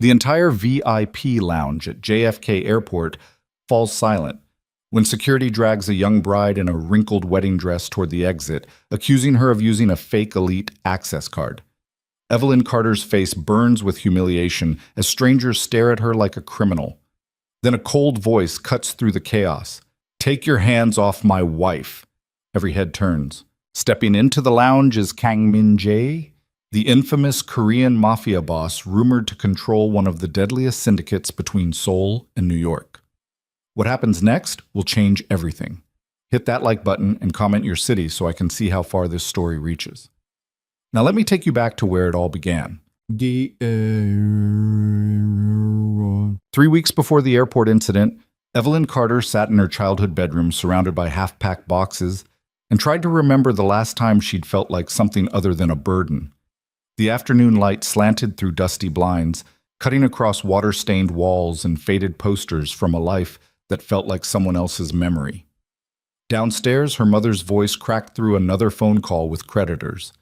The entire VIP lounge at JFK Airport falls silent when security drags a young bride in a wrinkled wedding dress toward the exit, accusing her of using a fake elite access card. Evelyn Carter's face burns with humiliation as strangers stare at her like a criminal. Then a cold voice cuts through the chaos. "Take your hands off my wife." Every head turns. Stepping into the lounge is Kang Min-jae, the infamous Korean mafia boss rumored to control one of the deadliest syndicates between Seoul and New York. What happens next will change everything. Hit that like button and comment your city so I can see how far this story reaches. Now let me take you back to where it all began. 3 weeks before the airport incident, Evelyn Carter sat in her childhood bedroom surrounded by half-packed boxes and tried to remember the last time she'd felt like something other than a burden. The afternoon light slanted through dusty blinds, cutting across water-stained walls and faded posters from a life that felt like someone else's memory. Downstairs, her mother's voice cracked through another phone call with creditors.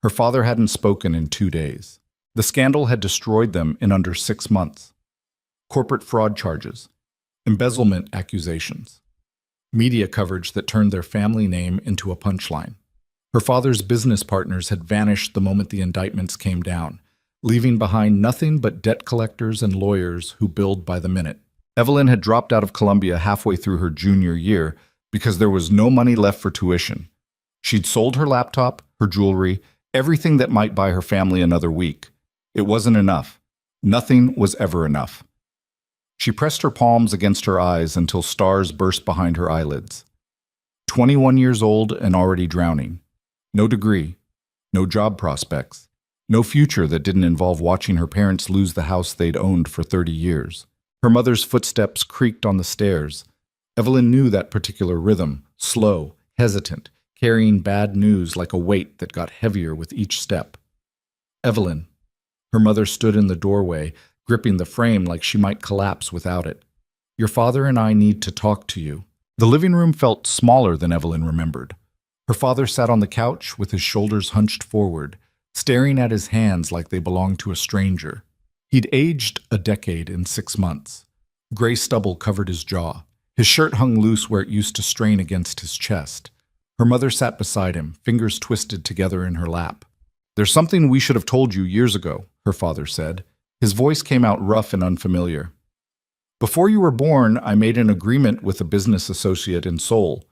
Her father hadn't spoken in 2 days. The scandal had destroyed them in under 6 months. Corporate fraud charges, embezzlement accusations, media coverage that turned their family name into a punchline. Her father's business partners had vanished the moment the indictments came down, leaving behind nothing but debt collectors and lawyers who billed by the minute. Evelyn had dropped out of Columbia halfway through her junior year because there was no money left for tuition. She'd sold her laptop, her jewelry, everything that might buy her family another week. It wasn't enough. Nothing was ever enough. She pressed her palms against her eyes until stars burst behind her eyelids. 21 years old and already drowning. No degree, no job prospects, no future that didn't involve watching her parents lose the house they'd owned for 30 years. Her mother's footsteps creaked on the stairs. Evelyn knew that particular rhythm, slow, hesitant, carrying bad news like a weight that got heavier with each step. "Evelyn." Her mother stood in the doorway, gripping the frame like she might collapse without it. "Your father and I need to talk to you." The living room felt smaller than Evelyn remembered. Her father sat on the couch with his shoulders hunched forward, staring at his hands like they belonged to a stranger. He'd aged a decade in 6 months. Gray stubble covered his jaw. His shirt hung loose where it used to strain against his chest. Her mother sat beside him, fingers twisted together in her lap. "There's something we should have told you years ago," her father said. His voice came out rough and unfamiliar. "Before you were born, I made an agreement with a business associate in Seoul,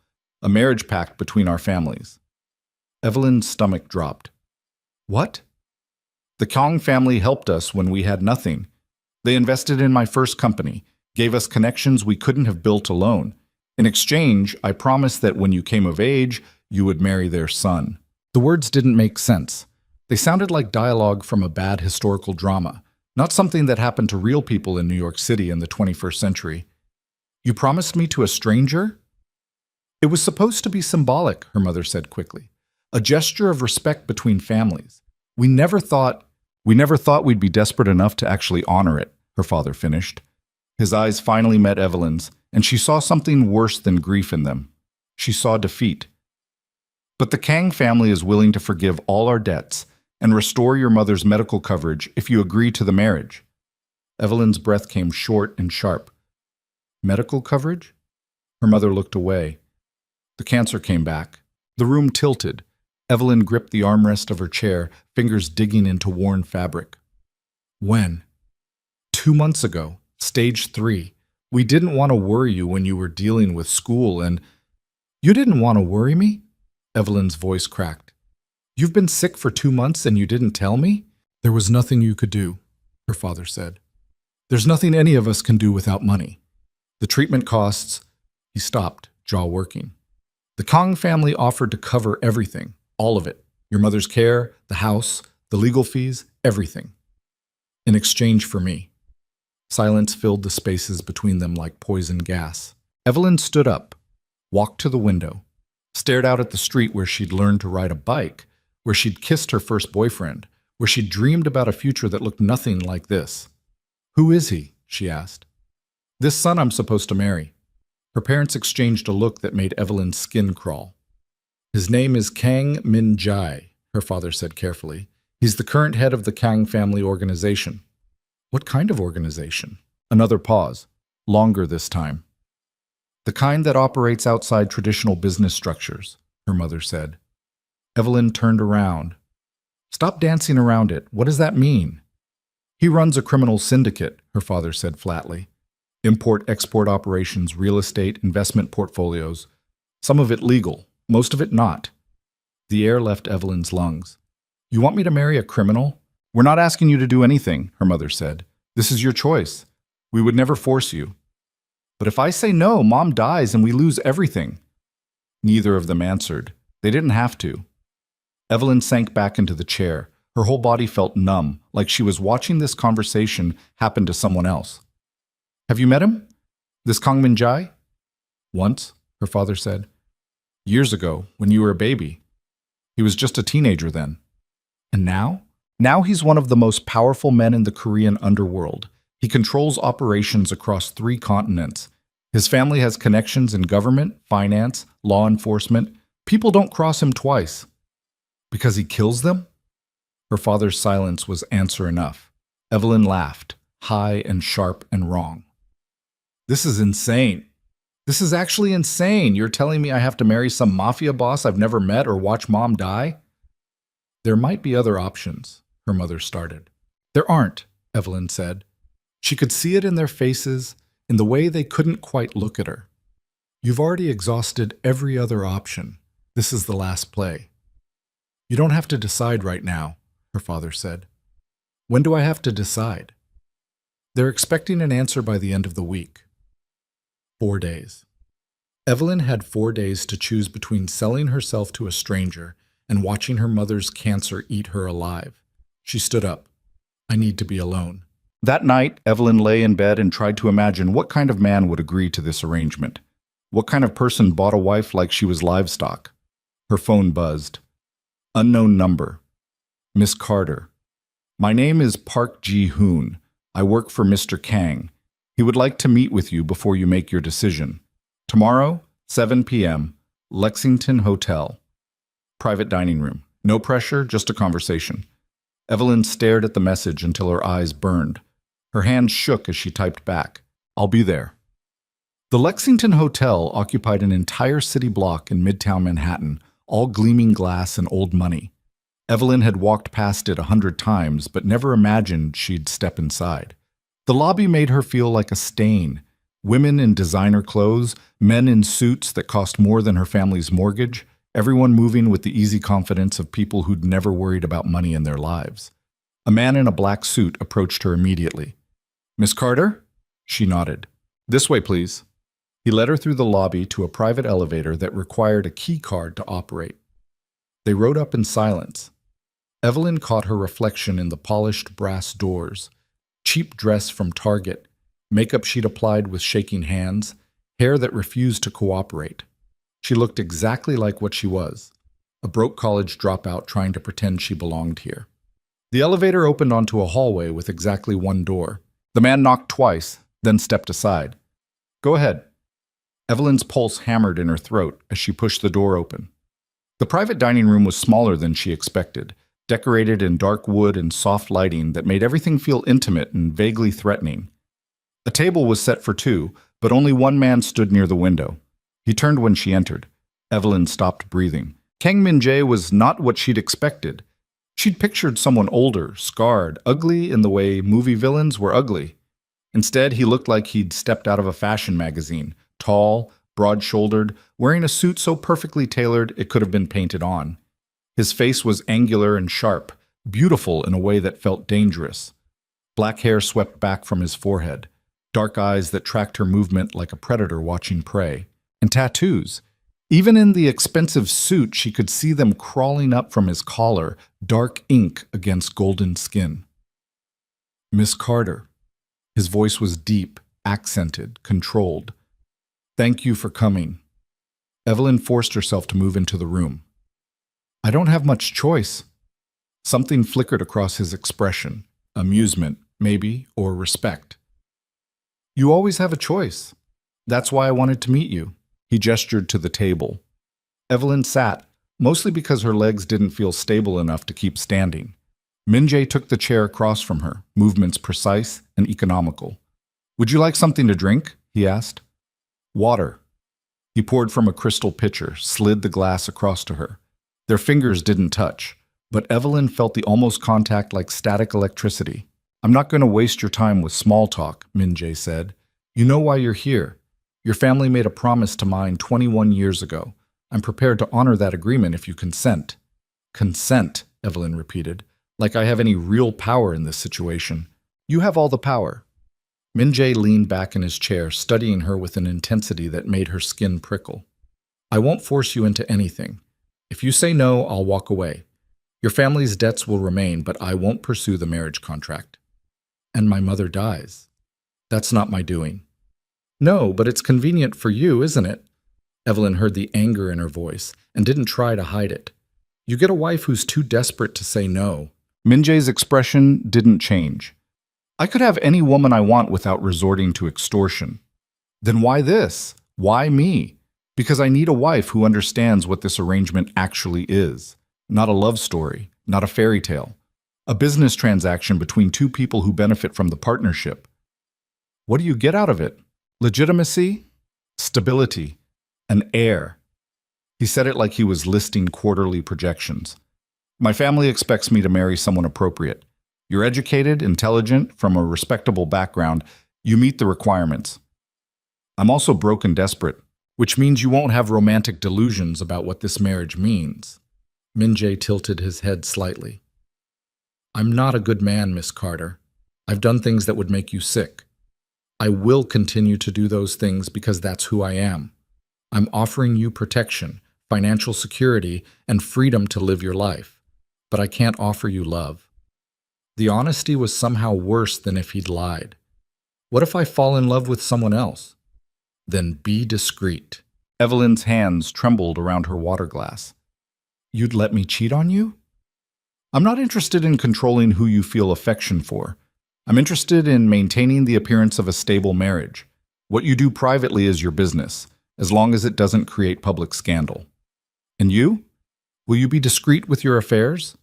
a marriage pact between our families." Evelyn's stomach dropped. "What?" "The Kang family helped us when we had nothing. They invested in my first company, gave us connections we couldn't have built alone. In exchange, I promised that when you came of age, you would marry their son." The words didn't make sense. They sounded like dialogue from a bad historical drama, not something that happened to real people in New York City in the 21st century. "You promised me to a stranger?" "It was supposed to be symbolic," her mother said quickly. "A gesture of respect between families. We never thought we'd be desperate enough to actually honor it," her father finished. His eyes finally met Evelyn's, and she saw something worse than grief in them. She saw defeat. "But the Kang family is willing to forgive all our debts and restore your mother's medical coverage if you agree to the marriage." Evelyn's breath came short and sharp. "Medical coverage?" Her mother looked away. The cancer came back. The room tilted. Evelyn gripped the armrest of her chair, fingers digging into worn fabric. "When?" 2 months ago, stage 3. We didn't want to worry you when you were dealing with school and—" "You didn't want to worry me?" Evelyn's voice cracked. "You've been sick for 2 months and you didn't tell me?" "There was nothing you could do," her father said. "There's nothing any of us can do without money. The treatment costs—" He stopped, jaw working. "The Kang family offered to cover everything. All of it. Your mother's care, the house, the legal fees, everything. In exchange for me." Silence filled the spaces between them like poison gas. Evelyn stood up, walked to the window, stared out at the street where she'd learned to ride a bike, where she'd kissed her first boyfriend, where she'd dreamed about a future that looked nothing like this. "Who is he?" she asked. "This son I'm supposed to marry." Her parents exchanged a look that made Evelyn's skin crawl. "His name is Kang Min-jae," her father said carefully. "He's the current head of the Kang family organization." What kind of organization? Another pause, longer this time. The kind that operates outside traditional business structures, her mother said. Evelyn turned around. Stop dancing around it. What does that mean? He runs a criminal syndicate, her father said flatly. Import-export operations, real estate, investment portfolios. Some of it legal, most of it not. The air left Evelyn's lungs. You want me to marry a criminal? We're not asking you to do anything, her mother said. This is your choice. We would never force you. But if I say no, Mom dies and we lose everything. Neither of them answered. They didn't have to. Evelyn sank back into the chair. Her whole body felt numb, like she was watching this conversation happen to someone else. Have you met him? This Kang Min Jai? Once, her father said. Years ago, when you were a baby. He was just a teenager then. And now? Now he's one of the most powerful men in the Korean underworld. He controls operations across 3 continents. His family has connections in government, finance, law enforcement. People don't cross him twice. Because he kills them? Her father's silence was answer enough. Evelyn laughed, high and sharp and wrong. This is insane. This is actually insane. You're telling me I have to marry some mafia boss I've never met or watch Mom die? There might be other options, her mother started. There aren't, Evelyn said. She could see it in their faces, in the way they couldn't quite look at her. You've already exhausted every other option. This is the last play. You don't have to decide right now, her father said. When do I have to decide? They're expecting an answer by the end of the week. 4 days. Evelyn had 4 days to choose between selling herself to a stranger and watching her mother's cancer eat her alive. She stood up. I need to be alone. That night, Evelyn lay in bed and tried to imagine what kind of man would agree to this arrangement. What kind of person bought a wife like she was livestock? Her phone buzzed. Unknown number. Miss Carter. My name is Park Ji-hoon. I work for Mr. Kang. He would like to meet with you before you make your decision. Tomorrow, 7 p.m., Lexington Hotel. Private dining room. No pressure, just a conversation. Evelyn stared at the message until her eyes burned. Her hands shook as she typed back. I'll be there. The Lexington Hotel occupied an entire city block in Midtown Manhattan, all gleaming glass and old money. Evelyn had walked past it 100 times, but never imagined she'd step inside. The lobby made her feel like a stain. Women in designer clothes, men in suits that cost more than her family's mortgage, everyone moving with the easy confidence of people who'd never worried about money in their lives. A man in a black suit approached her immediately. Miss Carter? She nodded. This way, please. He led her through the lobby to a private elevator that required a key card to operate. They rode up in silence. Evelyn caught her reflection in the polished brass doors. Cheap dress from Target, makeup she'd applied with shaking hands, hair that refused to cooperate. She looked exactly like what she was, a broke college dropout trying to pretend she belonged here. The elevator opened onto a hallway with exactly 1 door. The man knocked twice, then stepped aside. Go ahead. Evelyn's pulse hammered in her throat as she pushed the door open. The private dining room was smaller than she expected, decorated in dark wood and soft lighting that made everything feel intimate and vaguely threatening. A table was set for 2, but only one man stood near the window. He turned when she entered. Evelyn stopped breathing. Kang Min Jae was not what she'd expected. She'd pictured someone older, scarred, ugly in the way movie villains were ugly. Instead, he looked like he'd stepped out of a fashion magazine, tall, broad-shouldered, wearing a suit so perfectly tailored it could have been painted on. His face was angular and sharp, beautiful in a way that felt dangerous. Black hair swept back from his forehead, dark eyes that tracked her movement like a predator watching prey, and tattoos. Even in the expensive suit, she could see them crawling up from his collar, dark ink against golden skin. Miss Carter. His voice was deep, accented, controlled. Thank you for coming. Evelyn forced herself to move into the room. I don't have much choice. Something flickered across his expression. Amusement, maybe, or respect. You always have a choice. That's why I wanted to meet you. He gestured to the table. Evelyn sat, mostly because her legs didn't feel stable enough to keep standing. Min-jae took the chair across from her, movements precise and economical. Would you like something to drink? He asked. Water. He poured from a crystal pitcher, slid the glass across to her. Their fingers didn't touch, but Evelyn felt the almost contact like static electricity. I'm not going to waste your time with small talk, Min-jae said. You know why you're here. Your family made a promise to mine 21 years ago. I'm prepared to honor that agreement if you consent. Consent, Evelyn repeated, like I have any real power in this situation. You have all the power. Min-jae leaned back in his chair, studying her with an intensity that made her skin prickle. I won't force you into anything. If you say no, I'll walk away. Your family's debts will remain, but I won't pursue the marriage contract. And my mother dies. That's not my doing. No, but it's convenient for you, isn't it? Evelyn heard the anger in her voice and didn't try to hide it. You get a wife who's too desperate to say no. Min-jae's expression didn't change. I could have any woman I want without resorting to extortion. Then why this? Why me? Because I need a wife who understands what this arrangement actually is. Not a love story, not a fairy tale. A business transaction between two people who benefit from the partnership. What do you get out of it? Legitimacy? Stability? An heir? He said it like he was listing quarterly projections. My family expects me to marry someone appropriate. You're educated, intelligent, from a respectable background. You meet the requirements. I'm also broke and desperate, which means you won't have romantic delusions about what this marriage means. Min-jae tilted his head slightly. I'm not a good man, Miss Carter. I've done things that would make you sick. I will continue to do those things because that's who I am. I'm offering you protection, financial security, and freedom to live your life. But I can't offer you love. The honesty was somehow worse than if he'd lied. What if I fall in love with someone else? Then be discreet. Evelyn's hands trembled around her water glass. You'd let me cheat on you? I'm not interested in controlling who you feel affection for. I'm interested in maintaining the appearance of a stable marriage. What you do privately is your business, as long as it doesn't create public scandal. And you? Will you be discreet with your affairs?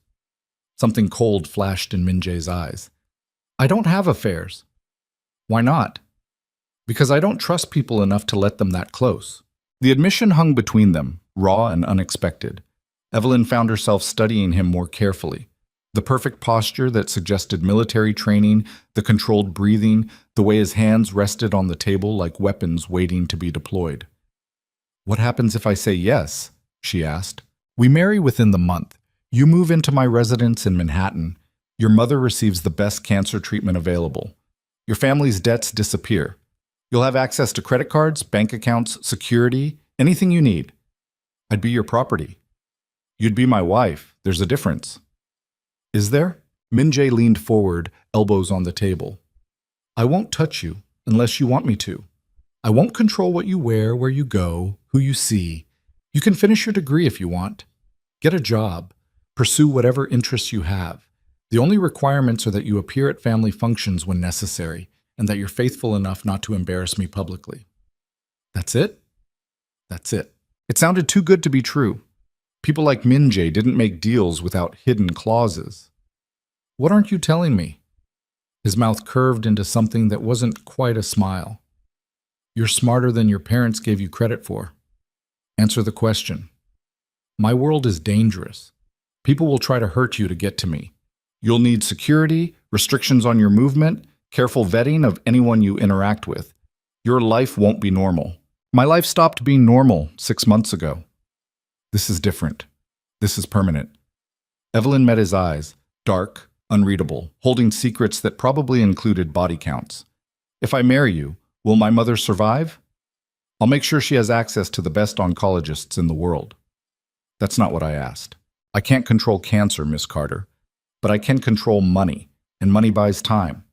Something cold flashed in Min-jae's eyes. I don't have affairs. Why not? Because I don't trust people enough to let them that close. The admission hung between them, raw and unexpected. Evelyn found herself studying him more carefully. The perfect posture that suggested military training, the controlled breathing, the way his hands rested on the table like weapons waiting to be deployed. What happens if I say yes? She asked. We marry within the month. You move into my residence in Manhattan. Your mother receives the best cancer treatment available. Your family's debts disappear. You'll have access to credit cards, bank accounts, security, anything you need. I'd be your property. You'd be my wife. There's a difference. Is there? Min-jae leaned forward, elbows on the table. I won't touch you unless you want me to. I won't control what you wear, where you go, who you see. You can finish your degree if you want. Get a job. Pursue whatever interests you have. The only requirements are that you appear at family functions when necessary, and that you're faithful enough not to embarrass me publicly. That's it? That's it. It sounded too good to be true. People like Min-jae didn't make deals without hidden clauses. What aren't you telling me? His mouth curved into something that wasn't quite a smile. You're smarter than your parents gave you credit for. Answer the question. My world is dangerous. People will try to hurt you to get to me. You'll need security, restrictions on your movement, careful vetting of anyone you interact with. Your life won't be normal. My life stopped being normal 6 months ago. This is different. This is permanent. Evelyn met his eyes, dark, unreadable, holding secrets that probably included body counts. If I marry you, will my mother survive? I'll make sure she has access to the best oncologists in the world. That's not what I asked. I can't control cancer, Miss Carter, but I can control money, and money buys time.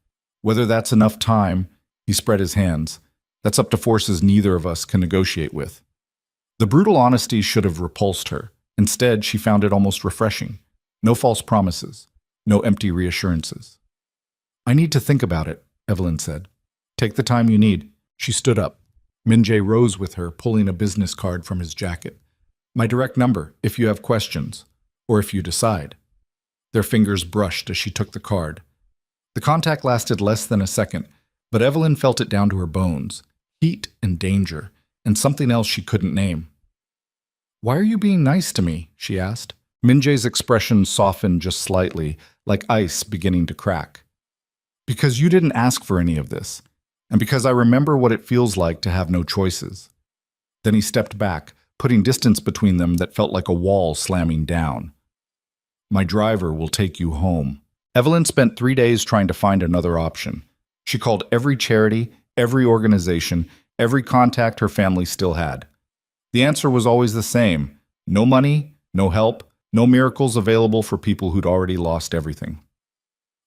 Whether that's enough time, he spread his hands, that's up to forces neither of us can negotiate with. The brutal honesty should have repulsed her. Instead, she found it almost refreshing. No false promises, no empty reassurances. I need to think about it, Evelyn said. Take the time you need. She stood up. Min-jae rose with her, pulling a business card from his jacket. My direct number, if you have questions, or if you decide. Their fingers brushed as she took the card. The contact lasted less than a second, but Evelyn felt it down to her bones. Heat and danger, and something else she couldn't name. "Why are you being nice to me?" she asked. Min-jae's expression softened just slightly, like ice beginning to crack. "Because you didn't ask for any of this, and because I remember what it feels like to have no choices." Then he stepped back, putting distance between them that felt like a wall slamming down. "My driver will take you home." Evelyn spent 3 days trying to find another option. She called every charity, every organization, every contact her family still had. The answer was always the same: no money, no help, no miracles available for people who'd already lost everything.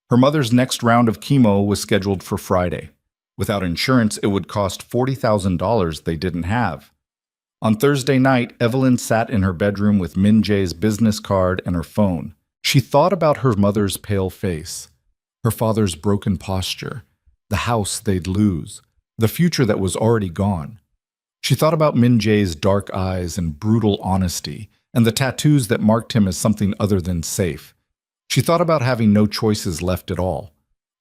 Her mother's next round of chemo was scheduled for Friday. Without insurance, it would cost $40,000 they didn't have. On Thursday night, Evelyn sat in her bedroom with Min-jae's business card and her phone. She thought about her mother's pale face, her father's broken posture, the house they'd lose, the future that was already gone. She thought about Min-jae's dark eyes and brutal honesty, and the tattoos that marked him as something other than safe. She thought about having no choices left at all.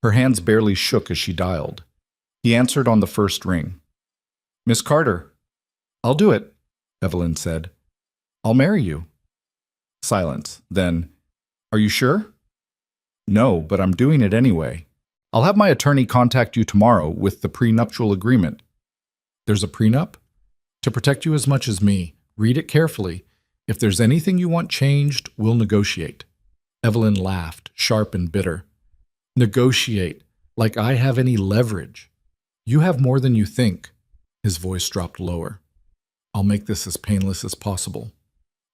Her hands barely shook as she dialed. He answered on the first ring. "Miss Carter." "I'll do it," Evelyn said. "I'll marry you." Silence. Then, "Are you sure?" "No, but I'm doing it anyway. I'll have my attorney contact you tomorrow with the prenuptial agreement." "There's a prenup?" "To protect you as much as me. Read it carefully. If there's anything you want changed, we'll negotiate." Evelyn laughed, sharp and bitter. "Negotiate? Like I have any leverage. You have more than you think." His voice dropped lower. "I'll make this as painless as possible.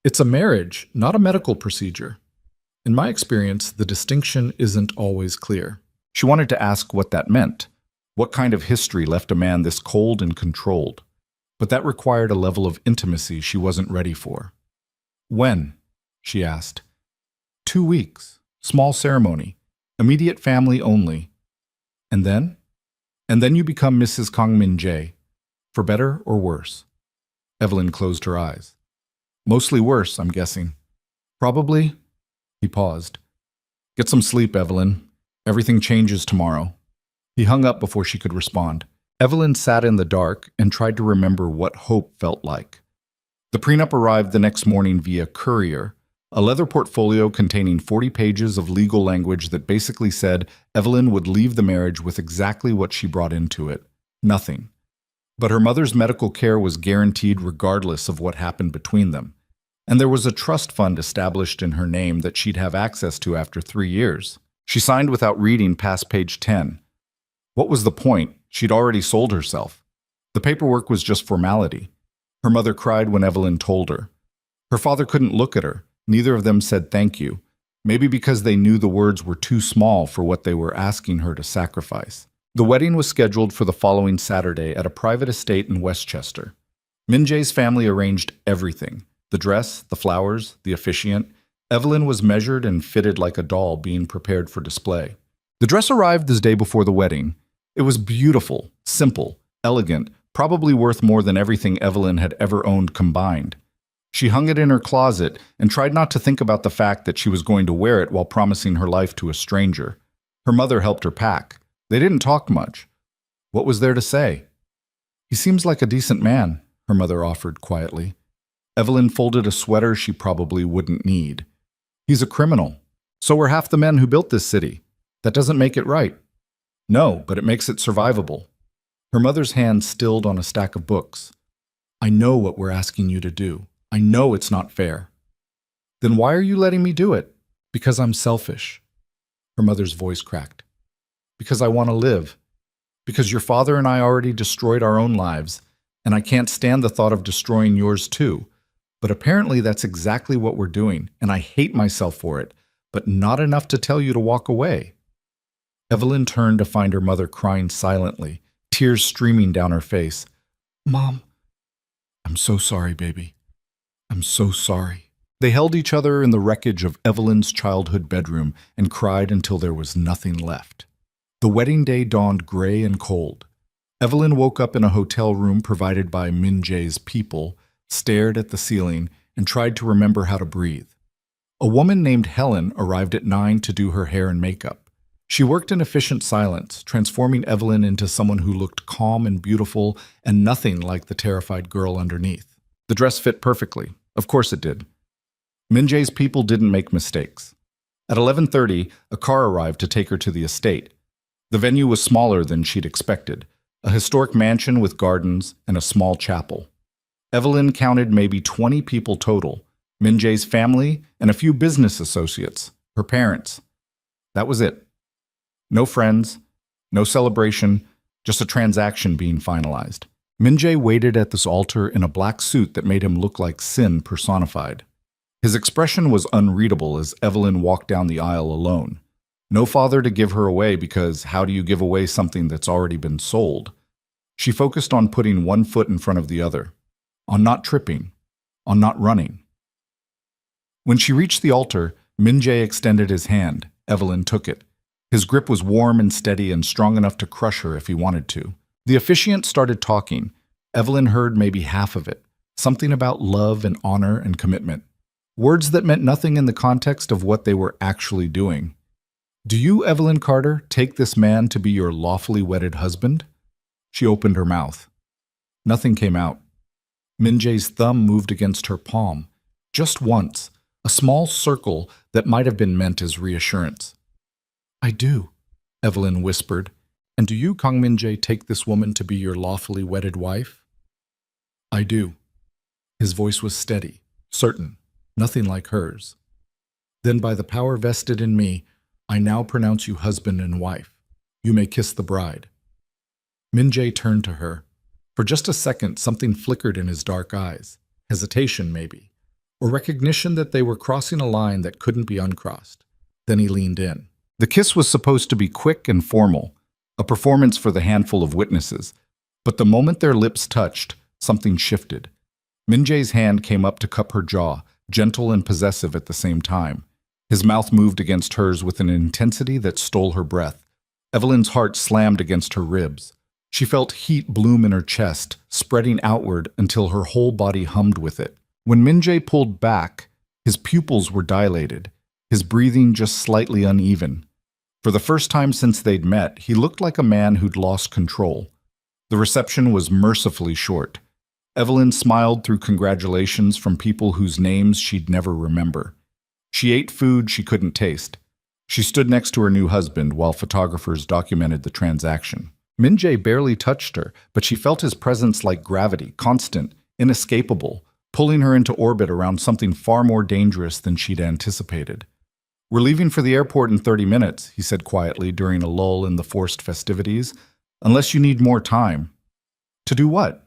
It's a marriage, not a medical procedure. In my experience, the distinction isn't always clear." She wanted to ask what that meant. What kind of history left a man this cold and controlled? But that required a level of intimacy she wasn't ready for. "When?" she asked. 2 weeks. Small ceremony. Immediate family only. And then? And then you become Mrs. Kang Min-jae. For better or worse?" Evelyn closed her eyes. "Mostly worse, I'm guessing." "Probably." He paused. "Get some sleep, Evelyn. Everything changes tomorrow." He hung up before she could respond. Evelyn sat in the dark and tried to remember what hope felt like. The prenup arrived the next morning via courier, a leather portfolio containing 40 pages of legal language that basically said Evelyn would leave the marriage with exactly what she brought into it: nothing. But her mother's medical care was guaranteed regardless of what happened between them, and there was a trust fund established in her name that she'd have access to after 3 years. She signed without reading past page 10. What was the point? She'd already sold herself. The paperwork was just formality. Her mother cried when Evelyn told her. Her father couldn't look at her. Neither of them said thank you, maybe because they knew the words were too small for what they were asking her to sacrifice. The wedding was scheduled for the following Saturday at a private estate in Westchester. Min-jae's family arranged everything: the dress, the flowers, the officiant. Evelyn was measured and fitted like a doll being prepared for display. The dress arrived the day before the wedding. It was beautiful, simple, elegant, probably worth more than everything Evelyn had ever owned combined. She hung it in her closet and tried not to think about the fact that she was going to wear it while promising her life to a stranger. Her mother helped her pack. They didn't talk much. What was there to say? "He seems like a decent man," her mother offered quietly. Evelyn folded a sweater she probably wouldn't need. "He's a criminal. So were half the men who built this city. That doesn't make it right." "No, but it makes it survivable." Her mother's hand stilled on a stack of books. "I know what we're asking you to do. I know it's not fair." "Then why are you letting me do it?" "Because I'm selfish." Her mother's voice cracked. "Because I want to live. Because your father and I already destroyed our own lives, and I can't stand the thought of destroying yours too. But apparently that's exactly what we're doing, and I hate myself for it, but not enough to tell you to walk away." Evelyn turned to find her mother crying silently, tears streaming down her face. "Mom, I'm so sorry, baby. I'm so sorry." They held each other in the wreckage of Evelyn's childhood bedroom and cried until there was nothing left. The wedding day dawned gray and cold. Evelyn woke up in a hotel room provided by Min-jae's people, stared at the ceiling, and tried to remember how to breathe. A woman named Helen arrived at 9 to do her hair and makeup. She worked in efficient silence, transforming Evelyn into someone who looked calm and beautiful and nothing like the terrified girl underneath. The dress fit perfectly. Of course it did. Min Jae's people didn't make mistakes. At 11:30, a car arrived to take her to the estate. The venue was smaller than she'd expected, a historic mansion with gardens and a small chapel. Evelyn counted maybe 20 people total, Min Jae's family and a few business associates, her parents. That was it. No friends, no celebration, just a transaction being finalized. Min Jae waited at this altar in a black suit that made him look like sin personified. His expression was unreadable as Evelyn walked down the aisle alone. No father to give her away because how do you give away something that's already been sold? She focused on putting one foot in front of the other, on not tripping, on not running. When she reached the altar, Min Jae extended his hand. Evelyn took it. His grip was warm and steady and strong enough to crush her if he wanted to. The officiant started talking. Evelyn heard maybe half of it, something about love and honor and commitment. Words that meant nothing in the context of what they were actually doing. Do you, Evelyn Carter, take this man to be your lawfully wedded husband? She opened her mouth. Nothing came out. Min Jae's thumb moved against her palm. Just once, a small circle that might have been meant as reassurance. I do, Evelyn whispered. And do you, Kang Min Jae, take this woman to be your lawfully wedded wife? I do. His voice was steady, certain, nothing like hers. Then by the power vested in me, I now pronounce you husband and wife. You may kiss the bride. Min Jae turned to her. For just a second, something flickered in his dark eyes. Hesitation, maybe, or recognition that they were crossing a line that couldn't be uncrossed. Then he leaned in. The kiss was supposed to be quick and formal, a performance for the handful of witnesses. But the moment their lips touched, something shifted. Min Jae's hand came up to cup her jaw, gentle and possessive at the same time. His mouth moved against hers with an intensity that stole her breath. Evelyn's heart slammed against her ribs. She felt heat bloom in her chest, spreading outward until her whole body hummed with it. When Min Jae pulled back, his pupils were dilated, his breathing just slightly uneven. For the first time since they'd met, he looked like a man who'd lost control. The reception was mercifully short. Evelyn smiled through congratulations from people whose names she'd never remember. She ate food she couldn't taste. She stood next to her new husband while photographers documented the transaction. Min Jae barely touched her, but she felt his presence like gravity, constant, inescapable, pulling her into orbit around something far more dangerous than she'd anticipated. We're leaving for the airport in 30 minutes, he said quietly during a lull in the forced festivities. Unless you need more time. To do what?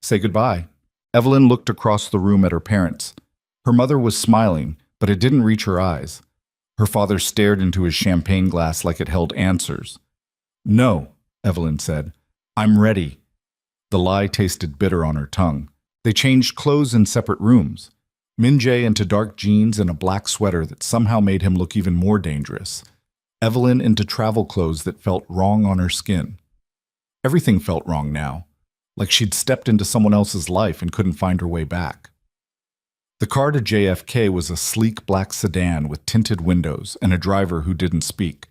Say goodbye. Evelyn looked across the room at her parents. Her mother was smiling, but it didn't reach her eyes. Her father stared into his champagne glass like it held answers. No, Evelyn said. I'm ready. The lie tasted bitter on her tongue. They changed clothes in separate rooms. Min Jae into dark jeans and a black sweater that somehow made him look even more dangerous. Evelyn into travel clothes that felt wrong on her skin. Everything felt wrong now, like she'd stepped into someone else's life and couldn't find her way back. The car to JFK was a sleek black sedan with tinted windows and a driver who didn't speak.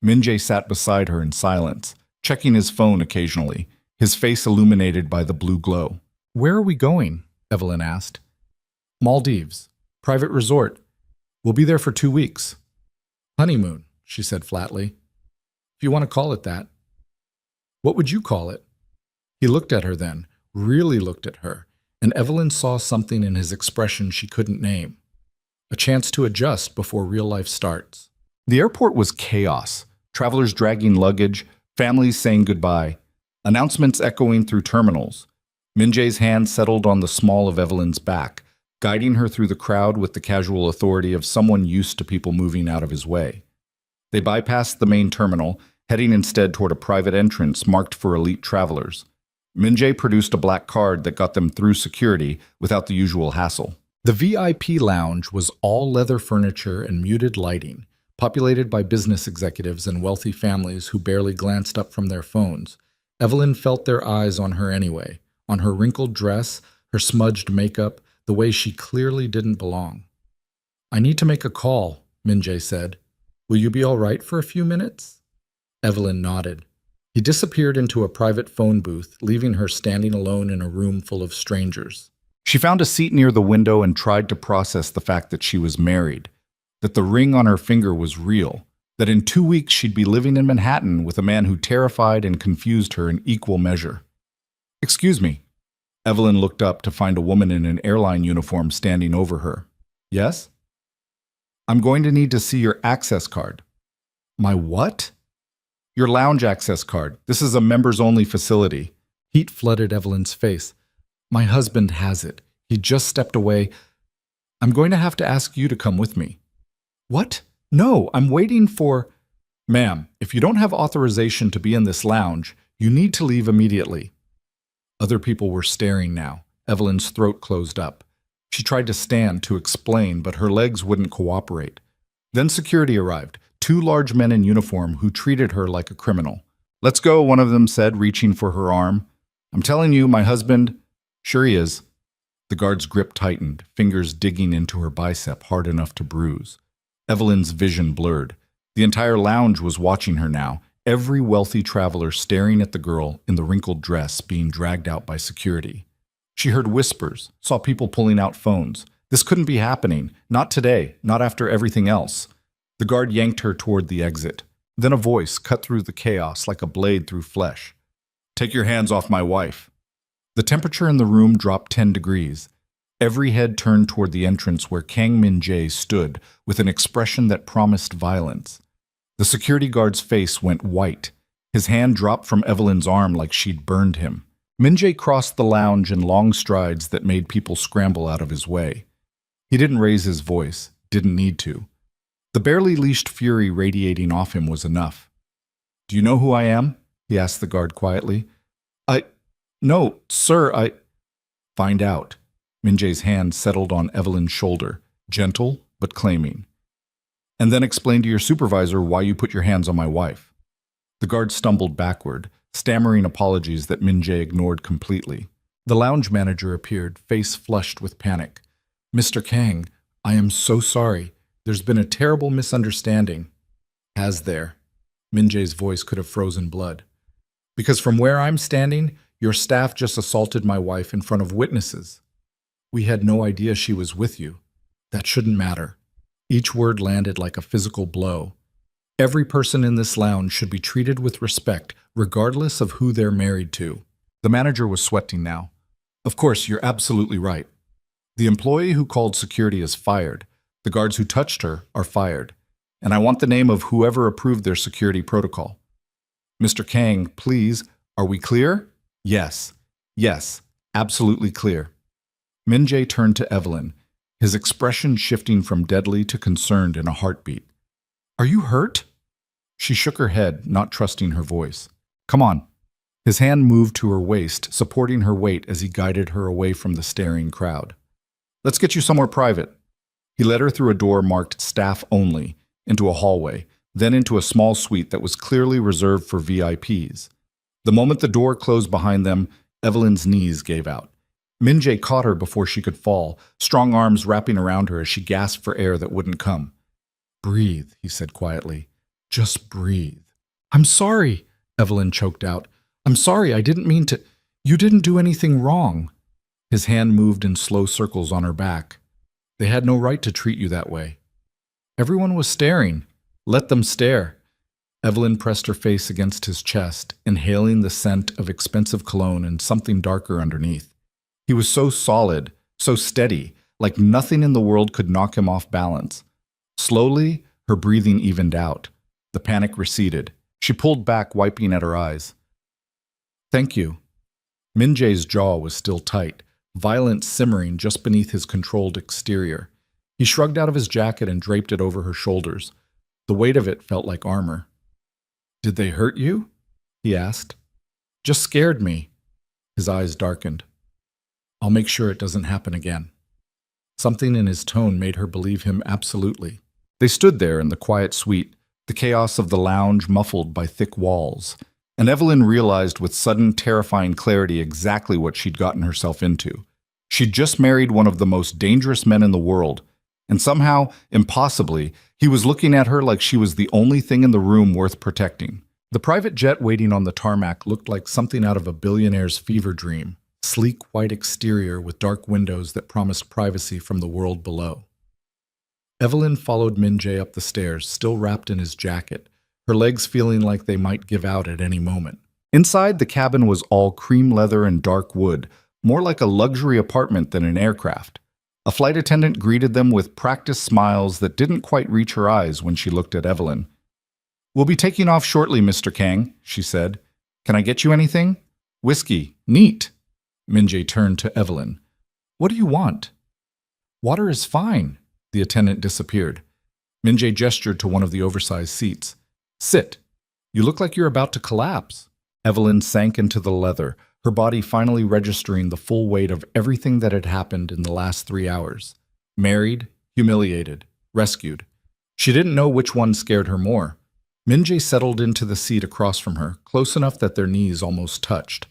Min Jae sat beside her in silence, checking his phone occasionally, his face illuminated by the blue glow. Where are we going? Evelyn asked. Maldives. Private resort. We'll be there for 2 weeks. Honeymoon, she said flatly. If you want to call it that. What would you call it? He looked at her then, really looked at her, and Evelyn saw something in his expression she couldn't name. A chance to adjust before real life starts. The airport was chaos. Travelers dragging luggage, families saying goodbye, announcements echoing through terminals. Min Jae's hand settled on the small of Evelyn's back, guiding her through the crowd with the casual authority of someone used to people moving out of his way. They bypassed the main terminal, heading instead toward a private entrance marked for elite travelers. Min Jae produced a black card that got them through security without the usual hassle. The VIP lounge was all leather furniture and muted lighting, populated by business executives and wealthy families who barely glanced up from their phones. Evelyn felt their eyes on her anyway, on her wrinkled dress, her smudged makeup, the way she clearly didn't belong. I need to make a call, Min-jae said. Will you be all right for a few minutes? Evelyn nodded. He disappeared into a private phone booth, leaving her standing alone in a room full of strangers. She found a seat near the window and tried to process the fact that she was married, that the ring on her finger was real, that in 2 weeks she'd be living in Manhattan with a man who terrified and confused her in equal measure. Excuse me. Evelyn looked up to find a woman in an airline uniform standing over her. Yes? I'm going to need to see your access card. My what? Your lounge access card. This is a members-only facility. Heat flooded Evelyn's face. My husband has it. He just stepped away. I'm going to have to ask you to come with me. What? No, I'm waiting for… Ma'am, if you don't have authorization to be in this lounge, you need to leave immediately. Other people were staring now. Evelyn's throat closed up. She tried to stand to explain, but her legs wouldn't cooperate. Then security arrived, 2 large men in uniform who treated her like a criminal. Let's go, one of them said, reaching for her arm. I'm telling you, my husband… Sure he is. The guard's grip tightened, fingers digging into her bicep hard enough to bruise. Evelyn's vision blurred. The entire lounge was watching her now, every wealthy traveler staring at the girl in the wrinkled dress being dragged out by security. She heard whispers, saw people pulling out phones. This couldn't be happening. Not today, not after everything else. The guard yanked her toward the exit. Then a voice cut through the chaos like a blade through flesh. Take your hands off my wife. The temperature in the room dropped 10 degrees. Every head turned toward the entrance where Kang Min-jae stood with an expression that promised violence. The security guard's face went white. His hand dropped from Evelyn's arm like she'd burned him. Min-jae crossed the lounge in long strides that made people scramble out of his way. He didn't raise his voice, didn't need to. The barely leashed fury radiating off him was enough. Do you know who I am? He asked the guard quietly. No, sir, Find out. Min-jae's hand settled on Evelyn's shoulder, gentle but claiming. And then explain to your supervisor why you put your hands on my wife. The guard stumbled backward, stammering apologies that Min-jae ignored completely. The lounge manager appeared, face flushed with panic. Mr. Kang, I am so sorry. There's been a terrible misunderstanding. Has there? Min-jae's voice could have frozen blood. Because from where I'm standing, your staff just assaulted my wife in front of witnesses. We had no idea she was with you. That shouldn't matter. Each word landed like a physical blow. Every person in this lounge should be treated with respect, regardless of who they're married to. The manager was sweating now. Of course, you're absolutely right. The employee who called security is fired. The guards who touched her are fired. And I want the name of whoever approved their security protocol. Mr. Kang, please, are we clear? Yes, absolutely clear. Min-jae turned to Evelyn, his expression shifting from deadly to concerned in a heartbeat. Are you hurt? She shook her head, not trusting her voice. Come on. His hand moved to her waist, supporting her weight as he guided her away from the staring crowd. Let's get you somewhere private. He led her through a door marked staff only, into a hallway, then into a small suite that was clearly reserved for VIPs. The moment the door closed behind them, Evelyn's knees gave out. Min-jae caught her before she could fall, strong arms wrapping around her as she gasped for air that wouldn't come. Breathe, he said quietly. Just breathe. I'm sorry, Evelyn choked out. I'm sorry, I didn't mean to… You didn't do anything wrong. His hand moved in slow circles on her back. They had no right to treat you that way. Everyone was staring. Let them stare. Evelyn pressed her face against his chest, inhaling the scent of expensive cologne and something darker underneath. He was so solid, so steady, like nothing in the world could knock him off balance. Slowly, her breathing evened out. The panic receded. She pulled back, wiping at her eyes. Thank you. Min-jae's jaw was still tight, violence simmering just beneath his controlled exterior. He shrugged out of his jacket and draped it over her shoulders. The weight of it felt like armor. Did they hurt you? He asked. Just scared me. His eyes darkened. I'll make sure it doesn't happen again. Something in his tone made her believe him absolutely. They stood there in the quiet suite, the chaos of the lounge muffled by thick walls, and Evelyn realized with sudden, terrifying clarity exactly what she'd gotten herself into. She'd just married one of the most dangerous men in the world, And somehow, impossibly, he was looking at her like she was the only thing in the room worth protecting. The private jet waiting on the tarmac looked like something out of a billionaire's fever dream, sleek white exterior with dark windows that promised privacy from the world below. Evelyn followed Min-jae up the stairs, still wrapped in his jacket, her legs feeling like they might give out at any moment. Inside, the cabin was all cream leather and dark wood, more like a luxury apartment than an aircraft. A flight attendant greeted them with practiced smiles that didn't quite reach her eyes when she looked at Evelyn. "We'll be taking off shortly, Mr. Kang," she said. "Can I get you anything?" "Whiskey. Neat." Min-jae turned to Evelyn. "What do you want?" "Water is fine." The attendant disappeared. Min-jae gestured to one of the oversized seats. "Sit. You look like you're about to collapse." Evelyn sank into the leather, her body finally registering the full weight of everything that had happened in the last 3 hours. Married, humiliated, rescued. She didn't know which one scared her more. Min-jae settled into the seat across from her, close enough that their knees almost touched.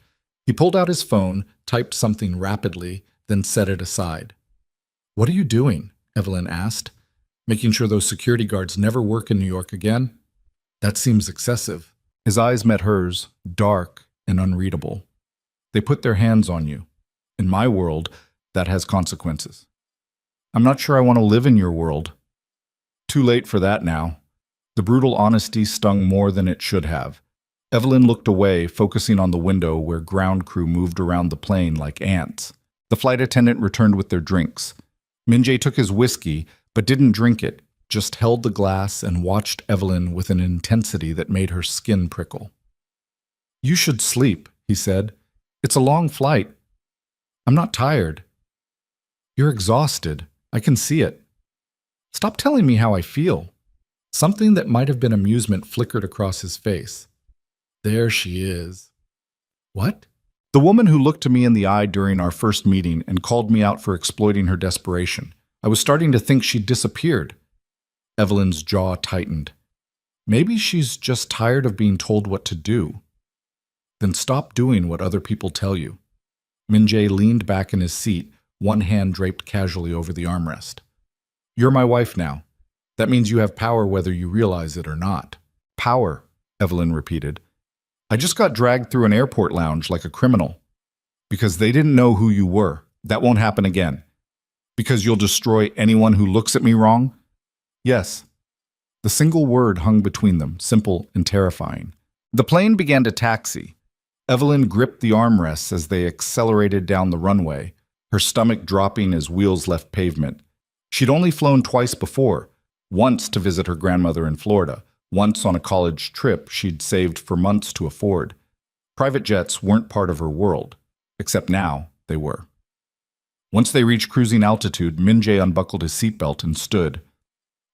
He pulled out his phone, typed something rapidly, then set it aside. "What are you doing?" Evelyn asked. "Making sure those security guards never work in New York again?" "That seems excessive." His eyes met hers, dark and unreadable. "They put their hands on you. In my world, that has consequences. I'm not sure I want to live in your world." Too late for that now. The brutal honesty stung more than it should have. Evelyn looked away, focusing on the window where ground crew moved around the plane like ants. The flight attendant returned with their drinks. Min-jae took his whiskey, but didn't drink it, just held the glass and watched Evelyn with an intensity that made her skin prickle. "You should sleep," he said. "It's a long flight." "I'm not tired." "You're exhausted. I can see it." "Stop telling me how I feel." Something that might have been amusement flickered across his face. "There she is." "What?" "The woman who looked to me in the eye during our first meeting and called me out for exploiting her desperation. I was starting to think she'd disappeared." Evelyn's jaw tightened. "Maybe she's just tired of being told what to do." "Then stop doing what other people tell you." Min-jae leaned back in his seat, one hand draped casually over the armrest. "You're my wife now. That means you have power whether you realize it or not." "Power," Evelyn repeated. "I just got dragged through an airport lounge like a criminal. Because they didn't know who you were. That won't happen again. Because you'll destroy anyone who looks at me wrong?" "Yes." The single word hung between them, simple and terrifying. The plane began to taxi. Evelyn gripped the armrests as they accelerated down the runway, her stomach dropping as wheels left pavement. She'd only flown twice before, once to visit her grandmother in Florida, once on a college trip she'd saved for months to afford. Private jets weren't part of her world, except now they were. Once they reached cruising altitude, Min-jae unbuckled his seatbelt and stood.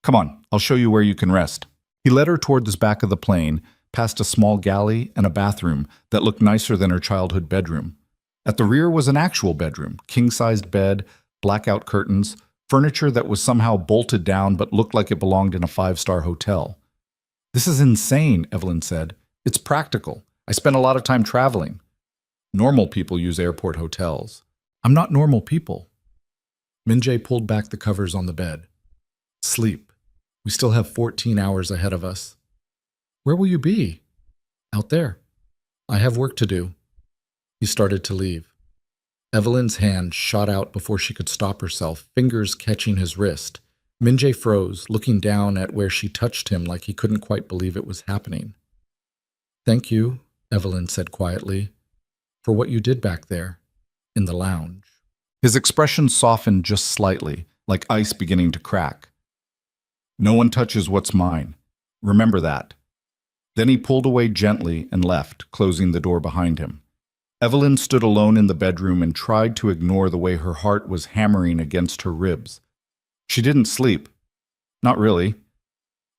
"Come on, I'll show you where you can rest." He led her toward the back of the plane, past a small galley and a bathroom that looked nicer than her childhood bedroom. At the rear was an actual bedroom, king-sized bed, blackout curtains, furniture that was somehow bolted down but looked like it belonged in a 5-star hotel. "This is insane," Evelyn said. "It's practical. I spend a lot of time traveling. Normal people use airport hotels. I'm not normal people." Min-jae pulled back the covers on the bed. "Sleep. We still have 14 hours ahead of us." "Where will you be?" "Out there. I have work to do." He started to leave. Evelyn's hand shot out before she could stop herself, fingers catching his wrist. Min-jae froze, looking down at where she touched him like he couldn't quite believe it was happening. "Thank you," Evelyn said quietly, "for what you did back there, in the lounge." His expression softened just slightly, like ice beginning to crack. "No one touches what's mine. Remember that." Then he pulled away gently and left, closing the door behind him. Evelyn stood alone in the bedroom and tried to ignore the way her heart was hammering against her ribs. She didn't sleep. Not really.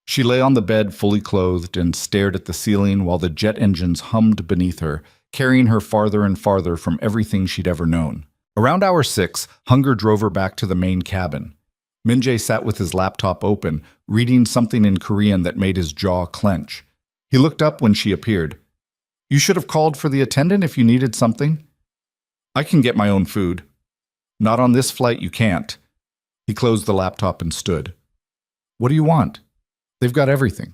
She lay on the bed fully clothed and stared at the ceiling while the jet engines hummed beneath her, carrying her farther and farther from everything she'd ever known. Around hour 6, hunger drove her back to the main cabin. Min-jae sat with his laptop open, reading something in Korean that made his jaw clench. He looked up when she appeared. "You should have called for the attendant if you needed something." "I can get my own food." "Not on this flight, you can't." He closed the laptop and stood. What do you want? They've got everything.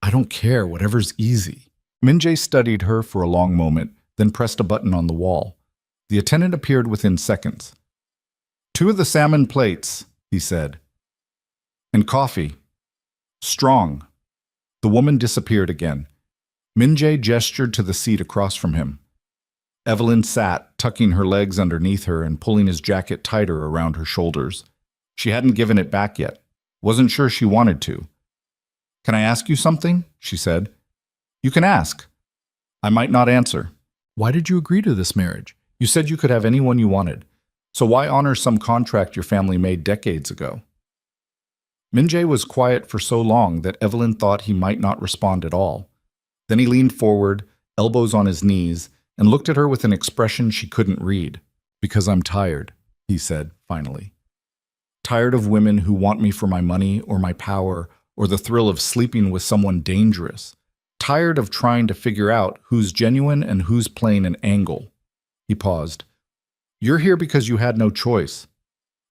I don't care, whatever's easy. Min-jae studied her for a long moment, then pressed a button on the wall. The attendant appeared within seconds. 2 of the salmon plates, he said. And coffee. Strong. The woman disappeared again. Min-jae gestured to the seat across from him. Evelyn sat, tucking her legs underneath her and pulling his jacket tighter around her shoulders. She hadn't given it back yet. Wasn't sure she wanted to. Can I ask you something? She said. You can ask. I might not answer. Why did you agree to this marriage? You said you could have anyone you wanted. So why honor some contract your family made decades ago? Min-jae was quiet for so long that Evelyn thought he might not respond at all. Then he leaned forward, elbows on his knees, and looked at her with an expression she couldn't read. Because I'm tired, he said, finally. Tired of women who want me for my money or my power or the thrill of sleeping with someone dangerous. Tired of trying to figure out who's genuine and who's playing an angle. He paused. You're here because you had no choice.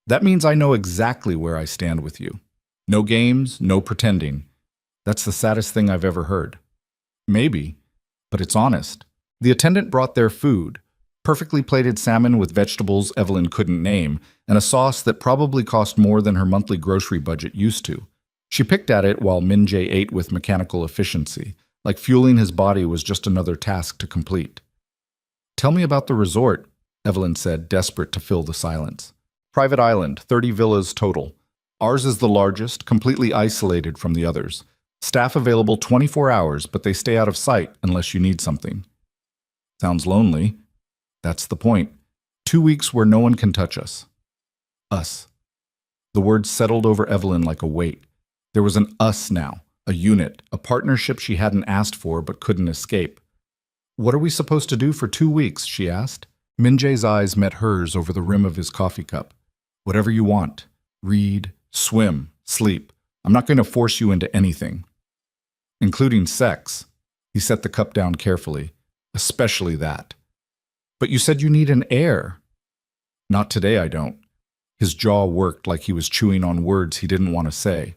That means I know exactly where I stand with you. No games, no pretending. That's the saddest thing I've ever heard. Maybe, but it's honest. The attendant brought their food, perfectly plated salmon with vegetables Evelyn couldn't name, and a sauce that probably cost more than her monthly grocery budget used to. She picked at it while Min-jae ate with mechanical efficiency, like fueling his body was just another task to complete. Tell me about the resort, Evelyn said, desperate to fill the silence. Private island, 30 villas total. Ours is the largest, completely isolated from the others. Staff available 24 hours, but they stay out of sight unless you need something. Sounds lonely. That's the point. 2 weeks where no one can touch us. Us. The words settled over Evelyn like a weight. There was an us now, a unit, a partnership she hadn't asked for but couldn't escape. What are we supposed to do for 2 weeks, she asked. Min-jae's eyes met hers over the rim of his coffee cup. Whatever you want. Read, swim, sleep. I'm not going to force you into anything. Including sex. He set the cup down carefully. Especially that. But you said you need an heir. Not today, I don't. His jaw worked like he was chewing on words he didn't want to say.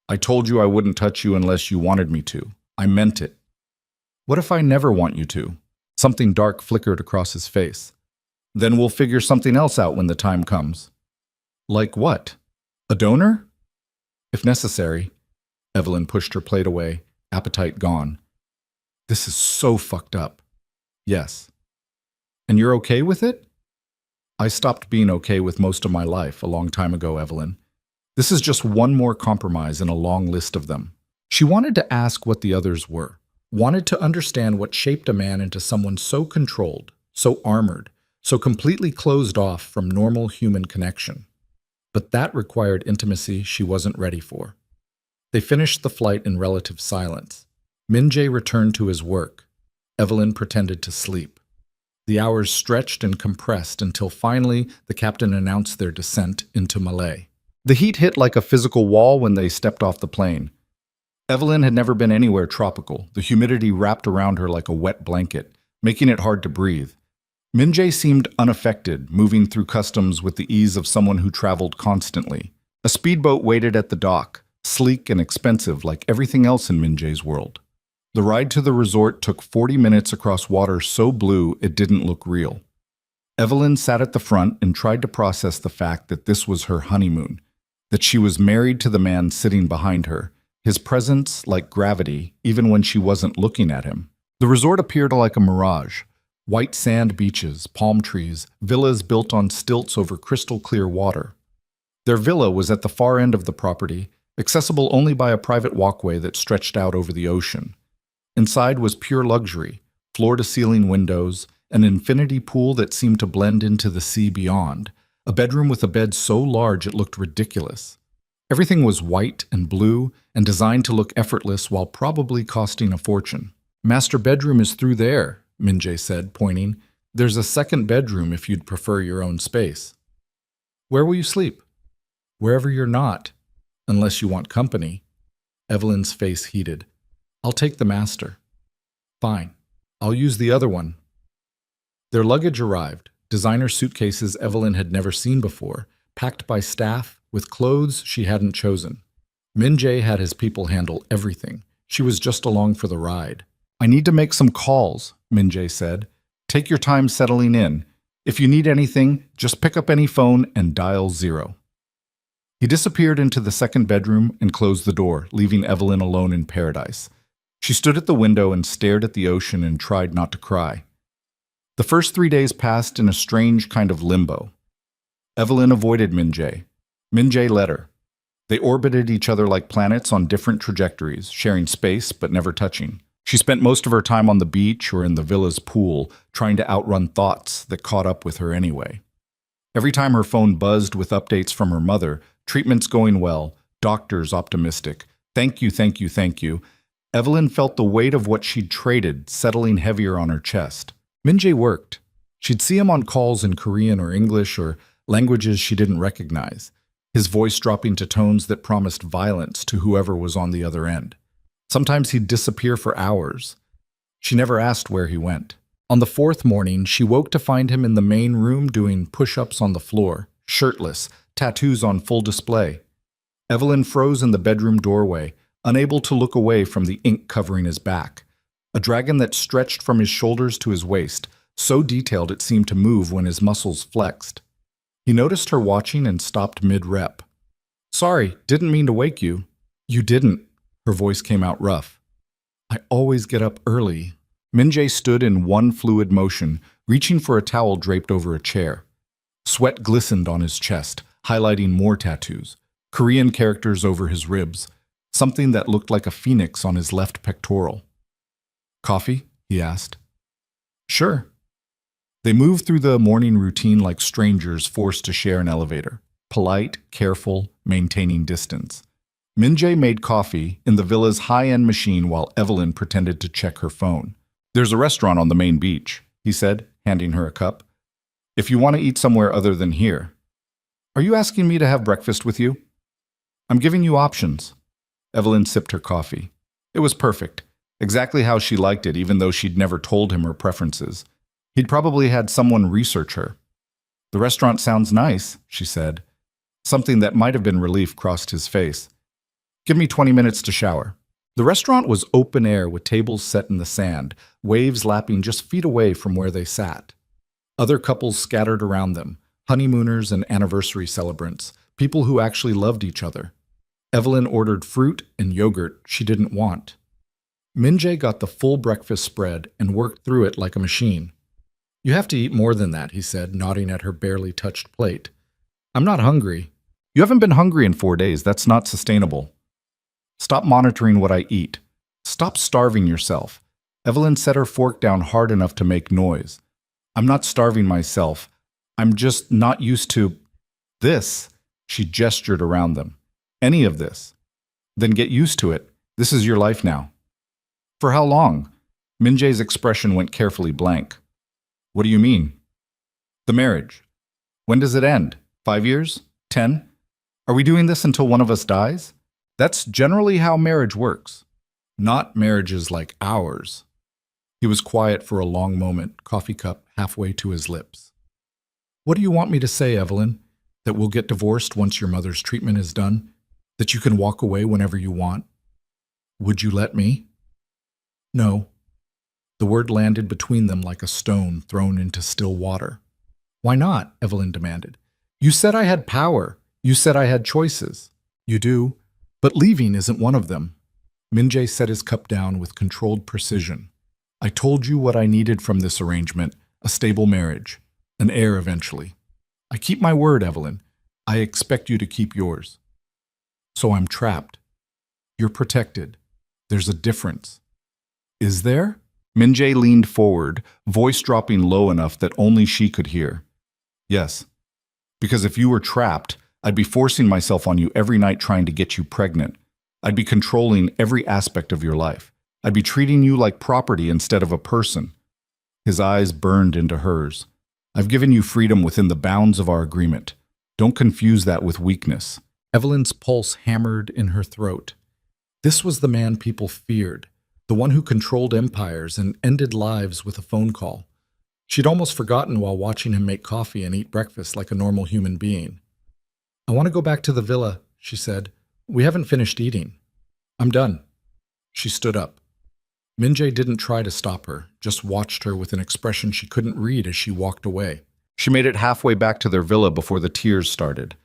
I told you I wouldn't touch you unless you wanted me to. I meant it. What if I never want you to? Something dark flickered across his face. Then we'll figure something else out when the time comes. Like what? A donor? If necessary. Evelyn pushed her plate away, appetite gone. This is so fucked up. Yes. And you're okay with it? I stopped being okay with most of my life a long time ago, Evelyn. This is just one more compromise in a long list of them. She wanted to ask what the others were, wanted to understand what shaped a man into someone so controlled, so armored, so completely closed off from normal human connection. But that required intimacy she wasn't ready for. They finished the flight in relative silence. Min-jae returned to his work. Evelyn pretended to sleep. The hours stretched and compressed until finally the captain announced their descent into Malay. The heat hit like a physical wall when they stepped off the plane. Evelyn had never been anywhere tropical. The humidity wrapped around her like a wet blanket, making it hard to breathe. Min-jae seemed unaffected, moving through customs with the ease of someone who traveled constantly. A speedboat waited at the dock, sleek and expensive like everything else in Min-jae's world. The ride to the resort took 40 minutes across water so blue it didn't look real. Evelyn sat at the front and tried to process the fact that this was her honeymoon, that she was married to the man sitting behind her, his presence like gravity even when she wasn't looking at him. The resort appeared like a mirage. White sand beaches, palm trees, villas built on stilts over crystal clear water. Their villa was at the far end of the property, accessible only by a private walkway that stretched out over the ocean. Inside was pure luxury, floor-to-ceiling windows, an infinity pool that seemed to blend into the sea beyond, a bedroom with a bed so large it looked ridiculous. Everything was white and blue and designed to look effortless while probably costing a fortune. Master bedroom is through there, Min-jae said, pointing. There's a second bedroom if you'd prefer your own space. Where will you sleep? Wherever you're not, unless you want company. Evelyn's face heated. I'll take the master. Fine. I'll use the other one. Their luggage arrived, designer suitcases Evelyn had never seen before, packed by staff, with clothes she hadn't chosen. Min Jae had his people handle everything. She was just along for the ride. I need to make some calls, Min Jae said. Take your time settling in. If you need anything, just pick up any phone and dial 0. He disappeared into the second bedroom and closed the door, leaving Evelyn alone in paradise. She stood at the window and stared at the ocean and tried not to cry. The first 3 days passed in a strange kind of limbo. Evelyn avoided Min Jae. Min Jae led her. They orbited each other like planets on different trajectories, sharing space but never touching. She spent most of her time on the beach or in the villa's pool, trying to outrun thoughts that caught up with her anyway. Every time her phone buzzed with updates from her mother, treatment's going well, doctors optimistic, thank you, thank you, thank you, Evelyn felt the weight of what she'd traded settling heavier on her chest. Min Jae worked. She'd see him on calls in Korean or English or languages she didn't recognize, his voice dropping to tones that promised violence to whoever was on the other end. Sometimes he'd disappear for hours. She never asked where he went. On the fourth morning, she woke to find him in the main room doing push-ups on the floor, shirtless, tattoos on full display. Evelyn froze in the bedroom doorway, unable to look away from the ink covering his back. A dragon that stretched from his shoulders to his waist, so detailed it seemed to move when his muscles flexed. He noticed her watching and stopped mid-rep. Sorry, didn't mean to wake you. You didn't. Her voice came out rough. I always get up early. Min Jae stood in one fluid motion, reaching for a towel draped over a chair. Sweat glistened on his chest, highlighting more tattoos, Korean characters over his ribs, something that looked like a phoenix on his left pectoral. Coffee? He asked. Sure. They moved through the morning routine like strangers forced to share an elevator, polite, careful, maintaining distance. Min Jae made coffee in the villa's high-end machine while Evelyn pretended to check her phone. There's a restaurant on the main beach, he said, handing her a cup. If you want to eat somewhere other than here. Are you asking me to have breakfast with you? I'm giving you options. Evelyn sipped her coffee. It was perfect, exactly how she liked it, even though she'd never told him her preferences. He'd probably had someone research her. The restaurant sounds nice, she said. Something that might have been relief crossed his face. Give me 20 minutes to shower. The restaurant was open air with tables set in the sand, waves lapping just feet away from where they sat. Other couples scattered around them, honeymooners and anniversary celebrants, people who actually loved each other. Evelyn ordered fruit and yogurt she didn't want. Min Jae got the full breakfast spread and worked through it like a machine. You have to eat more than that, he said, nodding at her barely touched plate. I'm not hungry. You haven't been hungry in 4 days. That's not sustainable. Stop monitoring what I eat. Stop starving yourself. Evelyn set her fork down hard enough to make noise. I'm not starving myself. I'm just not used to this. She gestured around them. Any of this. Then get used to it. This is your life now. For how long? Min Jae's expression went carefully blank. What do you mean? The marriage. When does it end? 5 years? 10? Are we doing this until one of us dies? That's generally how marriage works. Not marriages like ours. He was quiet for a long moment, coffee cup halfway to his lips. What do you want me to say, Evelyn? That we'll get divorced once your mother's treatment is done? That you can walk away whenever you want? Would you let me? No. The word landed between them like a stone thrown into still water. Why not? Evelyn demanded. You said I had power. You said I had choices. You do. But leaving isn't one of them. Min Jae set his cup down with controlled precision. I told you what I needed from this arrangement, a stable marriage, an heir eventually. I keep my word, Evelyn. I expect you to keep yours. So I'm trapped. You're protected. There's a difference. Is there? Min Jae leaned forward, voice dropping low enough that only she could hear. Yes. Because if you were trapped, I'd be forcing myself on you every night trying to get you pregnant. I'd be controlling every aspect of your life. I'd be treating you like property instead of a person. His eyes burned into hers. I've given you freedom within the bounds of our agreement. Don't confuse that with weakness. Evelyn's pulse hammered in her throat. This was the man people feared, the one who controlled empires and ended lives with a phone call. She'd almost forgotten while watching him make coffee and eat breakfast like a normal human being. I want to go back to the villa, she said. We haven't finished eating. I'm done. She stood up. Min-jae didn't try to stop her, just watched her with an expression she couldn't read as she walked away. She made it halfway back to their villa before the tears started.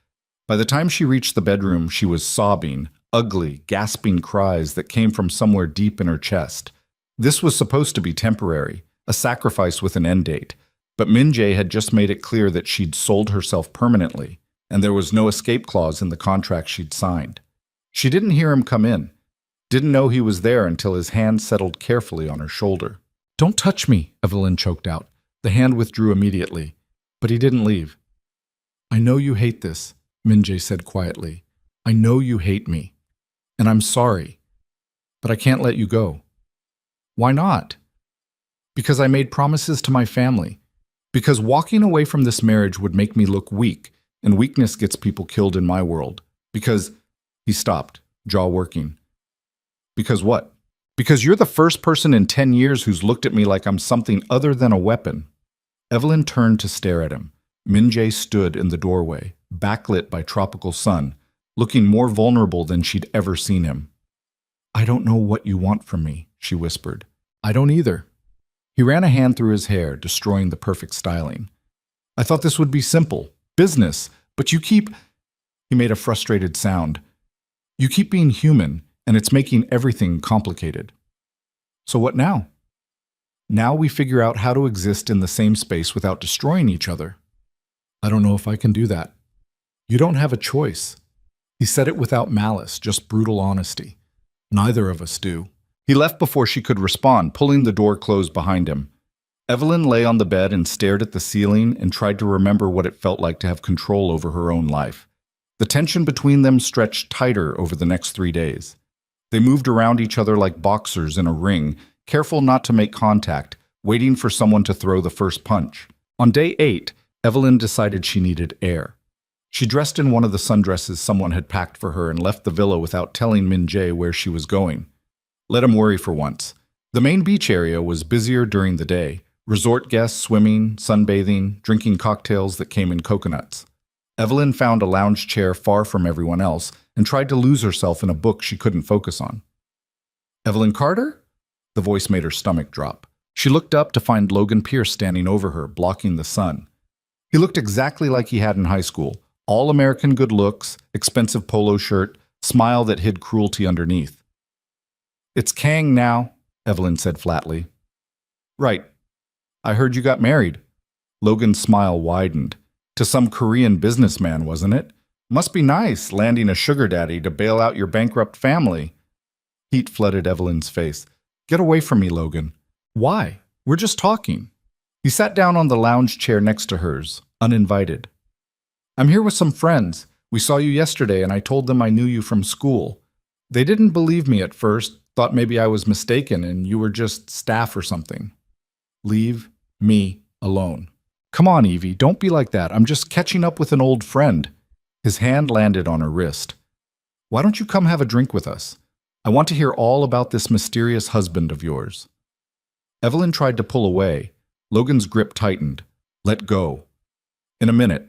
By the time she reached the bedroom, she was sobbing, ugly, gasping cries that came from somewhere deep in her chest. This was supposed to be temporary, a sacrifice with an end date, but Min-jae had just made it clear that she'd sold herself permanently, and there was no escape clause in the contract she'd signed. She didn't hear him come in, didn't know he was there until his hand settled carefully on her shoulder. "Don't touch me," Evelyn choked out. The hand withdrew immediately, but he didn't leave. "I know you hate this," Min-jae said quietly. "I know you hate me, and I'm sorry, but I can't let you go." "Why not?" "Because I made promises to my family. Because walking away from this marriage would make me look weak, and weakness gets people killed in my world. Because—" He stopped, jaw working. "Because what?" "Because you're the first person in 10 years who's looked at me like I'm something other than a weapon." Evelyn turned to stare at him. Min-jae stood in the doorway, backlit by tropical sun, looking more vulnerable than she'd ever seen him. "I don't know what you want from me," she whispered. "I don't either." He ran a hand through his hair, destroying the perfect styling. "I thought this would be simple. Business. But you keep—" He made a frustrated sound. "You keep being human, and it's making everything complicated." "So what now?" "Now we figure out how to exist in the same space without destroying each other." "I don't know if I can do that." "You don't have a choice." He said it without malice, just brutal honesty. "Neither of us do." He left before she could respond, pulling the door closed behind him. Evelyn lay on the bed and stared at the ceiling and tried to remember what it felt like to have control over her own life. The tension between them stretched tighter over the next 3 days. They moved around each other like boxers in a ring, careful not to make contact, waiting for someone to throw the first punch. On day 8, Evelyn decided she needed air. She dressed in one of the sundresses someone had packed for her and left the villa without telling Min-jae where she was going. Let him worry for once. The main beach area was busier during the day. Resort guests swimming, sunbathing, drinking cocktails that came in coconuts. Evelyn found a lounge chair far from everyone else and tried to lose herself in a book she couldn't focus on. "Evelyn Carter?" The voice made her stomach drop. She looked up to find Logan Pierce standing over her, blocking the sun. He looked exactly like he had in high school. All-American good looks, expensive polo shirt, smile that hid cruelty underneath. "It's Kang now," Evelyn said flatly. "Right. I heard you got married." Logan's smile widened. "To some Korean businessman, wasn't it? Must be nice, landing a sugar daddy to bail out your bankrupt family." Heat flooded Evelyn's face. "Get away from me, Logan." "Why? We're just talking." He sat down on the lounge chair next to hers, uninvited. "I'm here with some friends. We saw you yesterday and I told them I knew you from school. They didn't believe me at first, thought maybe I was mistaken and you were just staff or something." "Leave me alone." "Come on, Evie, don't be like that. I'm just catching up with an old friend." His hand landed on her wrist. "Why don't you come have a drink with us? I want to hear all about this mysterious husband of yours." Evelyn tried to pull away. Logan's grip tightened. "Let go." "In a minute.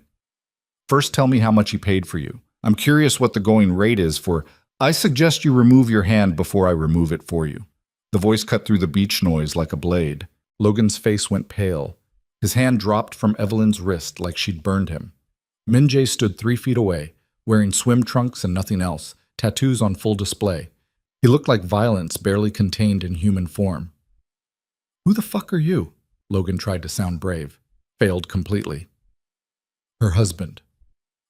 First tell me how much he paid for you. I'm curious what the going rate is for—" "I suggest you remove your hand before I remove it for you." The voice cut through the beach noise like a blade. Logan's face went pale. His hand dropped from Evelyn's wrist like she'd burned him. Min-jae stood 3 feet away, wearing swim trunks and nothing else, tattoos on full display. He looked like violence barely contained in human form. "Who the fuck are you?" Logan tried to sound brave. Failed completely. "Her husband."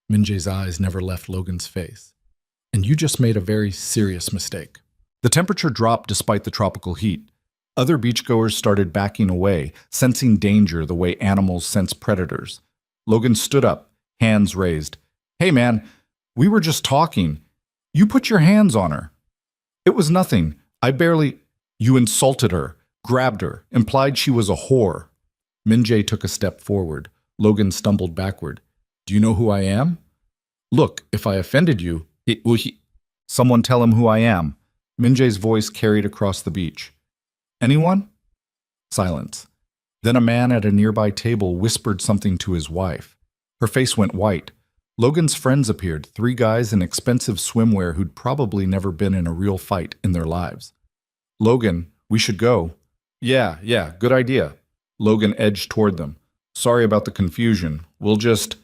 Min-jae's eyes never left Logan's face. "And you just made a very serious mistake." The temperature dropped despite the tropical heat. Other beachgoers started backing away, sensing danger the way animals sense predators. Logan stood up, hands raised. "Hey man, we were just talking. You put your hands on her." "It was nothing. I barely—" "You insulted her, grabbed her, implied she was a whore." Min-jae took a step forward. Logan stumbled backward. "Do you know who I am?" "Look, if I offended you, Someone tell him who I am." Min-jae's voice carried across the beach. "Anyone?" Silence. Then a man at a nearby table whispered something to his wife. Her face went white. Logan's friends appeared, 3 guys in expensive swimwear who'd probably never been in a real fight in their lives. Logan, we should go. Yeah, good idea. Logan edged toward them. Sorry about the confusion. We'll just...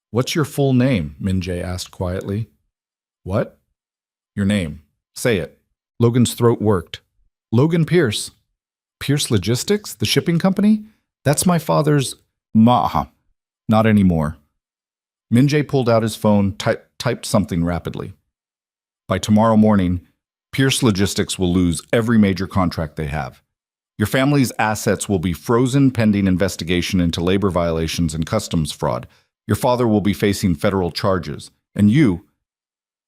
What's your full name? Min-jae asked quietly. What? Your name. Say it. Logan's throat worked. Logan Pierce. Pierce Logistics? The shipping company? That's my father's... Not anymore. Min-jae pulled out his phone, typed something rapidly. By tomorrow morning, Pierce Logistics will lose every major contract they have. Your family's assets will be frozen pending investigation into labor violations and customs fraud. Your father will be facing federal charges. And you...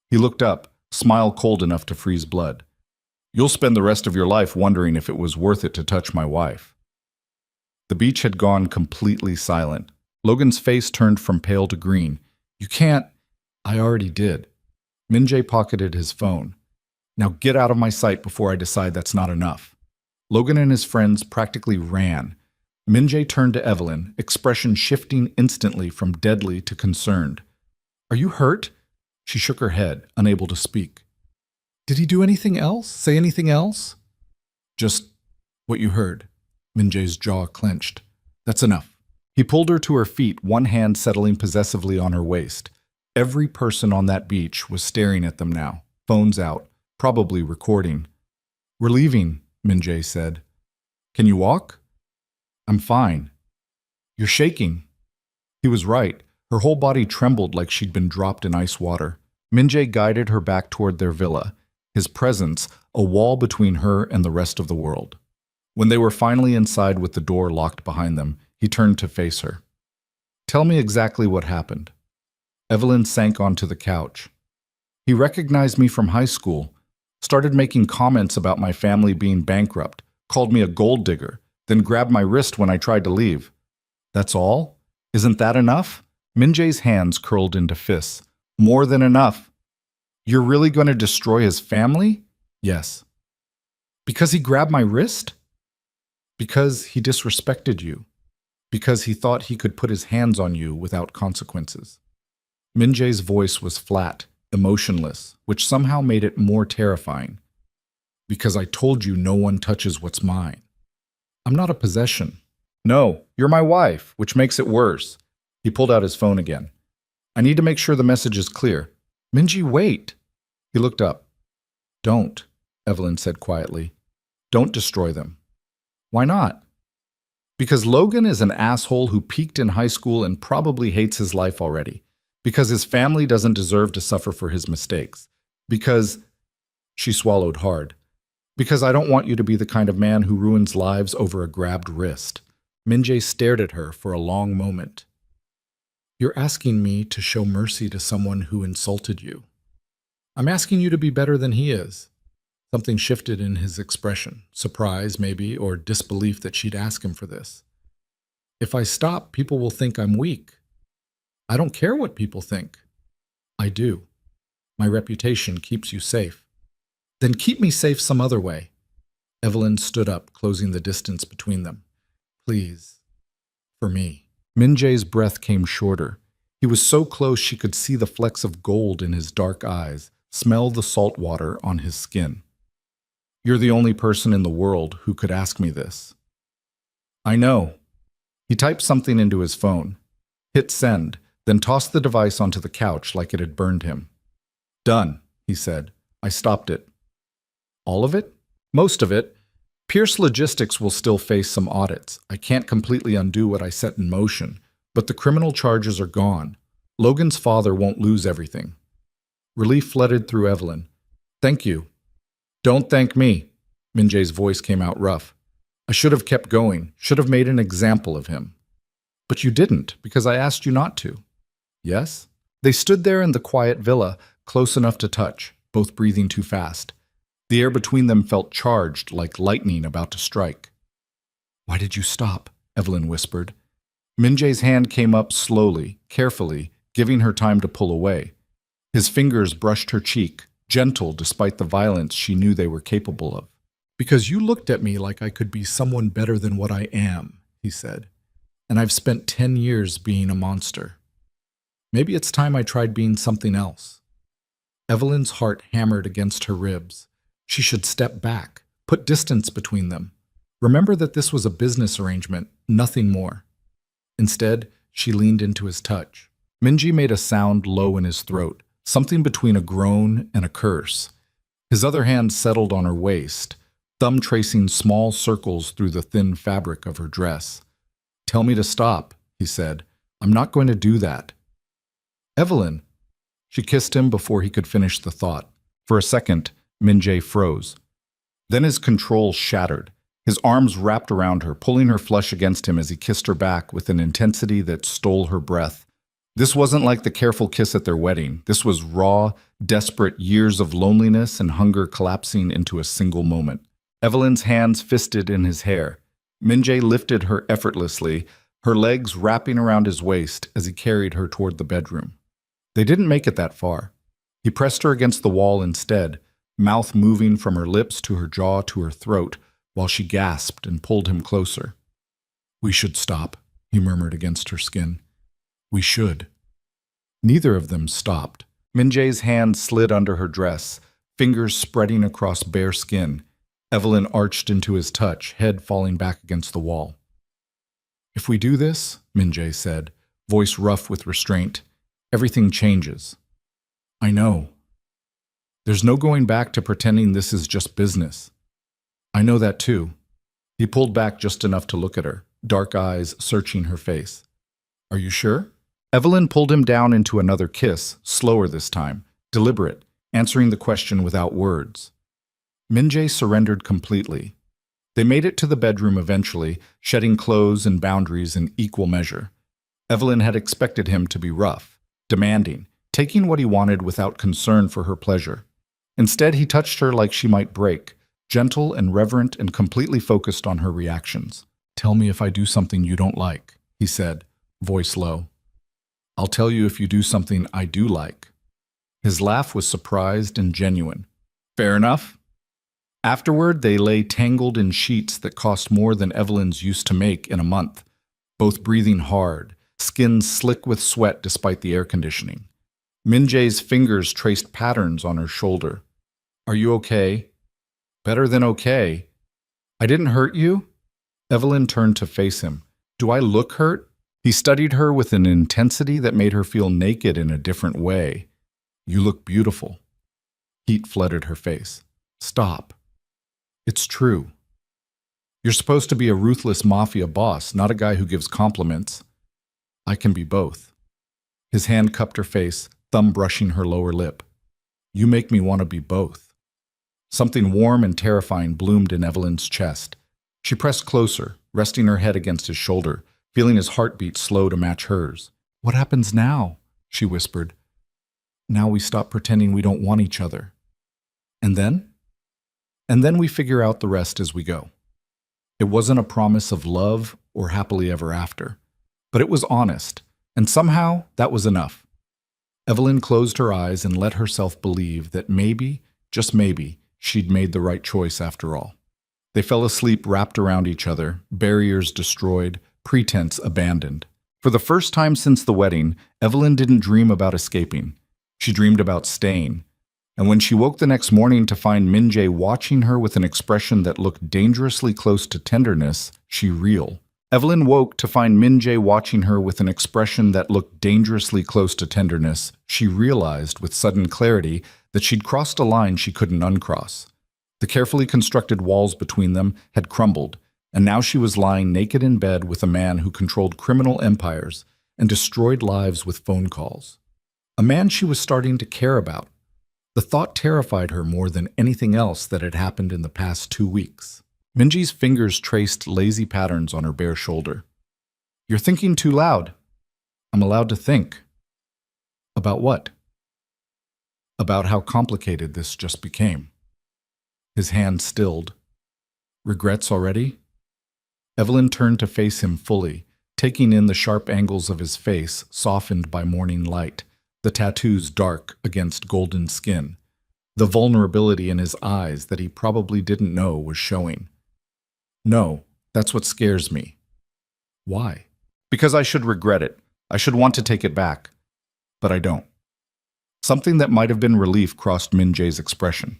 He looked up, smile cold enough to freeze blood. You'll spend the rest of your life wondering if it was worth it to touch my wife. The beach had gone completely silent. Logan's face turned from pale to green. You can't... I already did. Min-jae pocketed his phone. Now get out of my sight before I decide that's not enough. Logan and his friends practically ran. Min-jae turned to Evelyn, expression shifting instantly from deadly to concerned. Are you hurt? She shook her head, unable to speak. Did he do anything else? Say anything else? Just what you heard. Min-jae's jaw clenched. That's enough. He pulled her to her feet, one hand settling possessively on her waist. Every person on that beach was staring at them now, phones out, probably recording. We're leaving, Min-jae said. Can you walk? I'm fine. You're shaking. He was right. Her whole body trembled like she'd been dropped in ice water. Min-jae guided her back toward their villa, his presence a wall between her and the rest of the world. When they were finally inside with the door locked behind them, he turned to face her. Tell me exactly what happened. Evelyn sank onto the couch. He recognized me from high school, started making comments about my family being bankrupt, called me a gold digger, then grabbed my wrist when I tried to leave. That's all? Isn't that enough? Min-jae's hands curled into fists. More than enough. You're really going to destroy his family? Yes. Because he grabbed my wrist? Because he disrespected you. Because he thought he could put his hands on you without consequences. Min-jae's voice was flat, emotionless, which somehow made it more terrifying. Because I told you no one touches what's mine. I'm not a possession. No, you're my wife, which makes it worse. He pulled out his phone again. I need to make sure the message is clear. Min-jae, wait. He looked up. Don't, Evelyn said quietly. Don't destroy them. Why not? Because Logan is an asshole who peaked in high school and probably hates his life already. Because his family doesn't deserve to suffer for his mistakes. Because... She swallowed hard. Because I don't want you to be the kind of man who ruins lives over a grabbed wrist. Min-jae stared at her for a long moment. You're asking me to show mercy to someone who insulted you. I'm asking you to be better than he is. Something shifted in his expression, surprise maybe, or disbelief that she'd ask him for this. If I stop, people will think I'm weak. I don't care what people think. I do. My reputation keeps you safe. Then keep me safe some other way. Evelyn stood up, closing the distance between them. Please. For me. Min-jae's breath came shorter. He was so close she could see the flecks of gold in his dark eyes, smell the salt water on his skin. You're the only person in the world who could ask me this. I know. He typed something into his phone, hit send, then tossed the device onto the couch like it had burned him. Done, he said. I stopped it. All of it? Most of it. Pierce Logistics will still face some audits. I can't completely undo what I set in motion, but the criminal charges are gone. Logan's father won't lose everything. Relief flooded through Evelyn. Thank you. Don't thank me. Min-jae's voice came out rough. I should have kept going, should have made an example of him. But you didn't, because I asked you not to. Yes? They stood there in the quiet villa, close enough to touch, both breathing too fast. The air between them felt charged, like lightning about to strike. Why did you stop? Evelyn whispered. Min-jae's hand came up slowly, carefully, giving her time to pull away. His fingers brushed her cheek, gentle despite the violence she knew they were capable of. Because you looked at me like I could be someone better than what I am, he said. And I've spent 10 years being a monster. Maybe it's time I tried being something else. Evelyn's heart hammered against her ribs. She should step back, put distance between them. Remember that this was a business arrangement, nothing more. Instead, she leaned into his touch. Minji made a sound low in his throat, something between a groan and a curse. His other hand settled on her waist, thumb tracing small circles through the thin fabric of her dress. "Tell me to stop," he said. "I'm not going to do that." "Evelyn." She kissed him before he could finish the thought. For a second, Min-jae froze. Then his control shattered. His arms wrapped around her, pulling her flesh against him as he kissed her back with an intensity that stole her breath. This wasn't like the careful kiss at their wedding. This was raw, desperate years of loneliness and hunger collapsing into a single moment. Evelyn's hands fisted in his hair. Min-jae lifted her effortlessly, her legs wrapping around his waist as he carried her toward the bedroom. They didn't make it that far. He pressed her against the wall instead, mouth moving from her lips to her jaw to her throat, while she gasped and pulled him closer. "We should stop," he murmured against her skin. "We should." Neither of them stopped. Min-jae's hand slid under her dress, fingers spreading across bare skin. Evelyn arched into his touch, head falling back against the wall. "If we do this," Min-jae said, voice rough with restraint, "everything changes." "I know. There's no going back to pretending this is just business." "I know that too." He pulled back just enough to look at her, dark eyes searching her face. "Are you sure?" Evelyn pulled him down into another kiss, slower this time, deliberate, answering the question without words. Min-jae surrendered completely. They made it to the bedroom eventually, shedding clothes and boundaries in equal measure. Evelyn had expected him to be rough, demanding, taking what he wanted without concern for her pleasure. Instead, he touched her like she might break, gentle and reverent and completely focused on her reactions. "Tell me if I do something you don't like," he said, voice low. "I'll tell you if you do something I do like." His laugh was surprised and genuine. "Fair enough." Afterward, they lay tangled in sheets that cost more than Evelyn's used to make in a month, both breathing hard, skins slick with sweat despite the air conditioning. Min-jae's fingers traced patterns on her shoulder. "Are you okay?" "Better than okay." "I didn't hurt you?" Evelyn turned to face him. "Do I look hurt?" He studied her with an intensity that made her feel naked in a different way. "You look beautiful." Heat flooded her face. "Stop. It's true. You're supposed to be a ruthless mafia boss, not a guy who gives compliments." "I can be both." His hand cupped her face, thumb brushing her lower lip. "You make me want to be both." Something warm and terrifying bloomed in Evelyn's chest. She pressed closer, resting her head against his shoulder, feeling his heartbeat slow to match hers. "What happens now?" she whispered. "Now we stop pretending we don't want each other." "And then?" "And then we figure out the rest as we go." It wasn't a promise of love or happily ever after, but it was honest, and somehow that was enough. Evelyn closed her eyes and let herself believe that maybe, just maybe, she'd made the right choice after all. They fell asleep wrapped around each other, barriers destroyed, pretense abandoned. For the first time since the wedding, Evelyn didn't dream about escaping. She dreamed about staying. And when she woke the next morning to find Min-jae watching her with an expression that looked dangerously close to tenderness, she reeled. Evelyn woke to find Min-jae watching her with an expression that looked dangerously close to tenderness. She realized with sudden clarity that she'd crossed a line she couldn't uncross. The carefully constructed walls between them had crumbled, and now she was lying naked in bed with a man who controlled criminal empires and destroyed lives with phone calls. A man she was starting to care about. The thought terrified her more than anything else that had happened in the past 2 weeks. Minji's fingers traced lazy patterns on her bare shoulder. "You're thinking too loud." "I'm allowed to think." "About what?" "About how complicated this just became." His hand stilled. "Regrets already?" Evelyn turned to face him fully, taking in the sharp angles of his face softened by morning light, the tattoos dark against golden skin, the vulnerability in his eyes that he probably didn't know was showing. "No, that's what scares me." "Why?" "Because I should regret it. I should want to take it back." but I don't. Something that might have been relief crossed Min Jae's expression.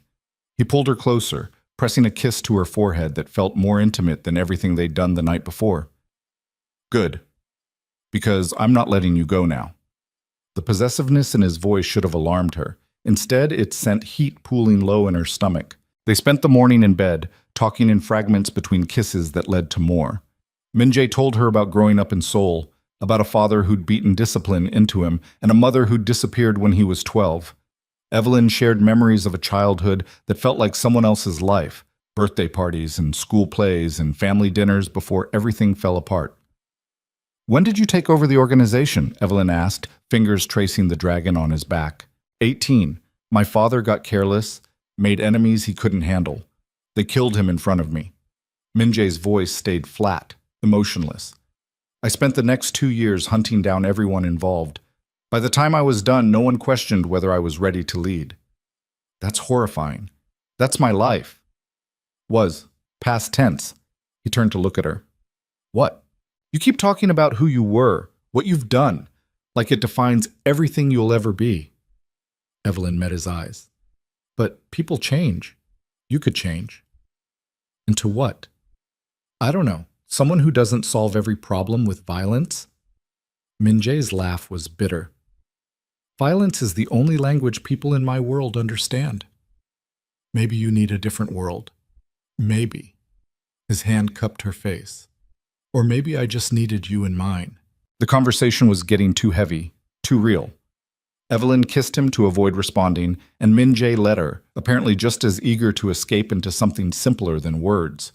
He pulled her closer, pressing a kiss to her forehead that felt more intimate than everything they'd done the night before. Good. Because I'm not letting you go now. The possessiveness in his voice should have alarmed her. Instead, it sent heat pooling low in her stomach. They spent the morning in bed, talking in fragments between kisses that led to more. Min Jae told her about growing up in Seoul, about a father who'd beaten discipline into him, and a mother who'd disappeared when he was 12. Evelyn shared memories of a childhood that felt like someone else's life, birthday parties and school plays and family dinners before everything fell apart. When did you take over the organization? Evelyn asked, fingers tracing the dragon on his back. 18. My father got careless, made enemies he couldn't handle. They killed him in front of me. Min Jae's voice stayed flat, emotionless. I spent the next 2 years hunting down everyone involved. By the time I was done, no one questioned whether I was ready to lead. That's horrifying. That's my life. Was. Past tense. He turned to look at her. What? You keep talking about who you were, what you've done, like it defines everything you'll ever be. Evelyn met his eyes. But people change. You could change. Into what? I don't know. Someone who doesn't solve every problem with violence? Min Jae's laugh was bitter. Violence is the only language people in my world understand. Maybe you need a different world. Maybe. His hand cupped her face. Or maybe I just needed you in mine. The conversation was getting too heavy, too real. Evelyn kissed him to avoid responding, and Min Jae let her, apparently just as eager to escape into something simpler than words.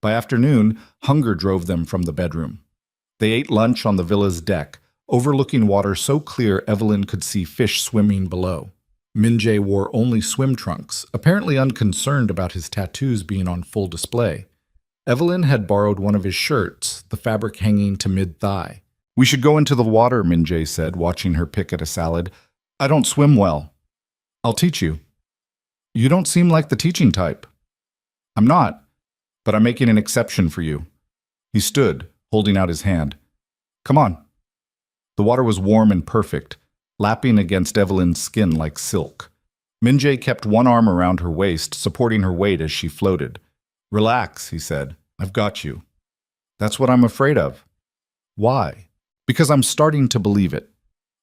By afternoon, hunger drove them from the bedroom. They ate lunch on the villa's deck, overlooking water so clear Evelyn could see fish swimming below. Min Jae wore only swim trunks, apparently unconcerned about his tattoos being on full display. Evelyn had borrowed one of his shirts, the fabric hanging to mid-thigh. We should go into the water, Min Jae said, watching her pick at a salad. I don't swim well. I'll teach you. You don't seem like the teaching type. I'm not, but I'm making an exception for you. He stood, holding out his hand. Come on. The water was warm and perfect, lapping against Evelyn's skin like silk. Min Jae kept one arm around her waist, supporting her weight as she floated. Relax, he said. I've got you. That's what I'm afraid of. Why? Because I'm starting to believe it.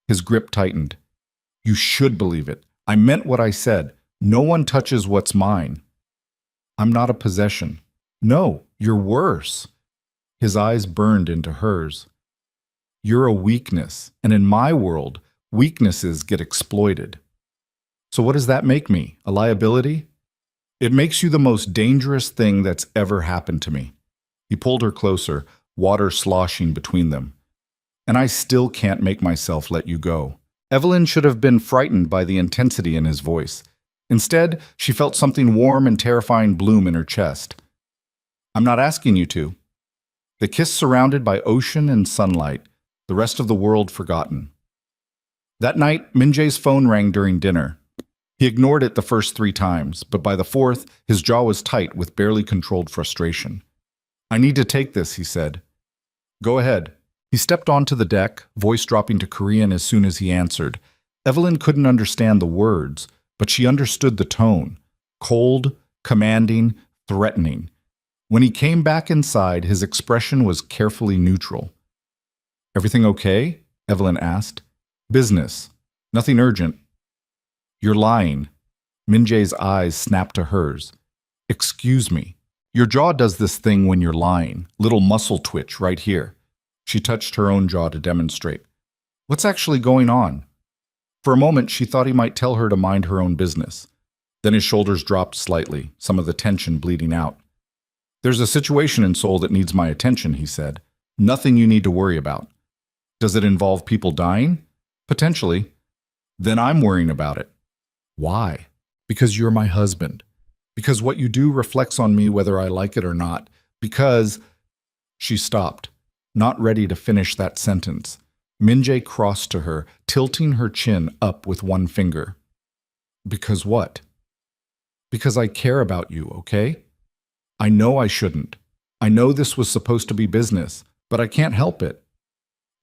His grip tightened. You should believe it. I meant what I said. No one touches what's mine. I'm not a possession. No, you're worse. His eyes burned into hers. You're a weakness, and in my world, weaknesses get exploited. So what does that make me? A liability? It makes you the most dangerous thing that's ever happened to me. He pulled her closer, water sloshing between them. And I still can't make myself let you go. Evelyn should have been frightened by the intensity in his voice. Instead, she felt something warm and terrifying bloom in her chest. I'm not asking you to. They kissed surrounded by ocean and sunlight, the rest of the world forgotten. That night, Min Jae's phone rang during dinner. He ignored it the first 3 times, but by the 4th, his jaw was tight with barely controlled frustration. I need to take this, he said. Go ahead. He stepped onto the deck, voice dropping to Korean as soon as he answered. Evelyn couldn't understand the words, but she understood the tone. Cold, commanding, threatening. When he came back inside, his expression was carefully neutral. Everything okay? Evelyn asked. Business. Nothing urgent. You're lying. Min Jae's eyes snapped to hers. Excuse me. Your jaw does this thing when you're lying. Little muscle twitch right here. She touched her own jaw to demonstrate. What's actually going on? For a moment, she thought he might tell her to mind her own business. Then his shoulders dropped slightly, some of the tension bleeding out. There's a situation in Seoul that needs my attention, he said. Nothing you need to worry about. Does it involve people dying? Potentially. Then I'm worrying about it. Why? Because you're my husband. Because what you do reflects on me whether I like it or not. Because... She stopped, not ready to finish that sentence. Min Jae crossed to her, tilting her chin up with one finger. Because what? Because I care about you, okay? I know I shouldn't. I know this was supposed to be business, but I can't help it.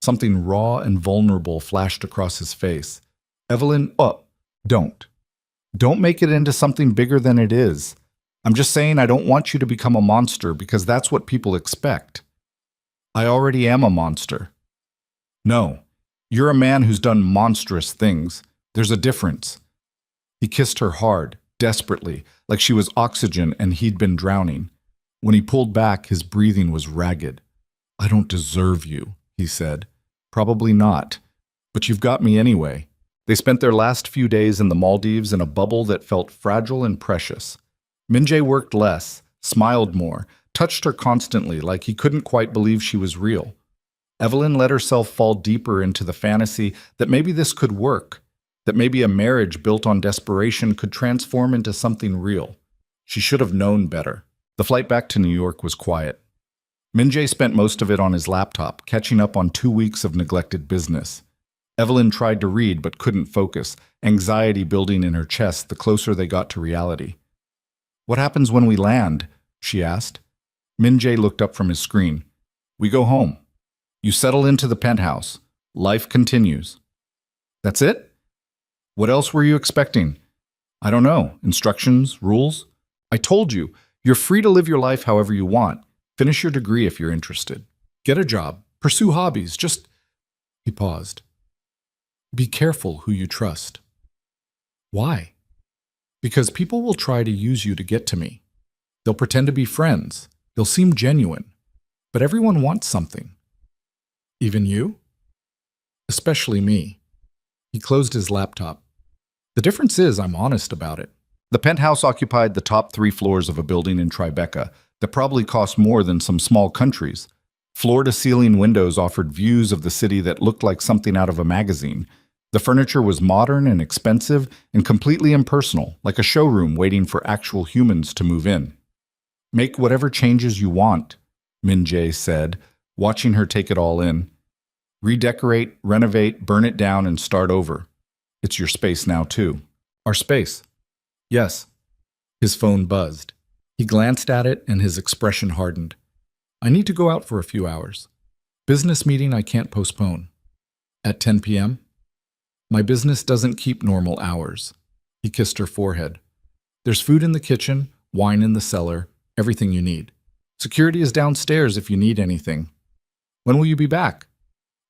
Something raw and vulnerable flashed across his face. Evelyn, don't. Don't make it into something bigger than it is. I'm just saying I don't want you to become a monster because that's what people expect. I already am a monster. No, you're a man who's done monstrous things. There's a difference. He kissed her hard, desperately, like she was oxygen and he'd been drowning. When he pulled back, his breathing was ragged. I don't deserve you, he said. Probably not, but you've got me anyway. They spent their last few days in the Maldives in a bubble that felt fragile and precious. Min-jae worked less, smiled more, touched her constantly like he couldn't quite believe she was real. Evelyn let herself fall deeper into the fantasy that maybe this could work, that maybe a marriage built on desperation could transform into something real. She should have known better. The flight back to New York was quiet. Min-jae spent most of it on his laptop, catching up on 2 weeks of neglected business. Evelyn tried to read but couldn't focus, anxiety building in her chest the closer they got to reality. What happens when we land? She asked. Min-jae looked up from his screen. We go home. You settle into the penthouse. Life continues. That's it? What else were you expecting? I don't know. Instructions? Rules? I told you, you're free to live your life however you want. Finish your degree if you're interested. Get a job. Pursue hobbies. Just... He paused. Be careful who you trust. Why? Because people will try to use you to get to me. They'll pretend to be friends. They'll seem genuine. But everyone wants something. Even you? Especially me. He closed his laptop. The difference is I'm honest about it. The penthouse occupied the top 3 floors of a building in Tribeca that probably cost more than some small countries. Floor-to-ceiling windows offered views of the city that looked like something out of a magazine. The furniture was modern and expensive and completely impersonal, like a showroom waiting for actual humans to move in. Make whatever changes you want, Min-jae said, watching her take it all in. Redecorate, renovate, burn it down, and start over. It's your space now, too. Our space. Yes. His phone buzzed. He glanced at it and his expression hardened. I need to go out for a few hours. Business meeting I can't postpone. At 10 p.m.? My business doesn't keep normal hours. He kissed her forehead. There's food in the kitchen, wine in the cellar, everything you need. Security is downstairs if you need anything. When will you be back?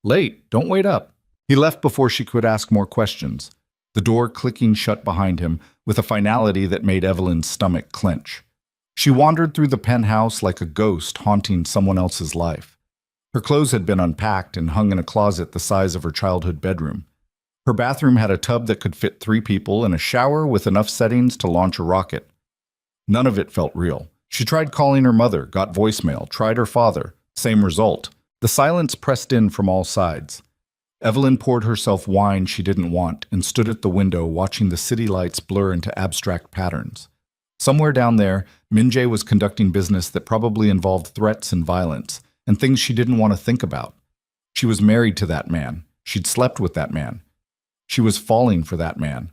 Late. Don't wait up. He left before she could ask more questions, the door clicking shut behind him with a finality that made Evelyn's stomach clench. She wandered through the penthouse like a ghost haunting someone else's life. Her clothes had been unpacked and hung in a closet the size of her childhood bedroom. Her bathroom had a tub that could fit 3 people and a shower with enough settings to launch a rocket. None of it felt real. She tried calling her mother, got voicemail, tried her father. Same result. The silence pressed in from all sides. Evelyn poured herself wine she didn't want and stood at the window watching the city lights blur into abstract patterns. Somewhere down there, Min-jae was conducting business that probably involved threats and violence, and things she didn't want to think about. She was married to that man. She'd slept with that man. She was falling for that man.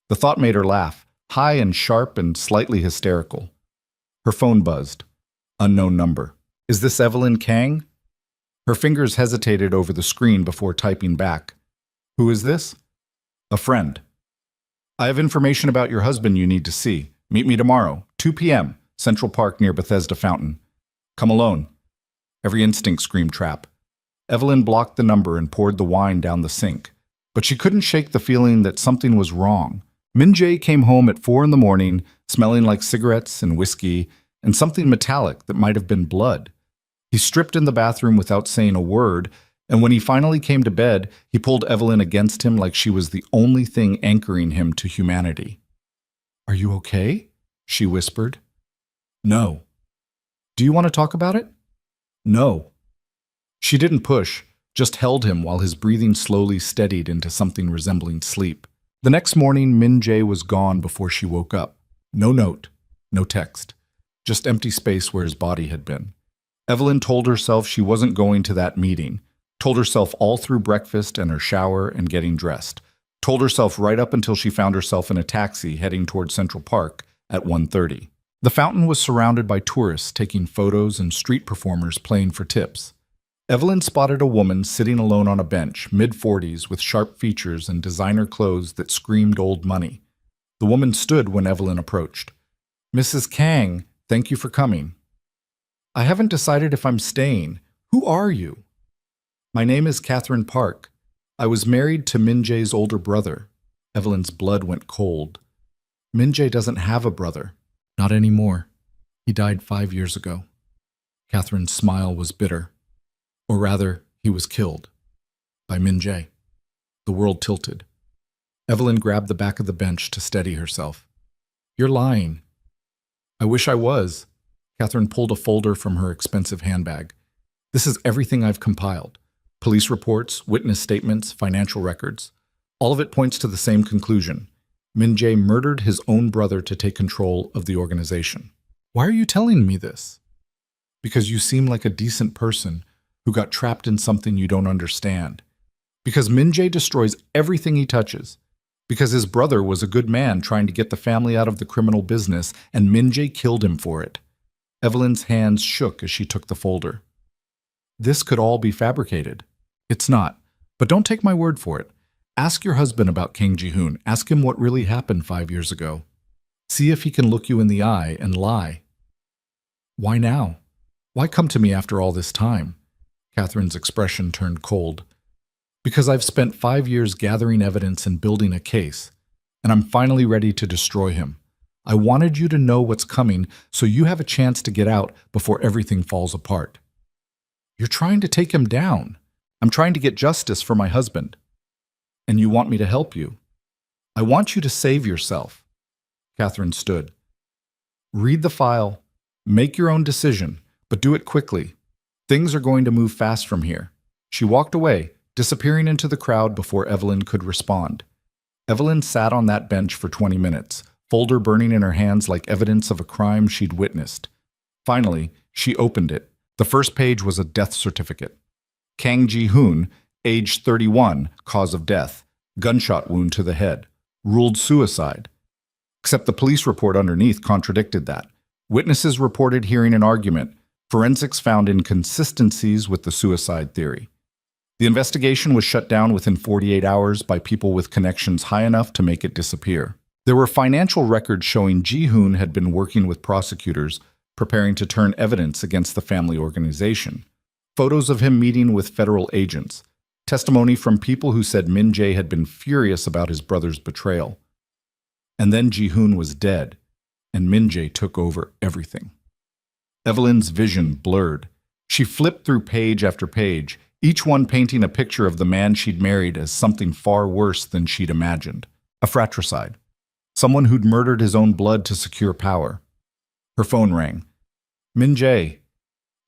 The thought made her laugh, high and sharp and slightly hysterical. Her phone buzzed. Unknown number. Is this Evelyn Kang? Her fingers hesitated over the screen before typing back. Who is this? A friend. I have information about your husband you need to see. Meet me tomorrow, 2 p.m., Central Park near Bethesda Fountain. Come alone. Every instinct screamed trap. Evelyn blocked the number and poured the wine down the sink. But she couldn't shake the feeling that something was wrong. Min-jae came home at 4 in the morning, smelling like cigarettes and whiskey, and something metallic that might have been blood. He stripped in the bathroom without saying a word, and when he finally came to bed, he pulled Evelyn against him like she was the only thing anchoring him to humanity. Are you okay? She whispered. No. Do you want to talk about it? No. She didn't push, just held him while his breathing slowly steadied into something resembling sleep. The next morning, Min-jae was gone before she woke up. No note, no text, just empty space where his body had been. Evelyn told herself she wasn't going to that meeting, told herself all through breakfast and her shower and getting dressed, told herself right up until she found herself in a taxi heading toward Central Park at 1:30. The fountain was surrounded by tourists taking photos and street performers playing for tips. Evelyn spotted a woman sitting alone on a bench, mid-40s, with sharp features and designer clothes that screamed old money. The woman stood when Evelyn approached. "Mrs. Kang, thank you for coming." "I haven't decided if I'm staying. Who are you?" "My name is Catherine Park. I was married to Min Jae's older brother." Evelyn's blood went cold. "Min Jae doesn't have a brother." "Not anymore. He died 5 years ago." Catherine's smile was bitter. Or rather, he was killed. By Min Jae. The world tilted. Evelyn grabbed the back of the bench to steady herself. "You're lying." "I wish I was." Catherine pulled a folder from her expensive handbag. "This is everything I've compiled. Police reports, witness statements, financial records. All of it points to the same conclusion. Min Jae murdered his own brother to take control of the organization." "Why are you telling me this?" "Because you seem like a decent person who got trapped in something you don't understand. Because Min Jae destroys everything he touches. Because his brother was a good man trying to get the family out of the criminal business, and Min Jae killed him for it." Evelyn's hands shook as she took the folder. "This could all be fabricated." "It's not. But don't take my word for it. Ask your husband about Kang Ji-hoon. Ask him what really happened 5 years ago. See if he can look you in the eye and lie." "Why now? Why come to me after all this time?" Catherine's expression turned cold. "Because I've spent 5 years gathering evidence and building a case, and I'm finally ready to destroy him. I wanted you to know what's coming so you have a chance to get out before everything falls apart." "You're trying to take him down." "I'm trying to get justice for my husband." "And you want me to help you?" "I want you to save yourself." Catherine stood. "Read the file. Make your own decision, but do it quickly. Things are going to move fast from here." She walked away, disappearing into the crowd before Evelyn could respond. Evelyn sat on that bench for 20 minutes, folder burning in her hands like evidence of a crime she'd witnessed. Finally, she opened it. The first page was a death certificate. Kang Ji-hoon, age 31, cause of death, gunshot wound to the head, ruled suicide. Except the police report underneath contradicted that. Witnesses reported hearing an argument. Forensics found inconsistencies with the suicide theory. The investigation was shut down within 48 hours by people with connections high enough to make it disappear. There were financial records showing Ji-hoon had been working with prosecutors, preparing to turn evidence against the family organization. Photos of him meeting with federal agents. Testimony from people who said Min Jae had been furious about his brother's betrayal. And then Ji-hoon was dead, and Min Jae took over everything. Evelyn's vision blurred. She flipped through page after page, each one painting a picture of the man she'd married as something far worse than she'd imagined. A fratricide. Someone who'd murdered his own blood to secure power. Her phone rang. "Min Jae."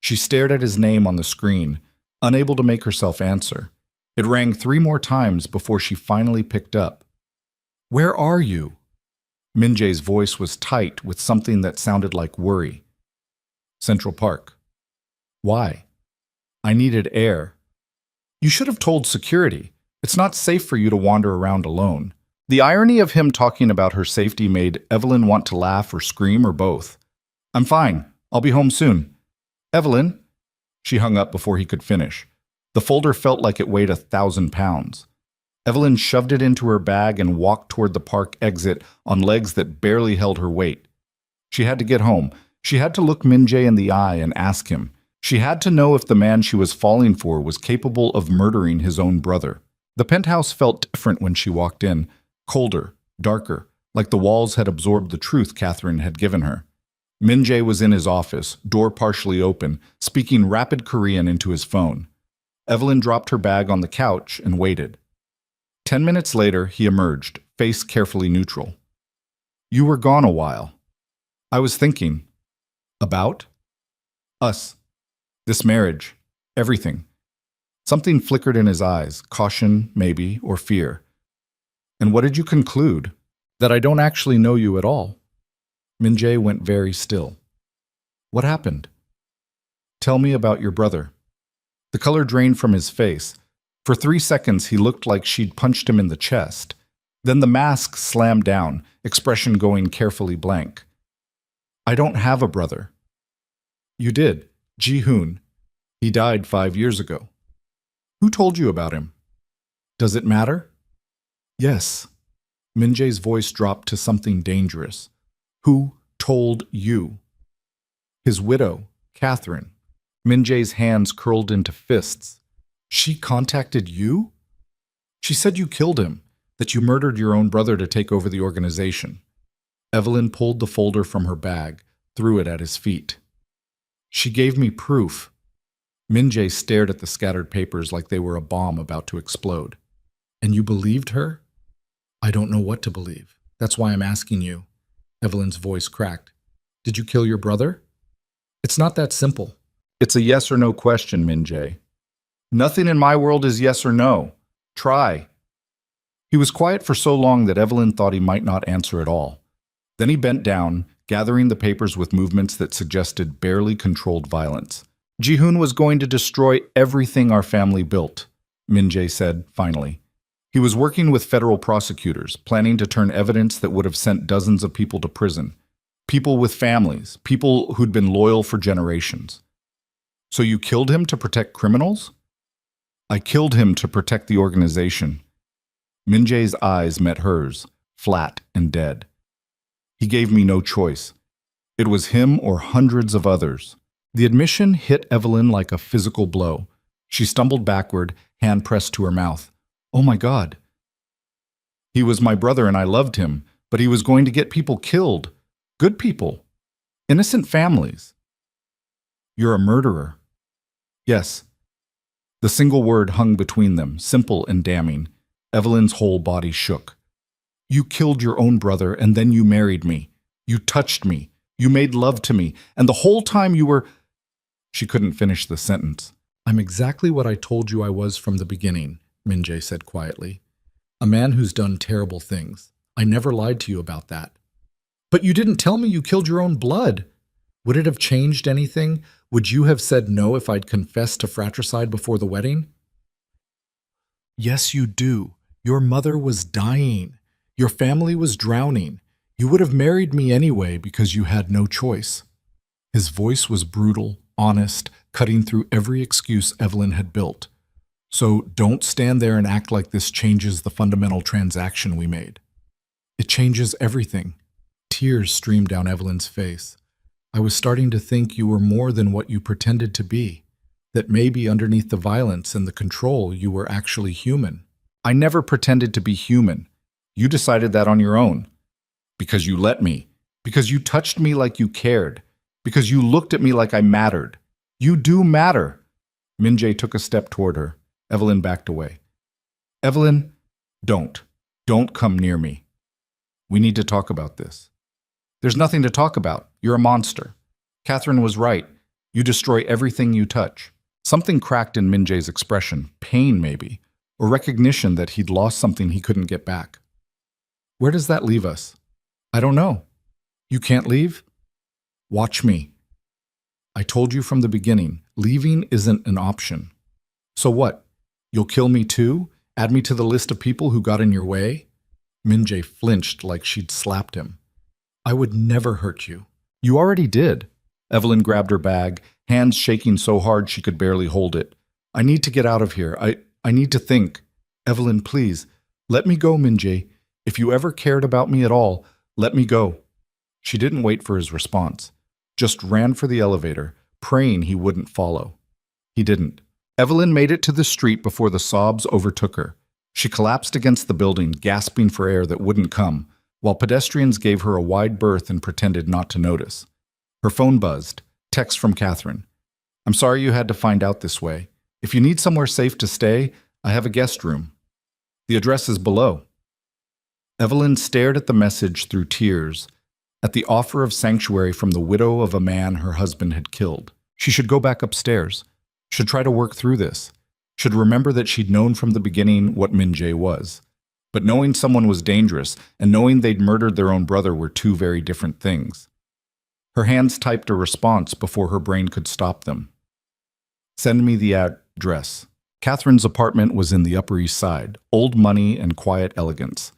She stared at his name on the screen, unable to make herself answer. It rang 3 more times before she finally picked up. "Where are you?" Min Jae's voice was tight with something that sounded like worry. "Central Park." "Why?" "I needed air." "You should have told security. It's not safe for you to wander around alone." The irony of him talking about her safety made Evelyn want to laugh or scream or both. "I'm fine. I'll be home soon." "Evelyn?" She hung up before he could finish. The folder felt like it weighed 1,000 pounds. Evelyn shoved it into her bag and walked toward the park exit on legs that barely held her weight. She had to get home. She had to look Min Jae in the eye and ask him. She had to know if the man she was falling for was capable of murdering his own brother. The penthouse felt different when she walked in, colder, darker, like the walls had absorbed the truth Catherine had given her. Min Jae was in his office, door partially open, speaking rapid Korean into his phone. Evelyn dropped her bag on the couch and waited. 10 minutes later, he emerged, face carefully neutral. "You were gone a while." "I was thinking." "About?" "Us. This marriage. Everything." Something flickered in his eyes, caution, maybe, or fear. "And what did you conclude?" "That I don't actually know you at all." Min Jae went very still. "What happened?" "Tell me about your brother." The color drained from his face. For 3 seconds, he looked like she'd punched him in the chest. Then the mask slammed down, expression going carefully blank. "I don't have a brother." "You did. Ji-hoon. He died 5 years ago. Who told you about him? Does it matter? Yes. Min-jae's voice dropped to something dangerous. Who told you? His widow, Catherine. Min-jae's hands curled into fists. She contacted you? She said you killed him, that you murdered your own brother to take over the organization. Evelyn pulled the folder from her bag, threw it at his feet. She gave me proof. Min-jae stared at the scattered papers like they were a bomb about to explode. And you believed her? I don't know what to believe. That's why I'm asking you. Evelyn's voice cracked. Did you kill your brother? It's not that simple. It's a yes or no question, Min-jae. Nothing in my world is yes or no. Try. He was quiet for so long that Evelyn thought he might not answer at all. Then he bent down, gathering the papers with movements that suggested barely controlled violence. Ji-hoon was going to destroy everything our family built, Min-jae said, finally. He was working with federal prosecutors, planning to turn evidence that would have sent dozens of people to prison. People with families, people who'd been loyal for generations. So you killed him to protect criminals? I killed him to protect the organization. Min-jae's eyes met hers, flat and dead. He gave me no choice. It was him or hundreds of others. The admission hit Evelyn like a physical blow. She stumbled backward, hand pressed to her mouth. Oh my God. He was my brother and I loved him, but he was going to get people killed. Good people. Innocent families. You're a murderer. Yes. The single word hung between them, simple and damning. Evelyn's whole body shook. You killed your own brother and then you married me. You touched me. You made love to me. And the whole time you were... She couldn't finish the sentence. I'm exactly what I told you I was from the beginning, Min-jae said quietly. A man who's done terrible things. I never lied to you about that. But you didn't tell me you killed your own blood. Would it have changed anything? Would you have said no if I'd confessed to fratricide before the wedding? Yes, you do. Your mother was dying. Your family was drowning. You would have married me anyway because you had no choice. His voice was brutal, honest, cutting through every excuse Evelyn had built. So don't stand there and act like this changes the fundamental transaction we made. It changes everything. Tears streamed down Evelyn's face. I was starting to think you were more than what you pretended to be, that maybe underneath the violence and the control you were actually human. I never pretended to be human. You decided that on your own. Because you let me. Because you touched me like you cared. Because you looked at me like I mattered. You do matter. Min-jae took a step toward her. Evelyn backed away. Evelyn, don't. Don't come near me. We need to talk about this. There's nothing to talk about. You're a monster. Catherine was right. You destroy everything you touch. Something cracked in Min-jae's expression. Pain, maybe. Or recognition that he'd lost something he couldn't get back. Where does that leave us? I don't know. You can't leave? Watch me. I told you from the beginning, leaving isn't an option. So what? You'll kill me too? Add me to the list of people who got in your way? Min-jae flinched like she'd slapped him. I would never hurt you. You already did. Evelyn grabbed her bag, hands shaking so hard she could barely hold it. I need to get out of here. I need to think. Evelyn, please, let me go, Min-jae. If you ever cared about me at all, let me go. She didn't wait for his response. Just ran for the elevator, praying he wouldn't follow. He didn't. Evelyn made it to the street before the sobs overtook her. She collapsed against the building, gasping for air that wouldn't come, while pedestrians gave her a wide berth and pretended not to notice. Her phone buzzed. Text from Catherine. I'm sorry you had to find out this way. If you need somewhere safe to stay, I have a guest room. The address is below. Evelyn stared at the message through tears, at the offer of sanctuary from the widow of a man her husband had killed. She should go back upstairs, should try to work through this, should remember that she'd known from the beginning what Min-jae was. But knowing someone was dangerous and knowing they'd murdered their own brother were two very different things. Her hands typed a response before her brain could stop them. Send me the address. Catherine's apartment was in the Upper East Side, old money and quiet elegance.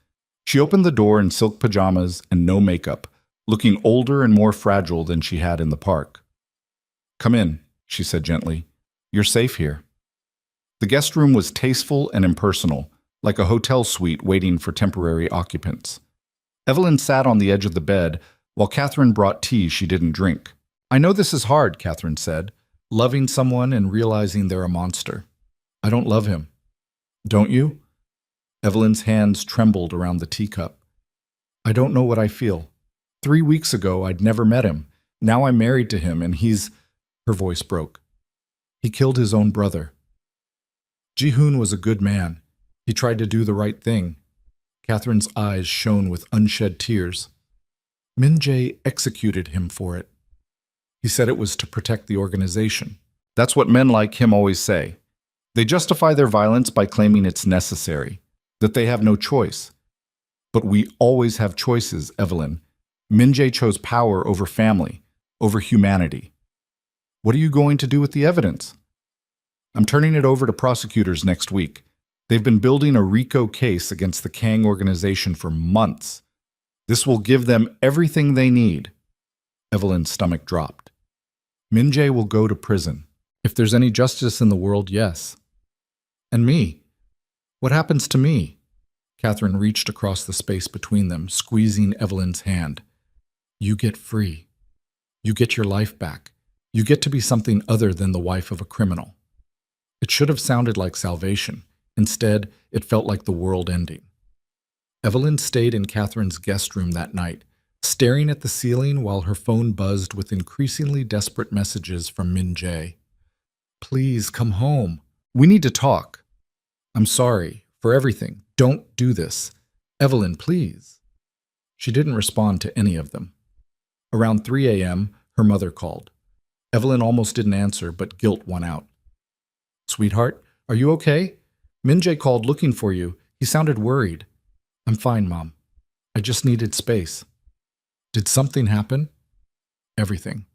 She opened the door in silk pajamas and no makeup, looking older and more fragile than she had in the park. Come in, she said gently. You're safe here. The guest room was tasteful and impersonal, like a hotel suite waiting for temporary occupants. Evelyn sat on the edge of the bed while Catherine brought tea she didn't drink. I know this is hard, Catherine said, loving someone and realizing they're a monster. I don't love him. Don't you? Evelyn's hands trembled around the teacup. I don't know what I feel. 3 weeks ago, I'd never met him. Now I'm married to him, and he's... Her voice broke. He killed his own brother. Ji-hoon was a good man. He tried to do the right thing. Catherine's eyes shone with unshed tears. Min-jae executed him for it. He said it was to protect the organization. That's what men like him always say. They justify their violence by claiming it's necessary, that they have no choice. But we always have choices, Evelyn. Min-jae chose power over family, over humanity. What are you going to do with the evidence? I'm turning it over to prosecutors next week. They've been building a RICO case against the Kang organization for months. This will give them everything they need. Evelyn's stomach dropped. Min-jae will go to prison. If there's any justice in the world, yes. And me? What happens to me? Catherine reached across the space between them, squeezing Evelyn's hand. You get free. You get your life back. You get to be something other than the wife of a criminal. It should have sounded like salvation. Instead, it felt like the world ending. Evelyn stayed in Catherine's guest room that night, staring at the ceiling while her phone buzzed with increasingly desperate messages from Min-jae. Please come home. We need to talk. I'm sorry for everything. Don't do this. Evelyn, please. She didn't respond to any of them. Around 3 a.m., her mother called. Evelyn almost didn't answer, but guilt won out. Sweetheart, are you okay? Min-jae called looking for you. He sounded worried. I'm fine, Mom. I just needed space. Did something happen? Everything.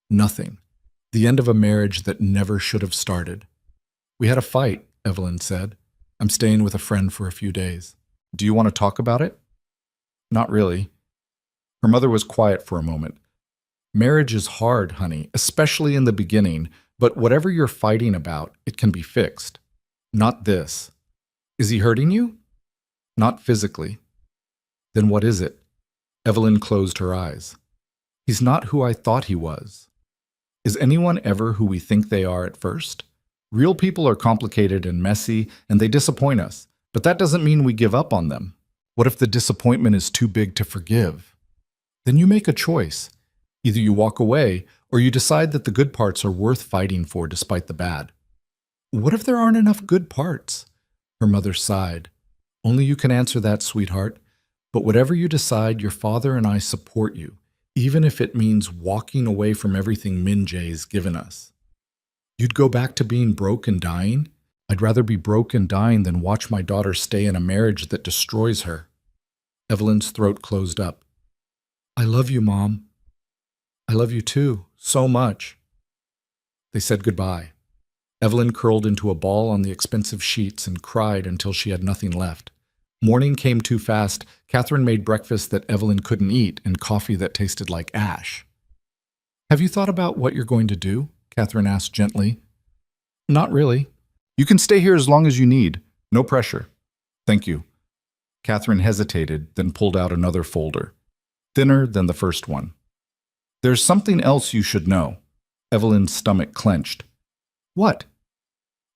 Nothing. The end of a marriage that never should have started. We had a fight, Evelyn said. I'm staying with a friend for a few days. Do you want to talk about it? Not really. Her mother was quiet for a moment. Marriage is hard, honey, especially in the beginning, but whatever you're fighting about, it can be fixed. Not this. Is he hurting you? Not physically. Then what is it? Evelyn closed her eyes. He's not who I thought he was. Is anyone ever who we think they are at first? Real people are complicated and messy, and they disappoint us, but that doesn't mean we give up on them. What if the disappointment is too big to forgive? Then you make a choice. Either you walk away, or you decide that the good parts are worth fighting for despite the bad. What if there aren't enough good parts? Her mother sighed. Only you can answer that, sweetheart. But whatever you decide, your father and I support you, even if it means walking away from everything Min-jae's given us. You'd go back to being broke and dying? I'd rather be broke and dying than watch my daughter stay in a marriage that destroys her. Evelyn's throat closed up. I love you, Mom. I love you too, so much. They said goodbye. Evelyn curled into a ball on the expensive sheets and cried until she had nothing left. Morning came too fast. Catherine made breakfast that Evelyn couldn't eat and coffee that tasted like ash. Have you thought about what you're going to do? Catherine asked gently. Not really. You can stay here as long as you need. No pressure. Thank you. Catherine hesitated, then pulled out another folder, thinner than the first one. There's something else you should know. Evelyn's stomach clenched. What?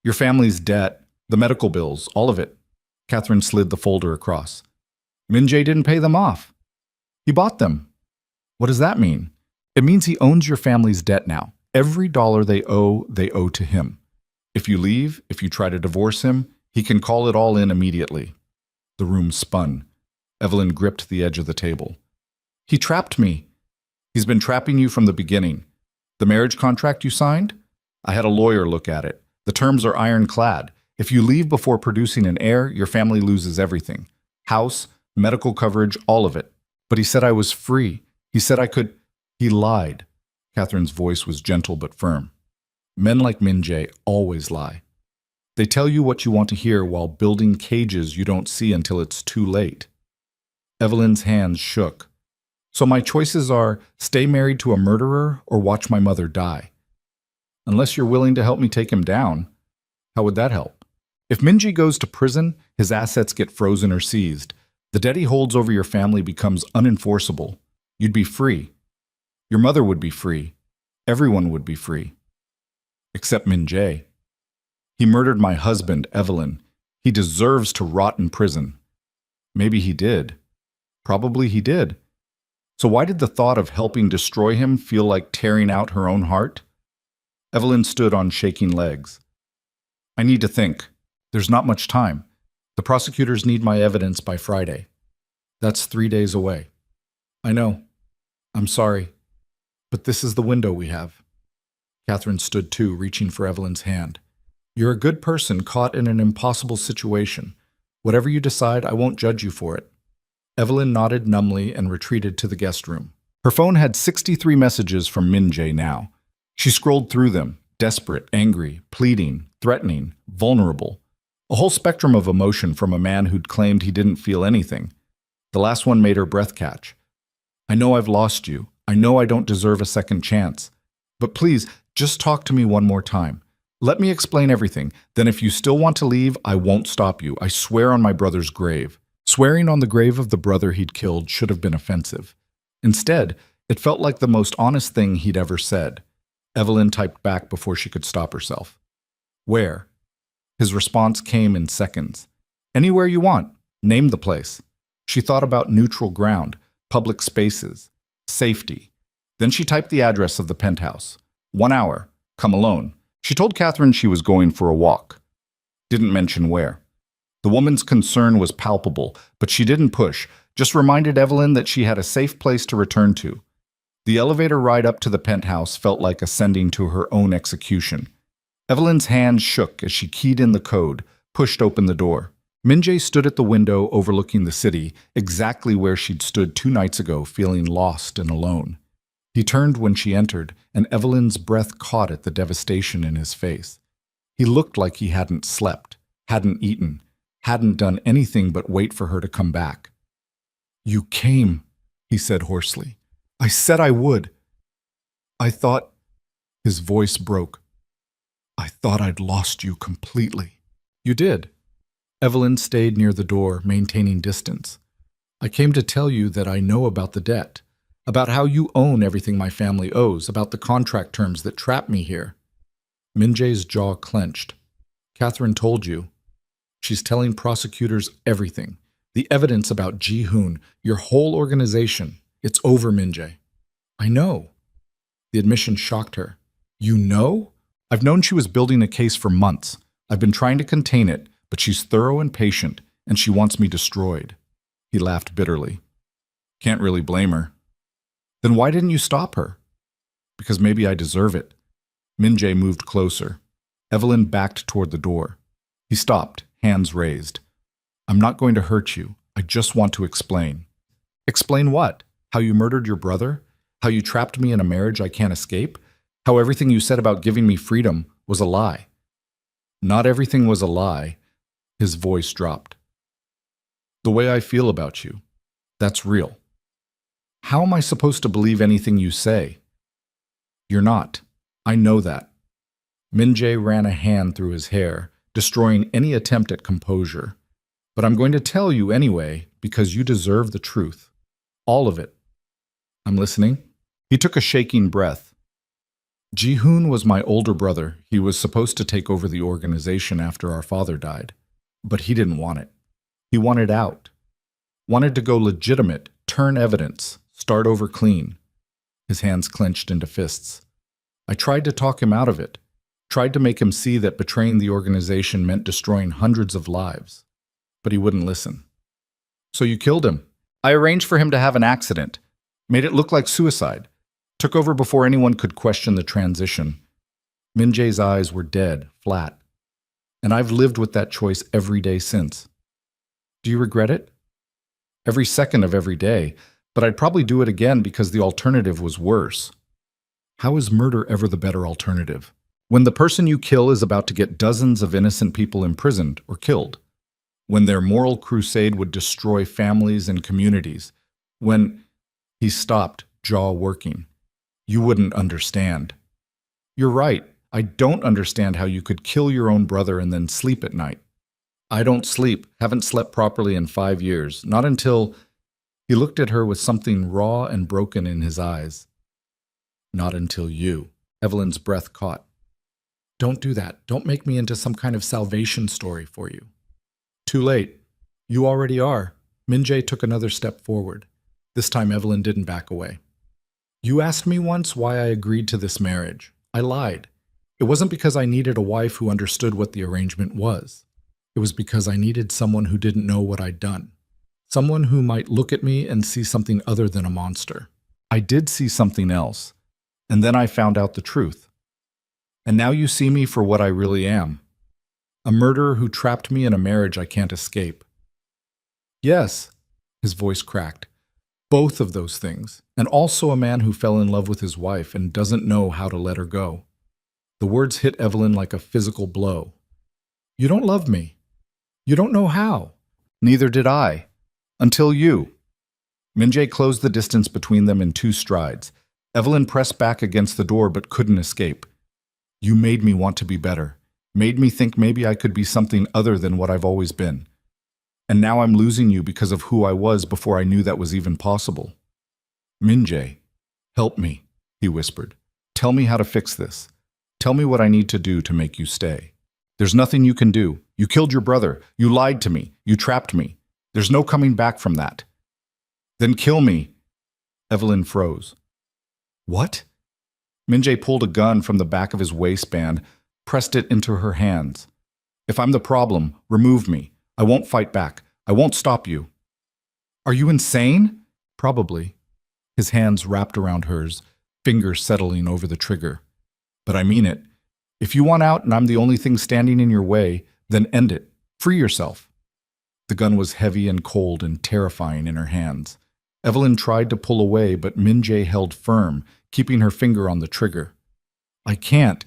Your family's debt, the medical bills, all of it. Catherine slid the folder across. Min-jae didn't pay them off. He bought them. What does that mean? It means he owns your family's debt now. Every dollar they owe to him. If you leave, if you try to divorce him, he can call it all in immediately. The room spun. Evelyn gripped the edge of the table. He trapped me. He's been trapping you from the beginning. The marriage contract you signed? I had a lawyer look at it. The terms are ironclad. If you leave before producing an heir, your family loses everything. House, medical coverage, all of it. But he said I was free. He said I could... He lied. Catherine's voice was gentle but firm. Men like Min-jae always lie. They tell you what you want to hear while building cages you don't see until it's too late. Evelyn's hands shook. So my choices are stay married to a murderer or watch my mother die. Unless you're willing to help me take him down. How would that help? If Minji goes to prison, his assets get frozen or seized. The debt he holds over your family becomes unenforceable. You'd be free. Your mother would be free. Everyone would be free. Except Min Jae. He murdered my husband, Evelyn. He deserves to rot in prison. Maybe he did. Probably he did. So why did the thought of helping destroy him feel like tearing out her own heart? Evelyn stood on shaking legs. I need to think. There's not much time. The prosecutors need my evidence by Friday. That's 3 days away. I know. I'm sorry. But this is the window we have. Catherine stood too, reaching for Evelyn's hand. You're a good person caught in an impossible situation. Whatever you decide, I won't judge you for it. Evelyn nodded numbly and retreated to the guest room. Her phone had 63 messages from Min Jae now. She scrolled through them, desperate, angry, pleading, threatening, vulnerable. A whole spectrum of emotion from a man who'd claimed he didn't feel anything. The last one made her breath catch. I know I've lost you. I know I don't deserve a second chance. But please, just talk to me one more time. Let me explain everything. Then if you still want to leave, I won't stop you. I swear on my brother's grave. Swearing on the grave of the brother he'd killed should have been offensive. Instead, it felt like the most honest thing he'd ever said. Evelyn typed back before she could stop herself. Where? His response came in seconds. Anywhere you want. Name the place. She thought about neutral ground, public spaces, safety. Then she typed the address of the penthouse. 1 hour. Come alone. She told Catherine she was going for a walk. Didn't mention where. The woman's concern was palpable, but she didn't push, just reminded Evelyn that she had a safe place to return to. The elevator ride up to the penthouse felt like ascending to her own execution. Evelyn's hand shook as she keyed in the code, pushed open the door. Min Jae stood at the window overlooking the city, exactly where she'd stood 2 nights ago, feeling lost and alone. He turned when she entered, and Evelyn's breath caught at the devastation in his face. He looked like he hadn't slept, hadn't eaten, hadn't done anything but wait for her to come back. You came, he said hoarsely. I said I would. I thought, his voice broke. I thought I'd lost you completely. You did. Evelyn stayed near the door, maintaining distance. I came to tell you that I know about the debt, about how you own everything my family owes, about the contract terms that trap me here. Min Jae's jaw clenched. Catherine told you. She's telling prosecutors everything. The evidence about Ji-hoon, your whole organization. It's over, Min Jae. I know. The admission shocked her. You know? I've known she was building a case for months. I've been trying to contain it, but she's thorough and patient, and she wants me destroyed. He laughed bitterly. Can't really blame her. Then why didn't you stop her? Because maybe I deserve it. Min Jae moved closer. Evelyn backed toward the door. He stopped, hands raised. I'm not going to hurt you. I just want to explain. Explain what? How you murdered your brother? How you trapped me in a marriage I can't escape? How everything you said about giving me freedom was a lie? Not everything was a lie. His voice dropped. The way I feel about you, that's real. How am I supposed to believe anything you say? You're not. I know that. Min Jae ran a hand through his hair, destroying any attempt at composure. But I'm going to tell you anyway, because you deserve the truth. All of it. I'm listening. He took a shaking breath. Ji-hoon was my older brother. He was supposed to take over the organization after our father died. But he didn't want it. He wanted out. Wanted to go legitimate, turn evidence, start over clean. His hands clenched into fists. I tried to talk him out of it. Tried to make him see that betraying the organization meant destroying hundreds of lives. But he wouldn't listen. So you killed him. I arranged for him to have an accident. Made it look like suicide. Took over before anyone could question the transition. Min Jae's eyes were dead, flat. And I've lived with that choice every day since. Do you regret it? Every second of every day, but I'd probably do it again because the alternative was worse. How is murder ever the better alternative? When the person you kill is about to get dozens of innocent people imprisoned or killed. When their moral crusade would destroy families and communities. When he stopped, jaw working. You wouldn't understand. You're right. I don't understand how you could kill your own brother and then sleep at night. I don't sleep, haven't slept properly in 5 years, not until... He looked at her with something raw and broken in his eyes. Not until you. Evelyn's breath caught. Don't do that. Don't make me into some kind of salvation story for you. Too late. You already are. Min-jae took another step forward. This time Evelyn didn't back away. You asked me once why I agreed to this marriage. I lied. It wasn't because I needed a wife who understood what the arrangement was. It was because I needed someone who didn't know what I'd done. Someone who might look at me and see something other than a monster. I did see something else, and then I found out the truth. And now you see me for what I really am. A murderer who trapped me in a marriage I can't escape. Yes, his voice cracked. Both of those things, and also a man who fell in love with his wife and doesn't know how to let her go. The words hit Evelyn like a physical blow. You don't love me. You don't know how. Neither did I. Until you. Min-jae closed the distance between them in 2 strides. Evelyn pressed back against the door but couldn't escape. You made me want to be better. Made me think maybe I could be something other than what I've always been. And now I'm losing you because of who I was before I knew that was even possible. Min-jae, help me, he whispered. Tell me how to fix this. Tell me what I need to do to make you stay. There's nothing you can do. You killed your brother. You lied to me. You trapped me. There's no coming back from that. Then kill me. Evelyn froze. What? Min-jae pulled a gun from the back of his waistband, pressed it into her hands. If I'm the problem, remove me. I won't fight back. I won't stop you. Are you insane? Probably. His hands wrapped around hers, fingers settling over the trigger. But I mean it. If you want out and I'm the only thing standing in your way, then end it. Free yourself. The gun was heavy and cold and terrifying in her hands. Evelyn tried to pull away, but Min-jae held firm, keeping her finger on the trigger. I can't.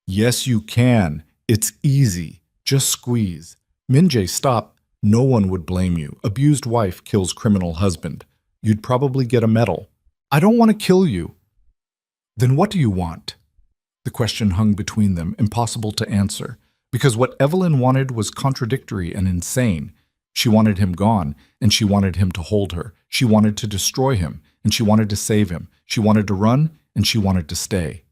Yes, you can. It's easy. Just squeeze. Min-jae, stop. No one would blame you. Abused wife kills criminal husband. You'd probably get a medal. I don't want to kill you. Then what do you want? The question hung between them, impossible to answer, because what Evelyn wanted was contradictory and insane. She wanted him gone, and she wanted him to hold her. She wanted to destroy him, and she wanted to save him. She wanted to run, and she wanted to stay.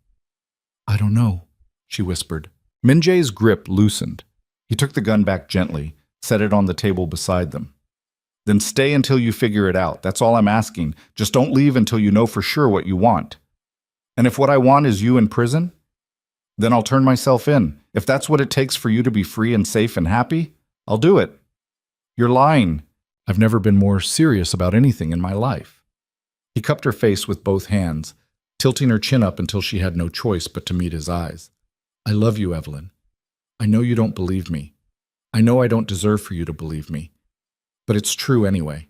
I don't know, she whispered. Min-jae's grip loosened. He took the gun back gently, set it on the table beside them. Then stay until you figure it out. That's all I'm asking. Just don't leave until you know for sure what you want. And if what I want is you in prison, then I'll turn myself in. If that's what it takes for you to be free and safe and happy, I'll do it. You're lying. I've never been more serious about anything in my life. He cupped her face with both hands, tilting her chin up until she had no choice but to meet his eyes. I love you, Evelyn. I know you don't believe me. I know I don't deserve for you to believe me. But it's true anyway.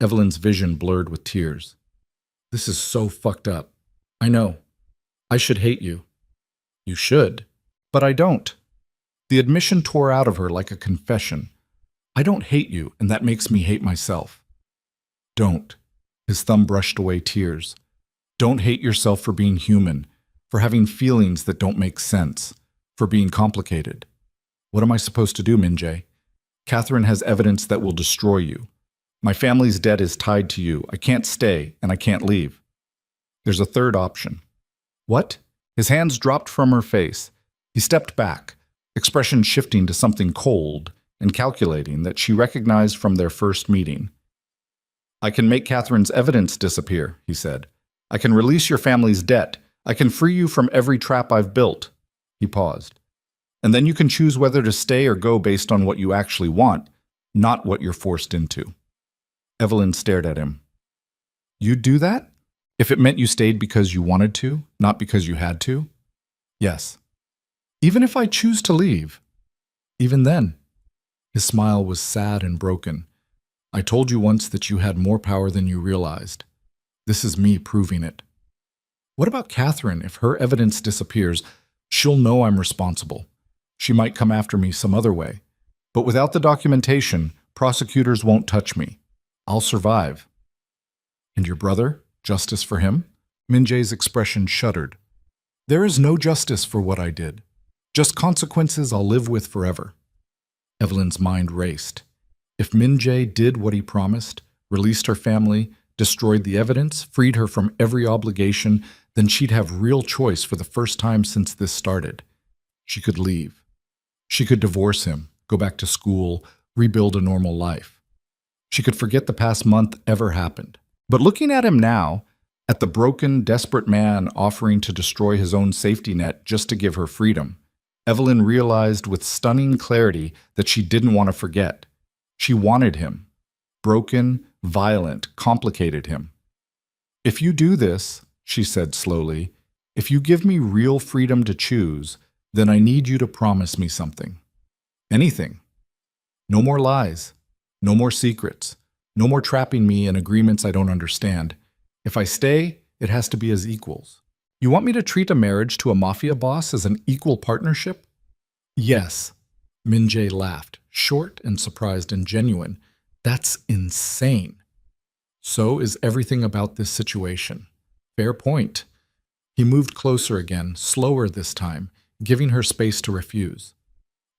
Evelyn's vision blurred with tears. This is so fucked up. I know. I should hate you. You should. But I don't. The admission tore out of her like a confession. I don't hate you, and that makes me hate myself. Don't. His thumb brushed away tears. Don't hate yourself for being human, for having feelings that don't make sense, for being complicated. What am I supposed to do, Min-jae? Catherine has evidence that will destroy you. My family's debt is tied to you. I can't stay, and I can't leave. There's a third option. What? His hands dropped from her face. He stepped back, expression shifting to something cold and calculating that she recognized from their first meeting. I can make Catherine's evidence disappear, he said. I can release your family's debt. I can free you from every trap I've built. He paused. And then you can choose whether to stay or go based on what you actually want, not what you're forced into. Evelyn stared at him. You'd do that? If it meant you stayed because you wanted to, not because you had to? Yes. Even if I choose to leave? Even then. His smile was sad and broken. I told you once that you had more power than you realized. This is me proving it. What about Catherine? If her evidence disappears, she'll know I'm responsible. She might come after me some other way. But without the documentation, prosecutors won't touch me. I'll survive. And your brother? Justice for him? Min-jae's expression shuddered. There is no justice for what I did. Just consequences I'll live with forever. Evelyn's mind raced. If Min Jae did what he promised, released her family, destroyed the evidence, freed her from every obligation, then she'd have real choice for the first time since this started. She could leave. She could divorce him, go back to school, rebuild a normal life. She could forget the past month ever happened. But looking at him now, at the broken, desperate man offering to destroy his own safety net just to give her freedom, Evelyn realized with stunning clarity that she didn't want to forget. She wanted him. Broken, violent, complicated him. If you do this, she said slowly, if you give me real freedom to choose, then I need you to promise me something. Anything. No more lies. No more secrets. No more trapping me in agreements I don't understand. If I stay, it has to be as equals. You want me to treat a marriage to a mafia boss as an equal partnership? Yes. Min Jae laughed, short and surprised and genuine. That's insane. So is everything about this situation. Fair point. He moved closer again, slower this time, giving her space to refuse.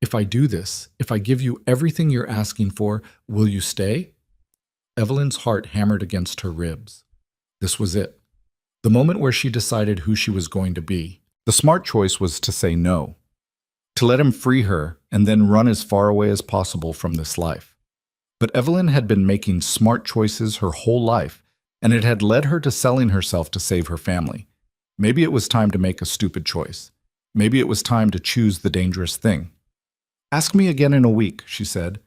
If I do this, if I give you everything you're asking for, will you stay? Evelyn's heart hammered against her ribs. This was it. The moment where she decided who she was going to be. The smart choice was to say no. To let him free her and then run as far away as possible from this life. But Evelyn had been making smart choices her whole life, and it had led her to selling herself to save her family. Maybe it was time to make a stupid choice. Maybe it was time to choose the dangerous thing. Ask me again in a week, she said.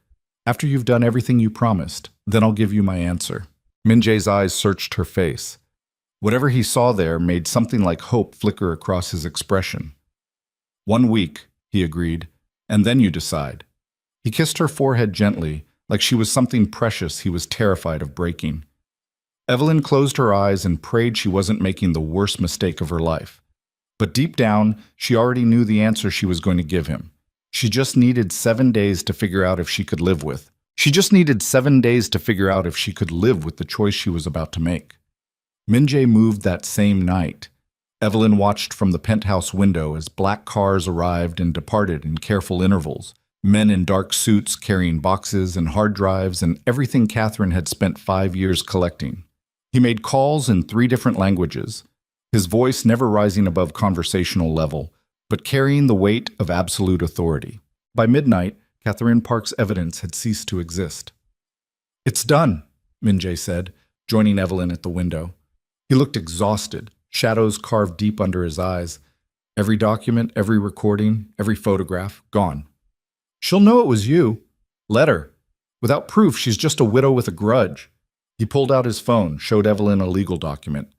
After you've done everything you promised, then I'll give you my answer. Min Jae's eyes searched her face. Whatever he saw there made something like hope flicker across his expression. 1 week, he agreed, and then you decide. He kissed her forehead gently, like she was something precious he was terrified of breaking. Evelyn closed her eyes and prayed she wasn't making the worst mistake of her life. But deep down, she already knew the answer she was going to give him. She just needed 7 days to figure out if she could live with. She just needed 7 days to figure out if she could live with the choice she was about to make. Min Jae moved that same night. Evelyn watched from the penthouse window as black cars arrived and departed in careful intervals. Men in dark suits carrying boxes and hard drives and everything Catherine had spent 5 years collecting. He made calls in 3 different languages, his voice never rising above conversational level, but carrying the weight of absolute authority. By midnight, Catherine Park's evidence had ceased to exist. It's done, Min Jae said, joining Evelyn at the window. He looked exhausted, shadows carved deep under his eyes. Every document, every recording, every photograph, gone. She'll know it was you. Let her. Without proof, she's just a widow with a grudge. He pulled out his phone, showed Evelyn a legal document.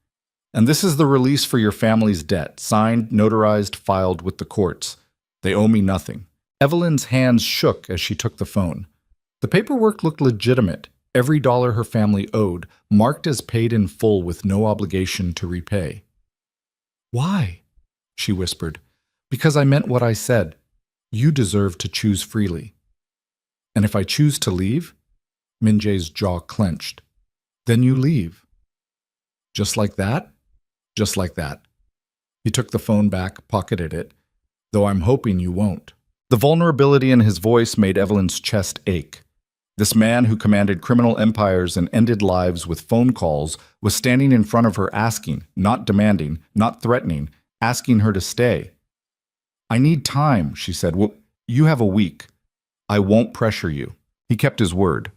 And this is the release for your family's debt, signed, notarized, filed with the courts. They owe me nothing. Evelyn's hands shook as she took the phone. The paperwork looked legitimate. Every dollar her family owed, marked as paid in full with no obligation to repay. Why? She whispered. Because I meant what I said. You deserve to choose freely. And if I choose to leave? Min Jae's jaw clenched. Then you leave. Just like that? Just like that. He took the phone back, pocketed it. Though I'm hoping you won't. The vulnerability in his voice made Evelyn's chest ache. This man who commanded criminal empires and ended lives with phone calls was standing in front of her asking, not demanding, not threatening, asking her to stay. I need time, she said. Well, you have a week. I won't pressure you. He kept his word.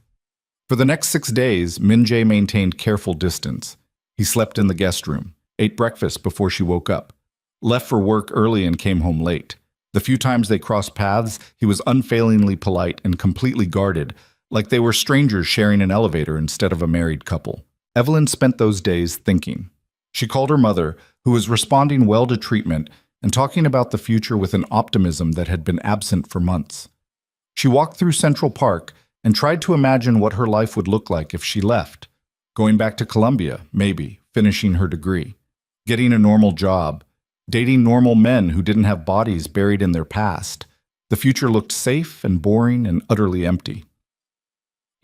For the next 6 days, Min Jae maintained careful distance. He slept in the guest room, ate breakfast before she woke up, left for work early and came home late. The few times they crossed paths, he was unfailingly polite and completely guarded, like they were strangers sharing an elevator instead of a married couple. Evelyn spent those days thinking. She called her mother, who was responding well to treatment and talking about the future with an optimism that had been absent for months. She walked through Central Park and tried to imagine what her life would look like if she left. Going back to Columbia, maybe, finishing her degree. Getting a normal job. Dating normal men who didn't have bodies buried in their past. The future looked safe and boring and utterly empty.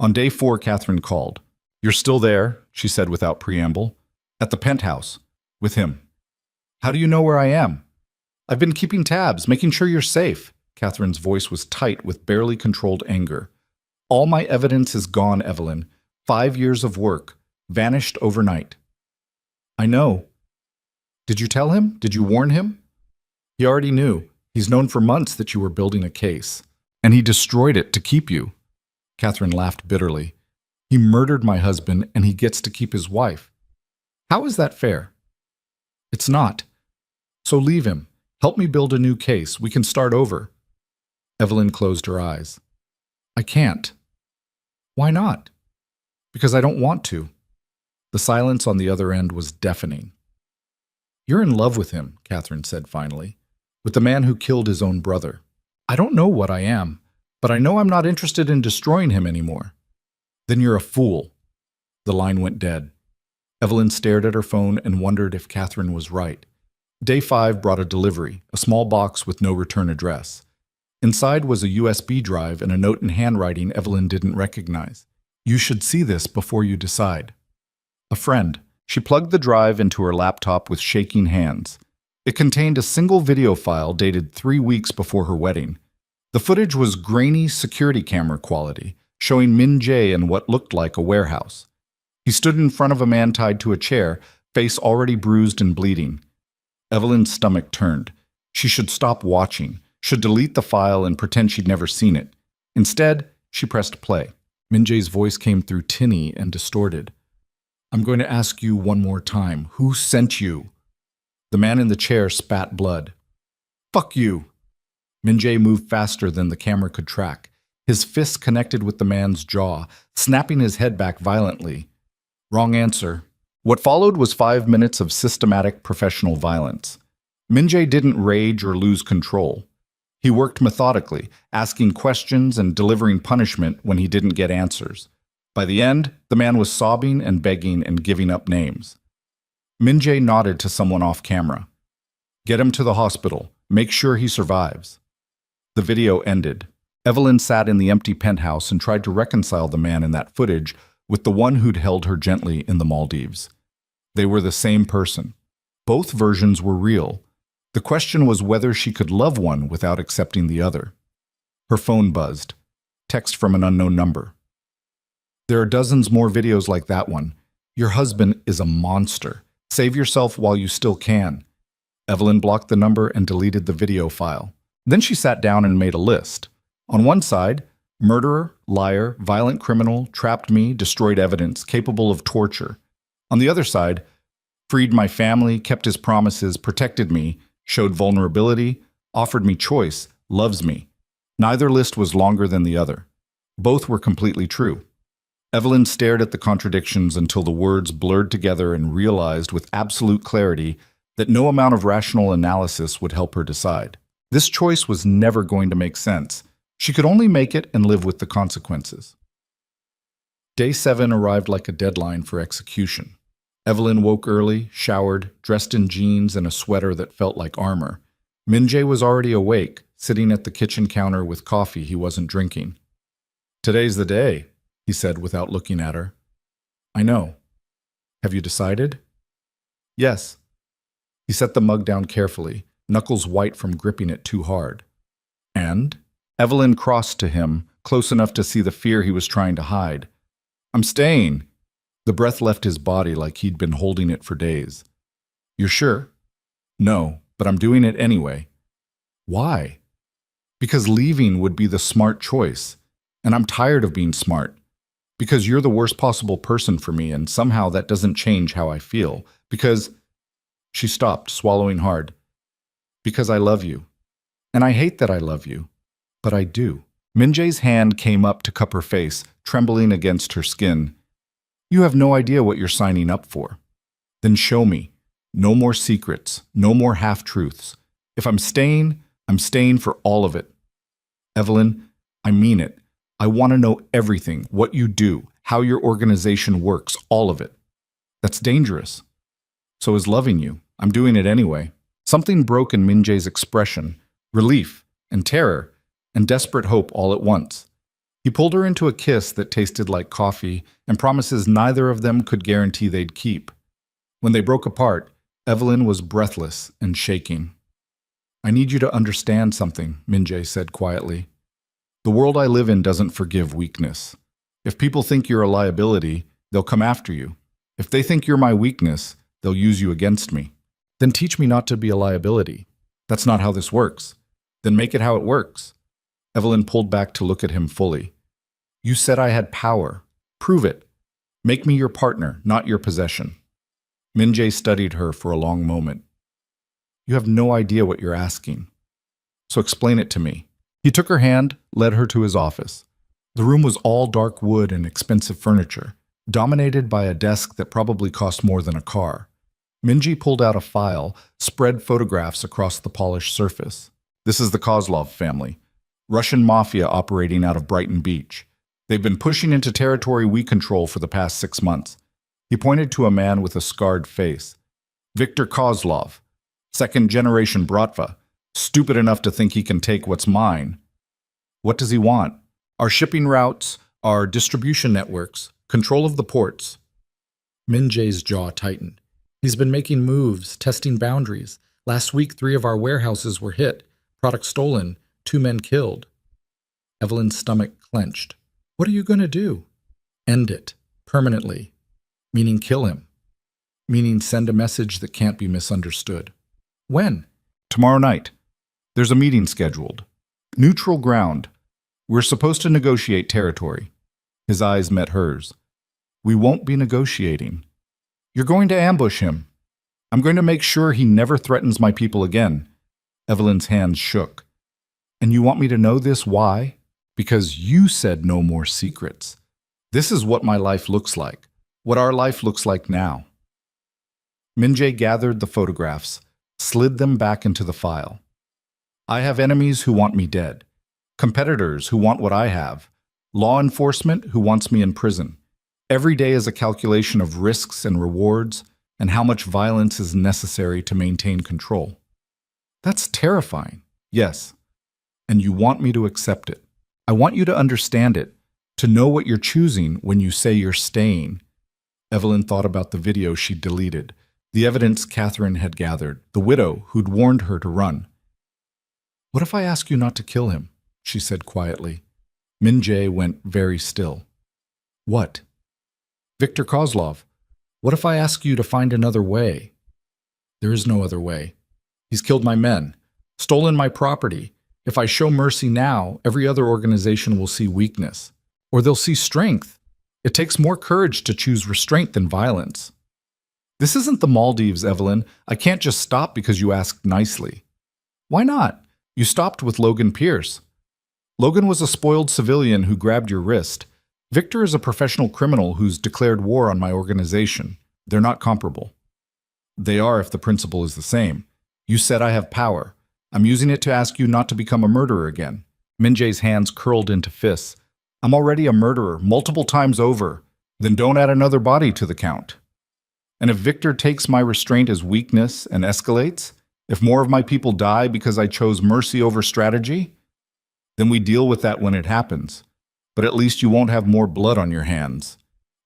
On day 4, Catherine called. You're still there, she said without preamble. At the penthouse. With him. How do you know where I am? I've been keeping tabs, making sure you're safe. Catherine's voice was tight with barely controlled anger. All my evidence is gone, Evelyn. 5 years of work. Vanished overnight. I know. Did you tell him? Did you warn him? He already knew. He's known for months that you were building a case. And he destroyed it to keep you. Catherine laughed bitterly. He murdered my husband and he gets to keep his wife. How is that fair? It's not. So leave him. Help me build a new case. We can start over. Evelyn closed her eyes. I can't. Why not? Because I don't want to. The silence on the other end was deafening. You're in love with him, Catherine said finally, with the man who killed his own brother. I don't know what I am, but I know I'm not interested in destroying him anymore. Then you're a fool. The line went dead. Evelyn stared at her phone and wondered if Catherine was right. Day 5 brought a delivery, a small box with no return address. Inside was a USB drive and a note in handwriting Evelyn didn't recognize. You should see this before you decide. A friend. She plugged the drive into her laptop with shaking hands. It contained a single video file dated 3 weeks before her wedding. The footage was grainy security camera quality, showing Min Jae in what looked like a warehouse. He stood in front of a man tied to a chair, face already bruised and bleeding. Evelyn's stomach turned. She should stop watching, should delete the file and pretend she'd never seen it. Instead, she pressed play. Min Jae's voice came through tinny and distorted. I'm going to ask you one more time. Who sent you? The man in the chair spat blood. Fuck you. Min Jae moved faster than the camera could track. His fists connected with the man's jaw, snapping his head back violently. Wrong answer. What followed was 5 minutes of systematic professional violence. Min Jae didn't rage or lose control. He worked methodically, asking questions and delivering punishment when he didn't get answers. By the end, the man was sobbing and begging and giving up names. Min Jae nodded to someone off camera. Get him to the hospital. Make sure he survives. The video ended. Evelyn sat in the empty penthouse and tried to reconcile the man in that footage with the one who'd held her gently in the Maldives. They were the same person. Both versions were real. The question was whether she could love one without accepting the other. Her phone buzzed. Text from an unknown number. There are dozens more videos like that one. Your husband is a monster. Save yourself while you still can. Evelyn blocked the number and deleted the video file. Then she sat down and made a list. On one side, murderer, liar, violent criminal, trapped me, destroyed evidence, capable of torture. On the other side, freed my family, kept his promises, protected me, showed vulnerability, offered me choice, loves me. Neither list was longer than the other. Both were completely true. Evelyn stared at the contradictions until the words blurred together and realized with absolute clarity that no amount of rational analysis would help her decide. This choice was never going to make sense. She could only make it and live with the consequences. Day 7 arrived like a deadline for execution. Evelyn woke early, showered, dressed in jeans and a sweater that felt like armor. Min Jae was already awake, sitting at the kitchen counter with coffee he wasn't drinking. Today's the day, he said without looking at her. I know. Have you decided? Yes. He set the mug down carefully, knuckles white from gripping it too hard. And? Evelyn crossed to him, close enough to see the fear he was trying to hide. I'm staying. The breath left his body like he'd been holding it for days. You're sure? No, but I'm doing it anyway. Why? Because leaving would be the smart choice. And I'm tired of being smart. Because you're the worst possible person for me, and somehow that doesn't change how I feel. Because... She stopped, swallowing hard. Because I love you. And I hate that I love you. But I do. Min Jae's hand came up to cup her face, trembling against her skin. You have no idea what you're signing up for. Then show me. No more secrets. No more half-truths. If I'm staying for all of it. Evelyn, I mean it. I want to know everything, what you do, how your organization works, all of it. That's dangerous. So is loving you. I'm doing it anyway. Something broke in Min Jae's expression, relief and terror and desperate hope all at once. He pulled her into a kiss that tasted like coffee and promises neither of them could guarantee they'd keep. When they broke apart, Evelyn was breathless and shaking. I need you to understand something, Min-jae said quietly. The world I live in doesn't forgive weakness. If people think you're a liability, they'll come after you. If they think you're my weakness, they'll use you against me. Then teach me not to be a liability. That's not how this works. Then make it how it works. Evelyn pulled back to look at him fully. You said I had power. Prove it. Make me your partner, not your possession. Min-jae studied her for a long moment. You have no idea what you're asking. So explain it to me. He took her hand, led her to his office. The room was all dark wood and expensive furniture, dominated by a desk that probably cost more than a car. Min-jae pulled out a file, spread photographs across the polished surface. This is the Kozlov family, Russian mafia operating out of Brighton Beach. They've been pushing into territory we control for the past 6 months. He pointed to a man with a scarred face. Viktor Kozlov, second-generation Bratva, stupid enough to think he can take what's mine. What does he want? Our shipping routes, our distribution networks, control of the ports. Min-jae's jaw tightened. He's been making moves, testing boundaries. Last week, 3 of our warehouses were hit, products stolen, 2 men killed. Evelyn's stomach clenched. What are you going to do? End it, permanently. Meaning kill him. Meaning send a message that can't be misunderstood. When? Tomorrow night. There's a meeting scheduled. Neutral ground. We're supposed to negotiate territory. His eyes met hers. We won't be negotiating. You're going to ambush him. I'm going to make sure he never threatens my people again. Evelyn's hands shook. And you want me to know this? Why? Because you said no more secrets. This is what my life looks like. What our life looks like now. Min-jae gathered the photographs, slid them back into the file. I have enemies who want me dead. Competitors who want what I have. Law enforcement who wants me in prison. Every day is a calculation of risks and rewards and how much violence is necessary to maintain control. That's terrifying. Yes. And you want me to accept it. I want you to understand it, to know what you're choosing when you say you're staying. Evelyn thought about the video she'd deleted, the evidence Catherine had gathered, the widow who'd warned her to run. What if I ask you not to kill him? She said quietly. Min-jae went very still. What? Viktor Kozlov, what if I ask you to find another way? There is no other way. He's killed my men, stolen my property. If I show mercy now, every other organization will see weakness. Or they'll see strength. It takes more courage to choose restraint than violence. This isn't the Maldives, Evelyn. I can't just stop because you asked nicely. Why not? You stopped with Logan Pierce. Logan was a spoiled civilian who grabbed your wrist. Victor is a professional criminal who's declared war on my organization. They're not comparable. They are if the principle is the same. You said I have power. I'm using it to ask you not to become a murderer again. Min-jae's hands curled into fists. I'm already a murderer, multiple times over. Then don't add another body to the count. And if Victor takes my restraint as weakness and escalates, if more of my people die because I chose mercy over strategy, then we deal with that when it happens. But at least you won't have more blood on your hands.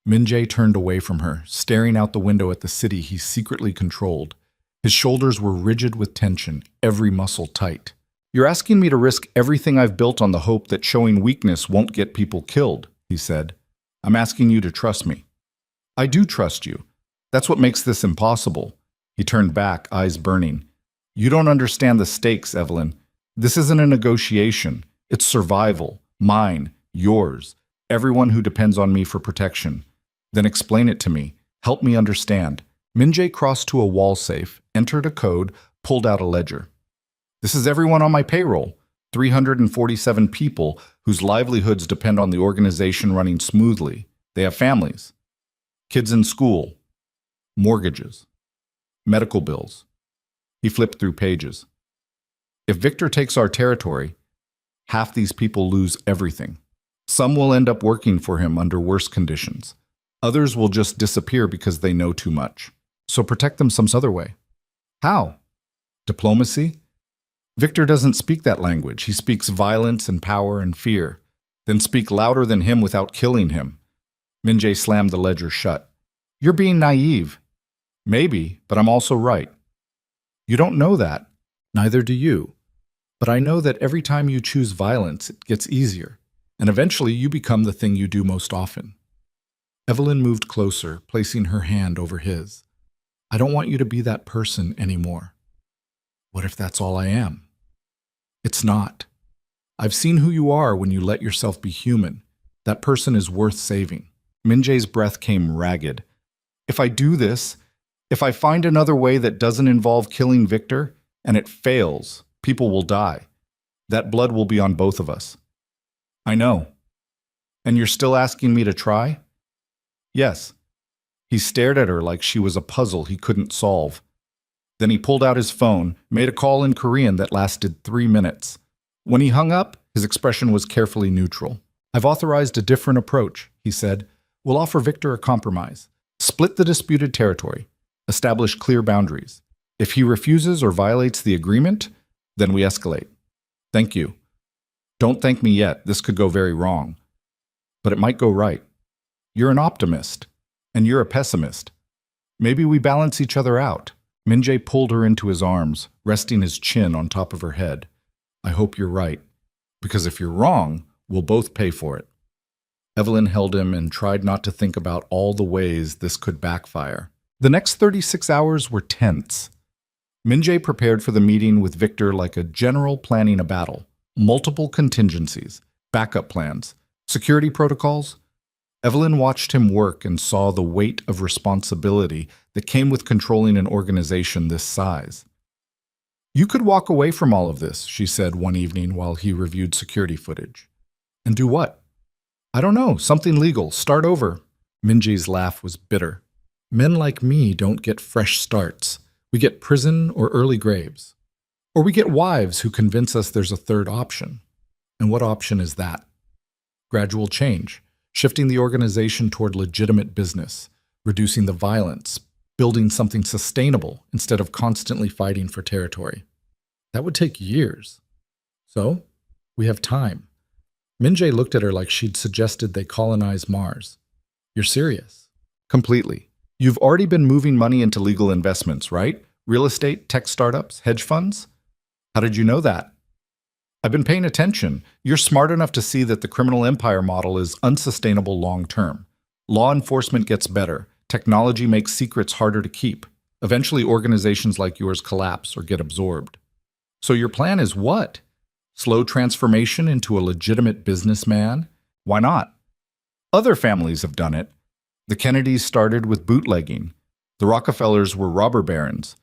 Min-jae turned away from her, staring out the window at the city he secretly controlled. His shoulders were rigid with tension, every muscle tight. You're asking me to risk everything I've built on the hope that showing weakness won't get people killed, he said. I'm asking you to trust me. I do trust you. That's what makes this impossible. He turned back, eyes burning. You don't understand the stakes, Evelyn. This isn't a negotiation. It's survival. Mine. Yours. Everyone who depends on me for protection. Then explain it to me. Help me understand. Min-jae crossed to a wall safe, entered a code, pulled out a ledger. This is everyone on my payroll. 347 people whose livelihoods depend on the organization running smoothly. They have families. Kids in school. Mortgages. Medical bills. He flipped through pages. If Victor takes our territory, half these people lose everything. Some will end up working for him under worse conditions. Others will just disappear because they know too much. So protect them some other way. How? Diplomacy? Victor doesn't speak that language. He speaks violence and power and fear. Then speak louder than him without killing him. Min-jae slammed the ledger shut. You're being naive. Maybe, but I'm also right. You don't know that. Neither do you. But I know that every time you choose violence, it gets easier, and eventually you become the thing you do most often. Evelyn moved closer, placing her hand over his. I don't want you to be that person anymore. What if that's all I am? It's not. I've seen who you are when you let yourself be human. That person is worth saving. Min-jae's breath came ragged. If I do this, if I find another way that doesn't involve killing Victor, and it fails, people will die. That blood will be on both of us. I know. And you're still asking me to try? Yes. He stared at her like she was a puzzle he couldn't solve. Then he pulled out his phone, made a call in Korean that lasted 3 minutes. When he hung up, his expression was carefully neutral. I've authorized a different approach, he said. We'll offer Victor a compromise. Split the disputed territory. Establish clear boundaries. If he refuses or violates the agreement, then we escalate. Thank you. Don't thank me yet. This could go very wrong. But it might go right. You're an optimist, and you're a pessimist. Maybe we balance each other out. Min-jae pulled her into his arms, resting his chin on top of her head. I hope you're right, because if you're wrong, we'll both pay for it. Evelyn held him and tried not to think about all the ways this could backfire. The next 36 hours were tense. Min-jae prepared for the meeting with Victor like a general planning a battle. Multiple contingencies, backup plans, security protocols. Evelyn watched him work and saw the weight of responsibility that came with controlling an organization this size. You could walk away from all of this, she said one evening while he reviewed security footage. And do what? I don't know, something legal, start over. Min-jae's laugh was bitter. Men like me don't get fresh starts. We get prison or early graves. Or we get wives who convince us there's a third option. And what option is that? Gradual change, shifting the organization toward legitimate business, reducing the violence, building something sustainable instead of constantly fighting for territory. That would take years. So, we have time. Min-jae looked at her like she'd suggested they colonize Mars. You're serious? Completely. You've already been moving money into legal investments, right? Real estate, tech startups, hedge funds? How did you know that? I've been paying attention. You're smart enough to see that the criminal empire model is unsustainable long term. Law enforcement gets better. Technology makes secrets harder to keep. Eventually, organizations like yours collapse or get absorbed. So your plan is what? Slow transformation into a legitimate businessman? Why not? Other families have done it. The Kennedys started with bootlegging. The Rockefellers were robber barons.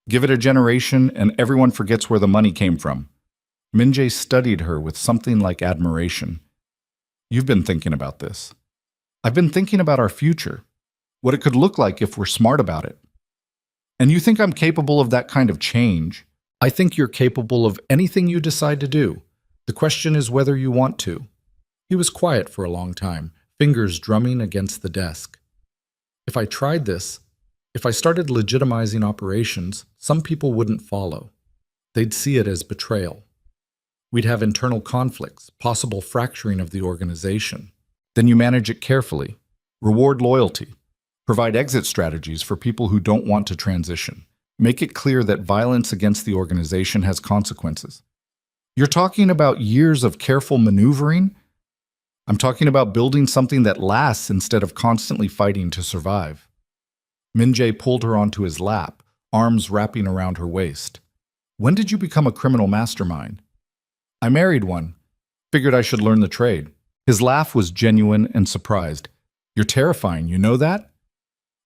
Give it a generation and everyone forgets where the money came from. Min-jae studied her with something like admiration. You've been thinking about this. I've been thinking about our future, what it could look like if we're smart about it. And you think I'm capable of that kind of change? I think you're capable of anything you decide to do. The question is whether you want to. He was quiet for a long time, fingers drumming against the desk. If I tried this, if I started legitimizing operations, some people wouldn't follow. They'd see it as betrayal. We'd have internal conflicts, possible fracturing of the organization. Then you manage it carefully. Reward loyalty. Provide exit strategies for people who don't want to transition. Make it clear that violence against the organization has consequences. You're talking about years of careful maneuvering? I'm talking about building something that lasts instead of constantly fighting to survive. Min-jae pulled her onto his lap, arms wrapping around her waist. When did you become a criminal mastermind? I married one. Figured I should learn the trade. His laugh was genuine and surprised. You're terrifying, you know that?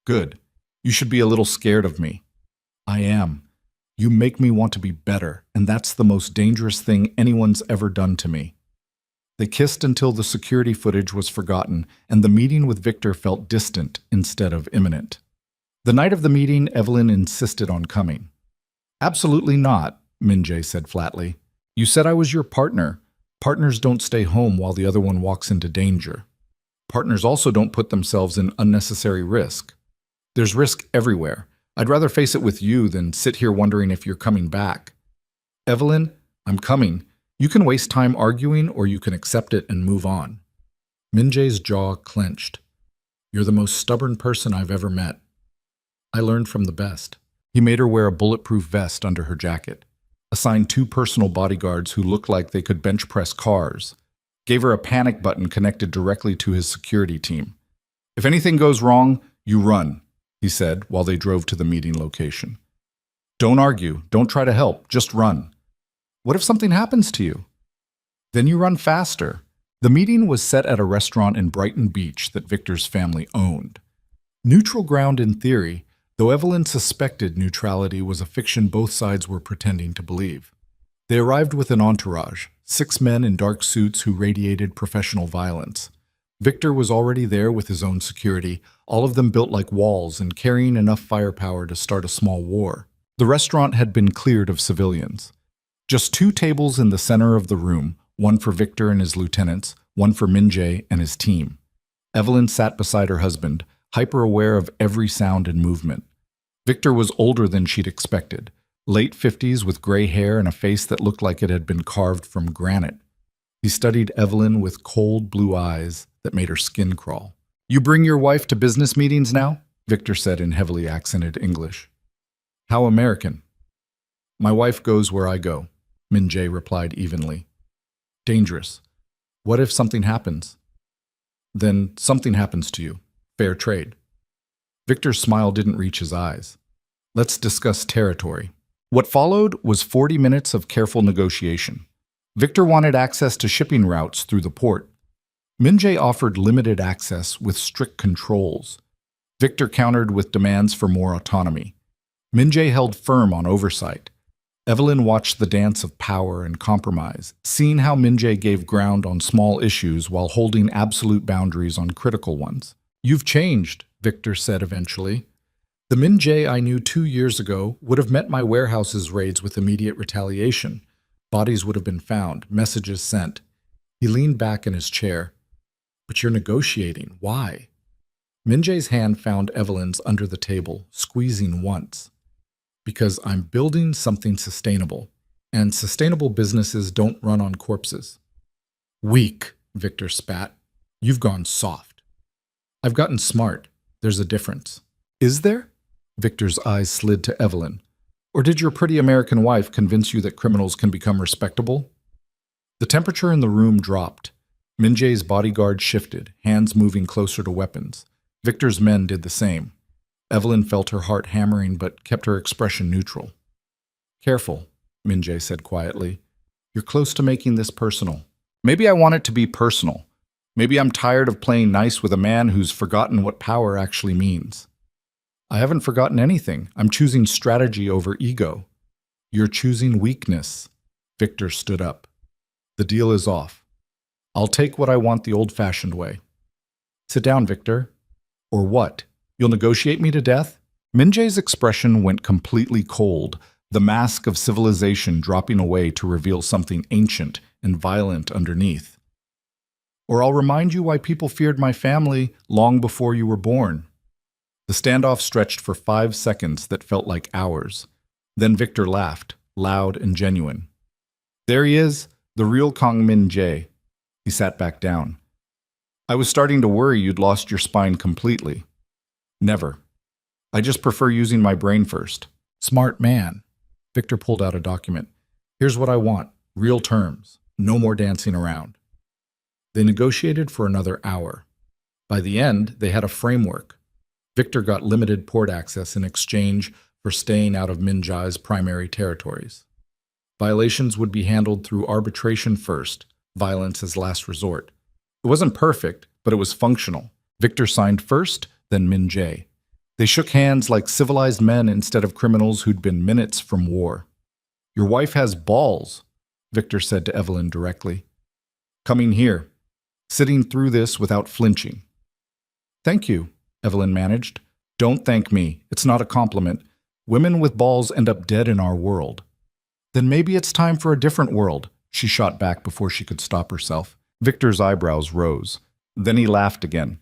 Good. You should be a little scared of me. I am. You make me want to be better, and that's the most dangerous thing anyone's ever done to me. They kissed until the security footage was forgotten, and the meeting with Victor felt distant instead of imminent. The night of the meeting, Evelyn insisted on coming. Absolutely not, Min-jae said flatly. You said I was your partner. Partners don't stay home while the other one walks into danger. Partners also don't put themselves in unnecessary risk. There's risk everywhere. I'd rather face it with you than sit here wondering if you're coming back. Evelyn, I'm coming. You can waste time arguing or you can accept it and move on. Min-jae's jaw clenched. You're the most stubborn person I've ever met. I learned from the best. He made her wear a bulletproof vest under her jacket. assigned 2 personal bodyguards who looked like they could bench press cars, gave her a panic button connected directly to his security team. "If anything goes wrong, you run," he said while they drove to the meeting location. "Don't argue, don't try to help, just run. What if something happens to you? Then you run faster." The meeting was set at a restaurant in Brighton Beach that Victor's family owned. Neutral ground in theory, though Evelyn suspected neutrality was a fiction both sides were pretending to believe. They arrived with an entourage, 6 men in dark suits who radiated professional violence. Victor was already there with his own security, all of them built like walls and carrying enough firepower to start a small war. The restaurant had been cleared of civilians. Just 2 tables in the center of the room, one for Victor and his lieutenants, one for Min-jae and his team. Evelyn sat beside her husband, hyper-aware of every sound and movement. Victor was older than she'd expected, late 50s with gray hair and a face that looked like it had been carved from granite. He studied Evelyn with cold blue eyes that made her skin crawl. "You bring your wife to business meetings now?" Victor said in heavily accented English. "How American?" "My wife goes where I go," Min-jae replied evenly. "Dangerous. What if something happens?" "Then something happens to you. Fair trade." Victor's smile didn't reach his eyes. "Let's discuss territory." What followed was 40 minutes of careful negotiation. Victor wanted access to shipping routes through the port. Min-jae offered limited access with strict controls. Victor countered with demands for more autonomy. Min-jae held firm on oversight. Evelyn watched the dance of power and compromise, seeing how Min-jae gave ground on small issues while holding absolute boundaries on critical ones. "You've changed," Victor said eventually. "The Min-jae I knew 2 years ago would have met my warehouse's raids with immediate retaliation. Bodies would have been found, messages sent." He leaned back in his chair. "But you're negotiating. Why?" Min-jae's hand found Evelyn's under the table, squeezing once. "Because I'm building something sustainable, and sustainable businesses don't run on corpses." "Weak," Victor spat. "You've gone soft." "I've gotten smart. There's a difference." "Is there?" Victor's eyes slid to Evelyn. "Or did your pretty American wife convince you that criminals can become respectable?" The temperature in the room dropped. Min-jae's bodyguard shifted, hands moving closer to weapons. Victor's men did the same. Evelyn felt her heart hammering but kept her expression neutral. "Careful," Min-jae said quietly. "You're close to making this personal." "Maybe I want it to be personal. Maybe I'm tired of playing nice with a man who's forgotten what power actually means." "I haven't forgotten anything. I'm choosing strategy over ego." "You're choosing weakness." Victor stood up. "The deal is off. I'll take what I want the old-fashioned way." "Sit down, Victor." "Or what? You'll negotiate me to death?" Min-jae's expression went completely cold, the mask of civilization dropping away to reveal something ancient and violent underneath. "Or I'll remind you why people feared my family long before you were born." The standoff stretched for 5 seconds that felt like hours. Then Victor laughed, loud and genuine. "There he is, the real Kong Min-jae." He sat back down. "I was starting to worry you'd lost your spine completely." "Never. I just prefer using my brain first." "Smart man." Victor pulled out a document. "Here's what I want. Real terms. No more dancing around." They negotiated for another hour. By the end, they had a framework. Victor got limited port access in exchange for staying out of Min-jae's primary territories. Violations would be handled through arbitration first, violence as last resort. It wasn't perfect, but it was functional. Victor signed first, then Min-jae. They shook hands like civilized men instead of criminals who'd been minutes from war. "Your wife has balls," Victor said to Evelyn directly. "Coming here, sitting through this without flinching." "Thank you," Evelyn managed. "Don't thank me. It's not a compliment. Women with balls end up dead in our world." "Then maybe it's time for a different world," she shot back before she could stop herself. Victor's eyebrows rose. Then he laughed again.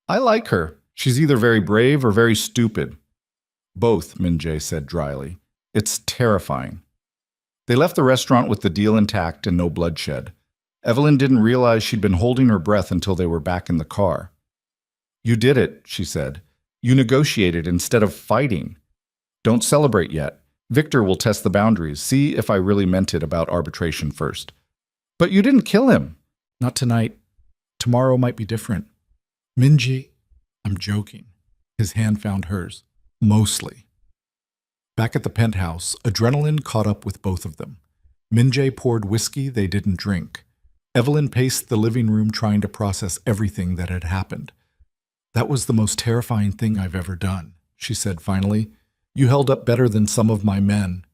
"I like her. She's either very brave or very stupid." "Both," Min-jae said dryly. "It's terrifying." They left the restaurant with the deal intact and no bloodshed. Evelyn didn't realize she'd been holding her breath until they were back in the car. "You did it," she said. "You negotiated instead of fighting. Don't celebrate yet. Victor will test the boundaries, see if I really meant it about arbitration first. But you didn't kill him. Not tonight. Tomorrow might be different. Minji, I'm joking. His hand found hers. Mostly. Back at the penthouse, adrenaline caught up with both of them. Minjae poured whiskey they didn't drink. Evelyn paced the living room trying to process everything that had happened. That was the most terrifying thing I've ever done, she said finally. You held up better than some of my men.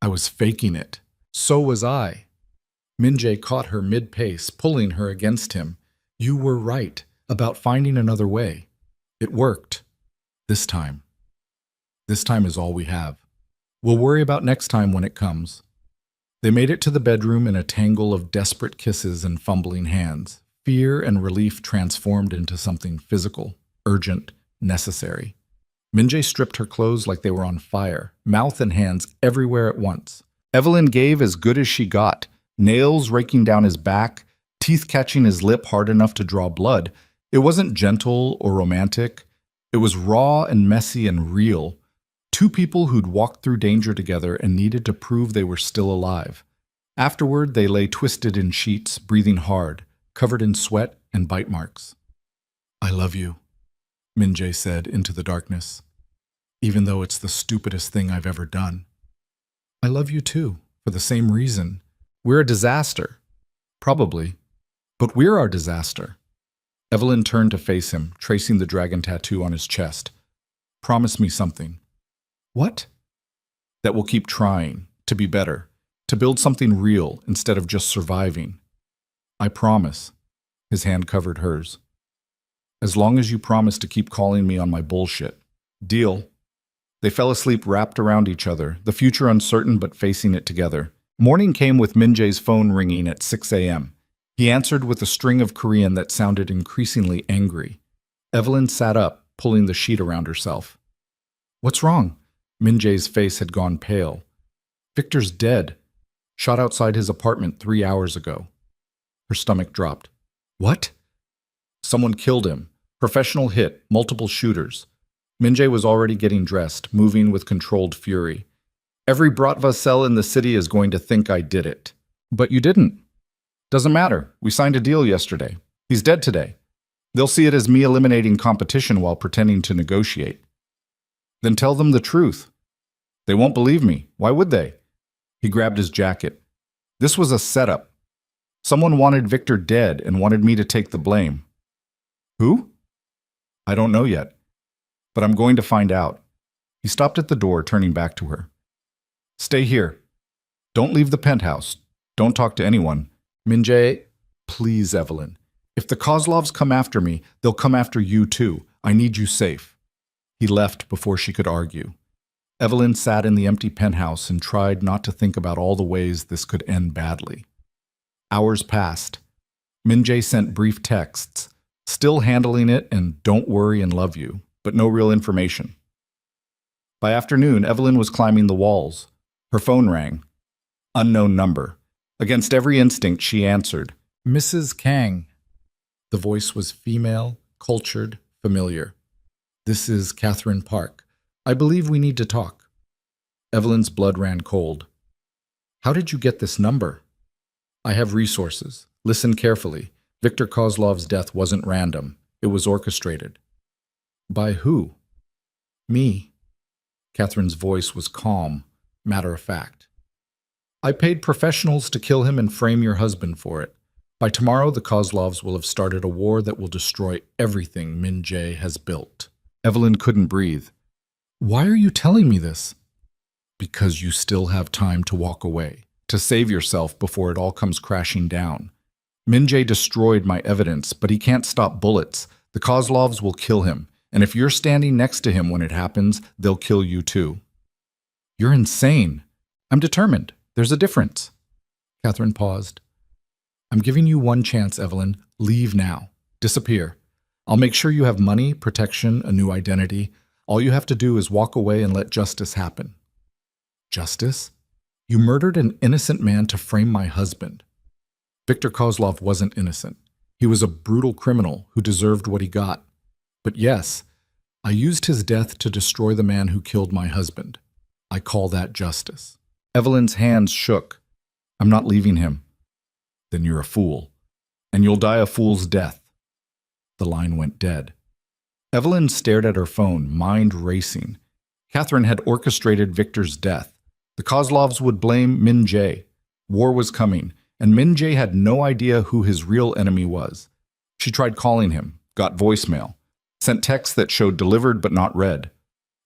I was faking it. So was I. Minjae caught her mid-pace, pulling her against him. You were right about finding another way. It worked. This time. This time is all we have. We'll worry about next time when it comes. They made it to the bedroom in a tangle of desperate kisses and fumbling hands. Fear and relief transformed into something physical, urgent, necessary. Minjae stripped her clothes like they were on fire, mouth and hands everywhere at once. Evelyn gave as good as she got, nails raking down his back, teeth catching his lip hard enough to draw blood. It wasn't gentle or romantic. It was raw and messy and real. Two people who'd walked through danger together and needed to prove they were still alive. Afterward, they lay twisted in sheets, breathing hard, covered in sweat and bite marks. I love you, Minjae said into the darkness, even though it's the stupidest thing I've ever done. I love you too, for the same reason. We're a disaster. Probably. But we're our disaster. Evelyn turned to face him, tracing the dragon tattoo on his chest. Promise me something. What? That we'll keep trying, to be better, to build something real instead of just surviving. I promise. His hand covered hers. As long as you promise to keep calling me on my bullshit. Deal. They fell asleep wrapped around each other, the future uncertain but facing it together. Morning came with Minjae's phone ringing at 6 a.m. He answered with a string of Korean that sounded increasingly angry. Evelyn sat up, pulling the sheet around herself. What's wrong? Minjae's face had gone pale. Victor's dead. Shot outside his apartment 3 hours ago. Her stomach dropped. What? Someone killed him. Professional hit, multiple shooters. Minjae was already getting dressed, moving with controlled fury. Every Bratva cell in the city is going to think I did it. But you didn't. Doesn't matter. We signed a deal yesterday. He's dead today. They'll see it as me eliminating competition while pretending to negotiate. Then tell them the truth. They won't believe me. Why would they? He grabbed his jacket. This was a setup. Someone wanted Victor dead and wanted me to take the blame. Who? I don't know yet. But I'm going to find out. He stopped at the door, turning back to her. Stay here. Don't leave the penthouse. Don't talk to anyone. Minjae, please, Evelyn. If the Kozlovs come after me, they'll come after you too. I need you safe. He left before she could argue. Evelyn sat in the empty penthouse and tried not to think about all the ways this could end badly. Hours passed. Minjae sent brief texts, still handling it and don't worry and love you, but no real information. By afternoon, Evelyn was climbing the walls. Her phone rang. Unknown number. Against every instinct, she answered. Mrs. Kang. The voice was female, cultured, familiar. This is Catherine Park. I believe we need to talk. Evelyn's blood ran cold. How did you get this number? I have resources. Listen carefully. Victor Kozlov's death wasn't random. It was orchestrated. By who? Me. Catherine's voice was calm, matter of fact. I paid professionals to kill him and frame your husband for it. By tomorrow, the Kozlovs will have started a war that will destroy everything Minjae has built. Evelyn couldn't breathe. Why are you telling me this? Because you still have time to walk away, to save yourself before it all comes crashing down. Minjae destroyed my evidence, but he can't stop bullets. The Kozlovs will kill him, and if you're standing next to him when it happens, they'll kill you too. You're insane. I'm determined. There's a difference. Catherine paused. I'm giving you one chance, Evelyn. Leave now. Disappear. I'll make sure you have money, protection, a new identity. All you have to do is walk away and let justice happen. Justice? You murdered an innocent man to frame my husband. Victor Kozlov wasn't innocent. He was a brutal criminal who deserved what he got. But yes, I used his death to destroy the man who killed my husband. I call that justice. Evelyn's hands shook. I'm not leaving him. Then you're a fool. And you'll die a fool's death. The line went dead. Evelyn stared at her phone, mind racing. Catherine had orchestrated Victor's death. The Kozlovs would blame Min Jae. War was coming, and Min Jae had no idea who his real enemy was. She tried calling him, got voicemail, sent texts that showed delivered but not read.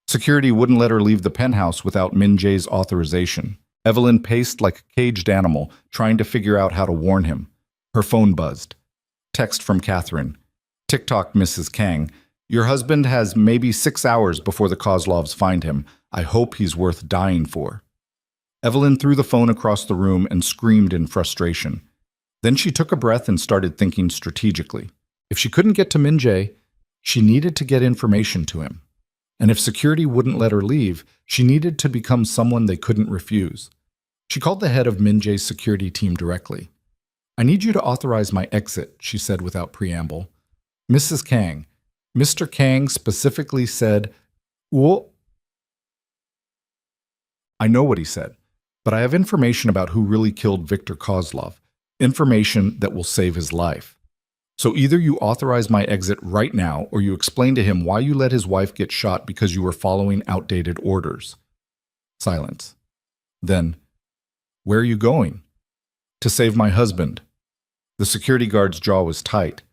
Security wouldn't let her leave the penthouse without Min Jae's authorization. Evelyn paced like a caged animal, trying to figure out how to warn him. Her phone buzzed. Text from Catherine. TikTok, Mrs. Kang. Your husband has maybe 6 hours before the Kozlovs find him. I hope he's worth dying for. Evelyn threw the phone across the room and screamed in frustration. Then she took a breath and started thinking strategically. If she couldn't get to Min Jae, she needed to get information to him. And if security wouldn't let her leave, she needed to become someone they couldn't refuse. She called the head of Min Jae's security team directly. I need you to authorize my exit, she said without preamble. Mrs. Kang. Mr. Kang specifically said, "Whoa." I know what he said, but I have information about who really killed Victor Kozlov, information that will save his life. So either you authorize my exit right now, or you explain to him why you let his wife get shot because you were following outdated orders. Silence. Then, where are you going? To save my husband. The security guard's jaw was tight.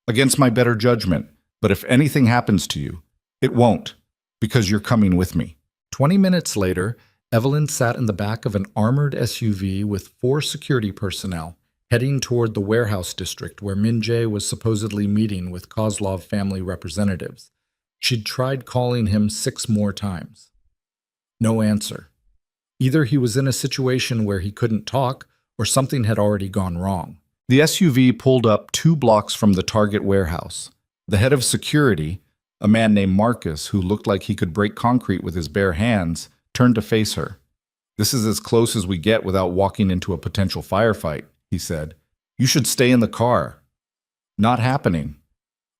Against my better judgment, but if anything happens to you, it won't, because you're coming with me. 20 minutes later, Evelyn sat in the back of an armored SUV with 4 security personnel, heading toward the warehouse district where Min Jae was supposedly meeting with Kozlov family representatives. She'd tried calling him 6 more times. No answer. Either he was in a situation where he couldn't talk, or something had already gone wrong. The SUV pulled up 2 blocks from the Target warehouse. The head of security, a man named Marcus who looked like he could break concrete with his bare hands, turned to face her. This is as close as we get without walking into a potential firefight, he said. You should stay in the car. Not happening.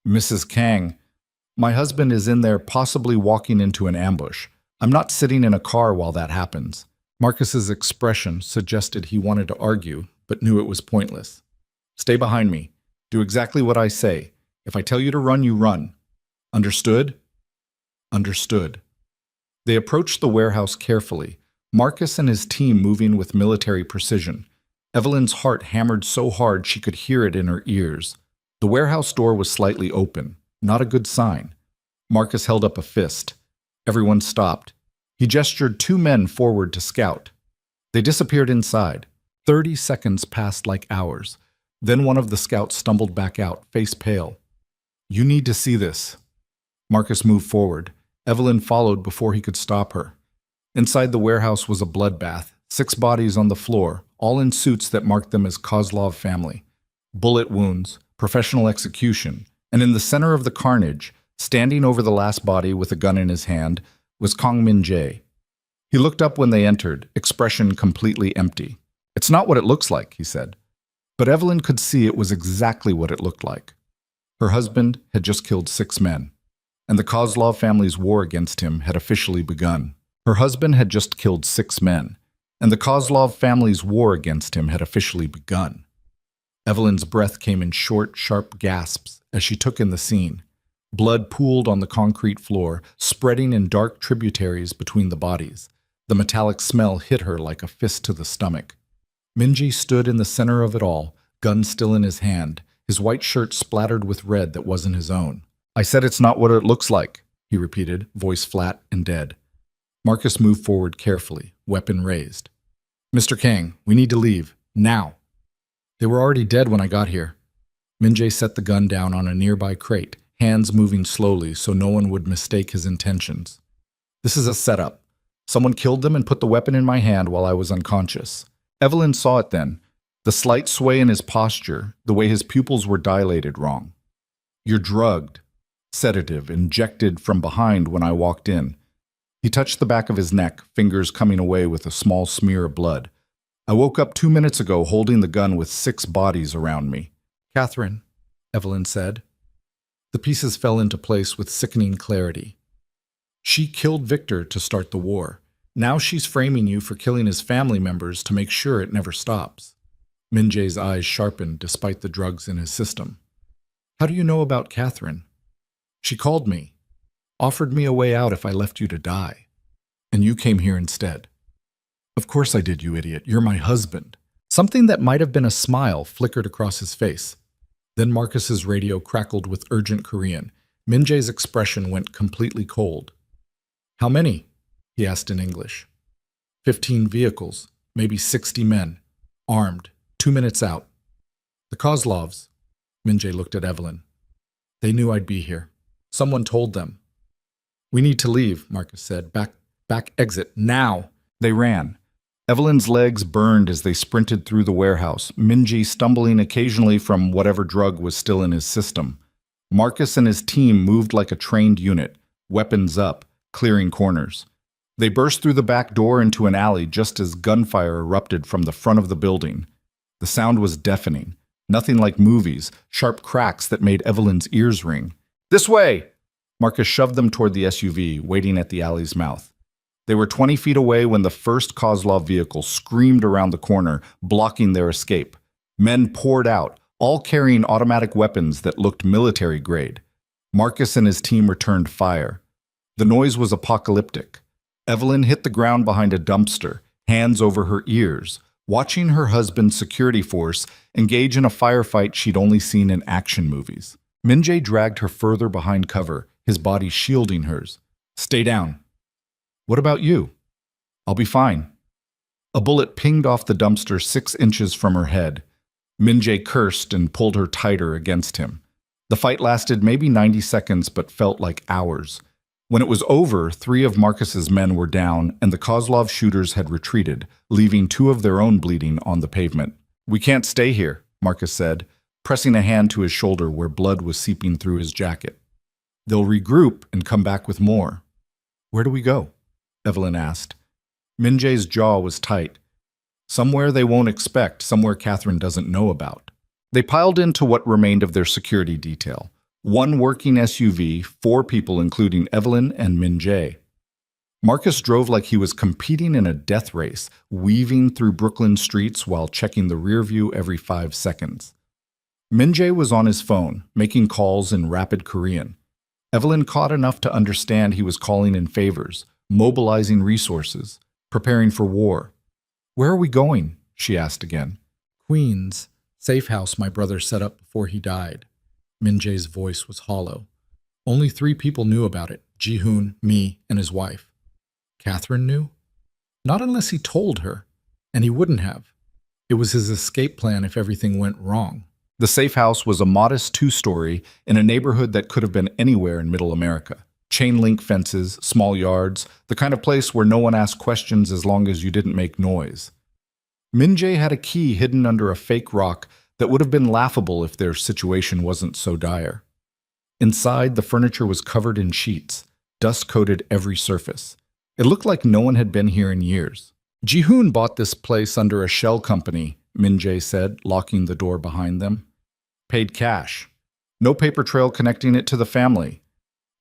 Mrs. Kang, my husband is in there possibly walking into an ambush. I'm not sitting in a car while that happens. Marcus's expression suggested he wanted to argue, but knew it was pointless. Stay behind me. Do exactly what I say. If I tell you to run, you run. Understood? Understood. They approached the warehouse carefully, Marcus and his team moving with military precision. Evelyn's heart hammered so hard she could hear it in her ears. The warehouse door was slightly open, not a good sign. Marcus held up a fist. Everyone stopped. He gestured 2 men forward to scout. They disappeared inside. 30 seconds passed like hours. Then one of the scouts stumbled back out, face pale. You need to see this. Marcus moved forward. Evelyn followed before he could stop her. Inside the warehouse was a bloodbath, 6 bodies on the floor, all in suits that marked them as Kozlov family. Bullet wounds, professional execution, and in the center of the carnage, standing over the last body with a gun in his hand, was Kang Min Jae. He looked up when they entered, expression completely empty. It's not what it looks like, he said. But Evelyn could see it was exactly what it looked like. Her husband had just killed 6 men, and the Kozlov family's war against him had officially begun. Her husband had just killed 6 men, and the Kozlov family's war against him had officially begun. Evelyn's breath came in short, sharp gasps as she took in the scene. Blood pooled on the concrete floor, spreading in dark tributaries between the bodies. The metallic smell hit her like a fist to the stomach. Min Jae stood in the center of it all, gun still in his hand, his white shirt splattered with red that wasn't his own. I said it's not what it looks like, he repeated, voice flat and dead. Marcus moved forward carefully, weapon raised. Mr. Kang, we need to leave. Now. They were already dead when I got here. Min Jae set the gun down on a nearby crate, hands moving slowly so no one would mistake his intentions. This is a setup. Someone killed them and put the weapon in my hand while I was unconscious. Evelyn saw it then. The slight sway in his posture, the way his pupils were dilated wrong. You're drugged. Sedative, injected from behind when I walked in. He touched the back of his neck, fingers coming away with a small smear of blood. I woke up 2 minutes ago holding the gun with 6 bodies around me. Catherine, Evelyn said. The pieces fell into place with sickening clarity. She killed Victor to start the war. Now she's framing you for killing his family members to make sure it never stops. Min Jae's eyes sharpened despite the drugs in his system. How do you know about Catherine? She called me, offered me a way out if I left you to die. And you came here instead. Of course I did, you idiot. You're my husband. Something that might have been a smile flickered across his face. Then Marcus's radio crackled with urgent Korean. Min Jae's expression went completely cold. How many? He asked in English. 15 vehicles, maybe 60 men, armed, 2 minutes out. The Kozlovs. Min Jae looked at Evelyn. They knew I'd be here. Someone told them. We need to leave, Marcus said. Back exit, now. They ran. Evelyn's legs burned as they sprinted through the warehouse, Min Jae stumbling occasionally from whatever drug was still in his system. Marcus and his team moved like a trained unit, weapons up, clearing corners. They burst through the back door into an alley just as gunfire erupted from the front of the building. The sound was deafening, nothing like movies, sharp cracks that made Evelyn's ears ring. This way! Marcus shoved them toward the SUV, waiting at the alley's mouth. They were 20 feet away when the first Kozlov vehicle screamed around the corner, blocking their escape. Men poured out, all carrying automatic weapons that looked military-grade. Marcus and his team returned fire. The noise was apocalyptic. Evelyn hit the ground behind a dumpster, hands over her ears, watching her husband's security force engage in a firefight she'd only seen in action movies. Min Jae dragged her further behind cover, his body shielding hers. Stay down. What about you? I'll be fine. A bullet pinged off the dumpster 6 inches from her head. Min Jae cursed and pulled her tighter against him. The fight lasted maybe 90 seconds but felt like hours. When it was over, 3 of Marcus's men were down and the Kozlov shooters had retreated, leaving 2 of their own bleeding on the pavement. We can't stay here, Marcus said, pressing a hand to his shoulder where blood was seeping through his jacket. They'll regroup and come back with more. Where do we go? Evelyn asked. Min Jae's jaw was tight. Somewhere they won't expect, somewhere Catherine doesn't know about. They piled into what remained of their security detail. 1 working SUV, 4 people including Evelyn and Min Jae. Marcus drove like he was competing in a death race, weaving through Brooklyn streets while checking the rear view every 5 seconds. Min Jae was on his phone, making calls in rapid Korean. Evelyn caught enough to understand he was calling in favors, mobilizing resources, preparing for war. Where are we going? She asked again. Queens, safe house my brother set up before he died. Min Jae's voice was hollow. Only 3 people knew about it, Ji-hoon, me, and his wife. Catherine knew? Not unless he told her, and he wouldn't have. It was his escape plan if everything went wrong. The safe house was a modest 2-story in a neighborhood that could have been anywhere in Middle America. Chain-link fences, small yards, the kind of place where no one asked questions as long as you didn't make noise. Min Jae had a key hidden under a fake rock that would have been laughable if their situation wasn't so dire. Inside, the furniture was covered in sheets, dust coated every surface. It looked like no one had been here in years. Ji-hoon bought this place under a shell company, Min Jae said, locking the door behind them. Paid cash. No paper trail connecting it to the family.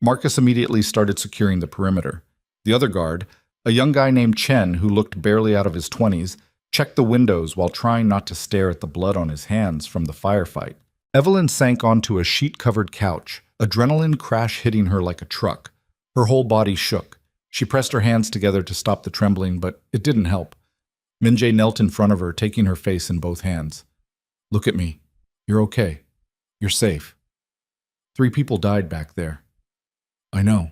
Marcus immediately started securing the perimeter. The other guard, a young guy named Chen who looked barely out of his 20s, checked the windows while trying not to stare at the blood on his hands from the firefight. Evelyn sank onto a sheet-covered couch, adrenaline crash hitting her like a truck. Her whole body shook. She pressed her hands together to stop the trembling, but it didn't help. Min Jae knelt in front of her, taking her face in both hands. Look at me. You're okay. You're safe. 3 people died back there. I know.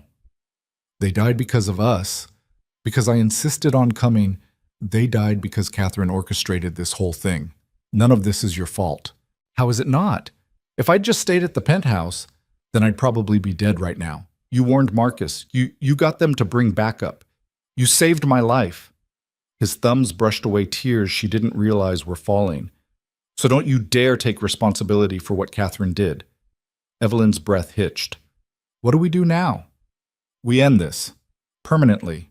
They died because of us. Because I insisted on coming. They died because Catherine orchestrated this whole thing. None of this is your fault. How is it not? If I'd just stayed at the penthouse, then I'd probably be dead right now. You warned Marcus. You got them to bring backup. You saved my life. His thumbs brushed away tears she didn't realize were falling. So don't you dare take responsibility for what Catherine did. Evelyn's breath hitched. What do we do now? We end this. Permanently.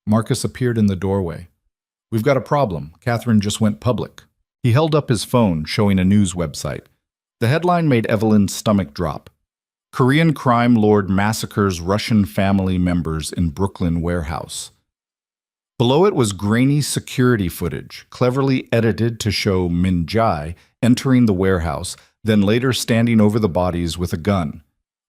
Marcus appeared in the doorway. We've got a problem. Catherine just went public. He held up his phone, showing a news website. The headline made Evelyn's stomach drop. Korean crime lord massacres Russian family members in Brooklyn warehouse. Below it was grainy security footage, cleverly edited to show Min Jae entering the warehouse, then later standing over the bodies with a gun.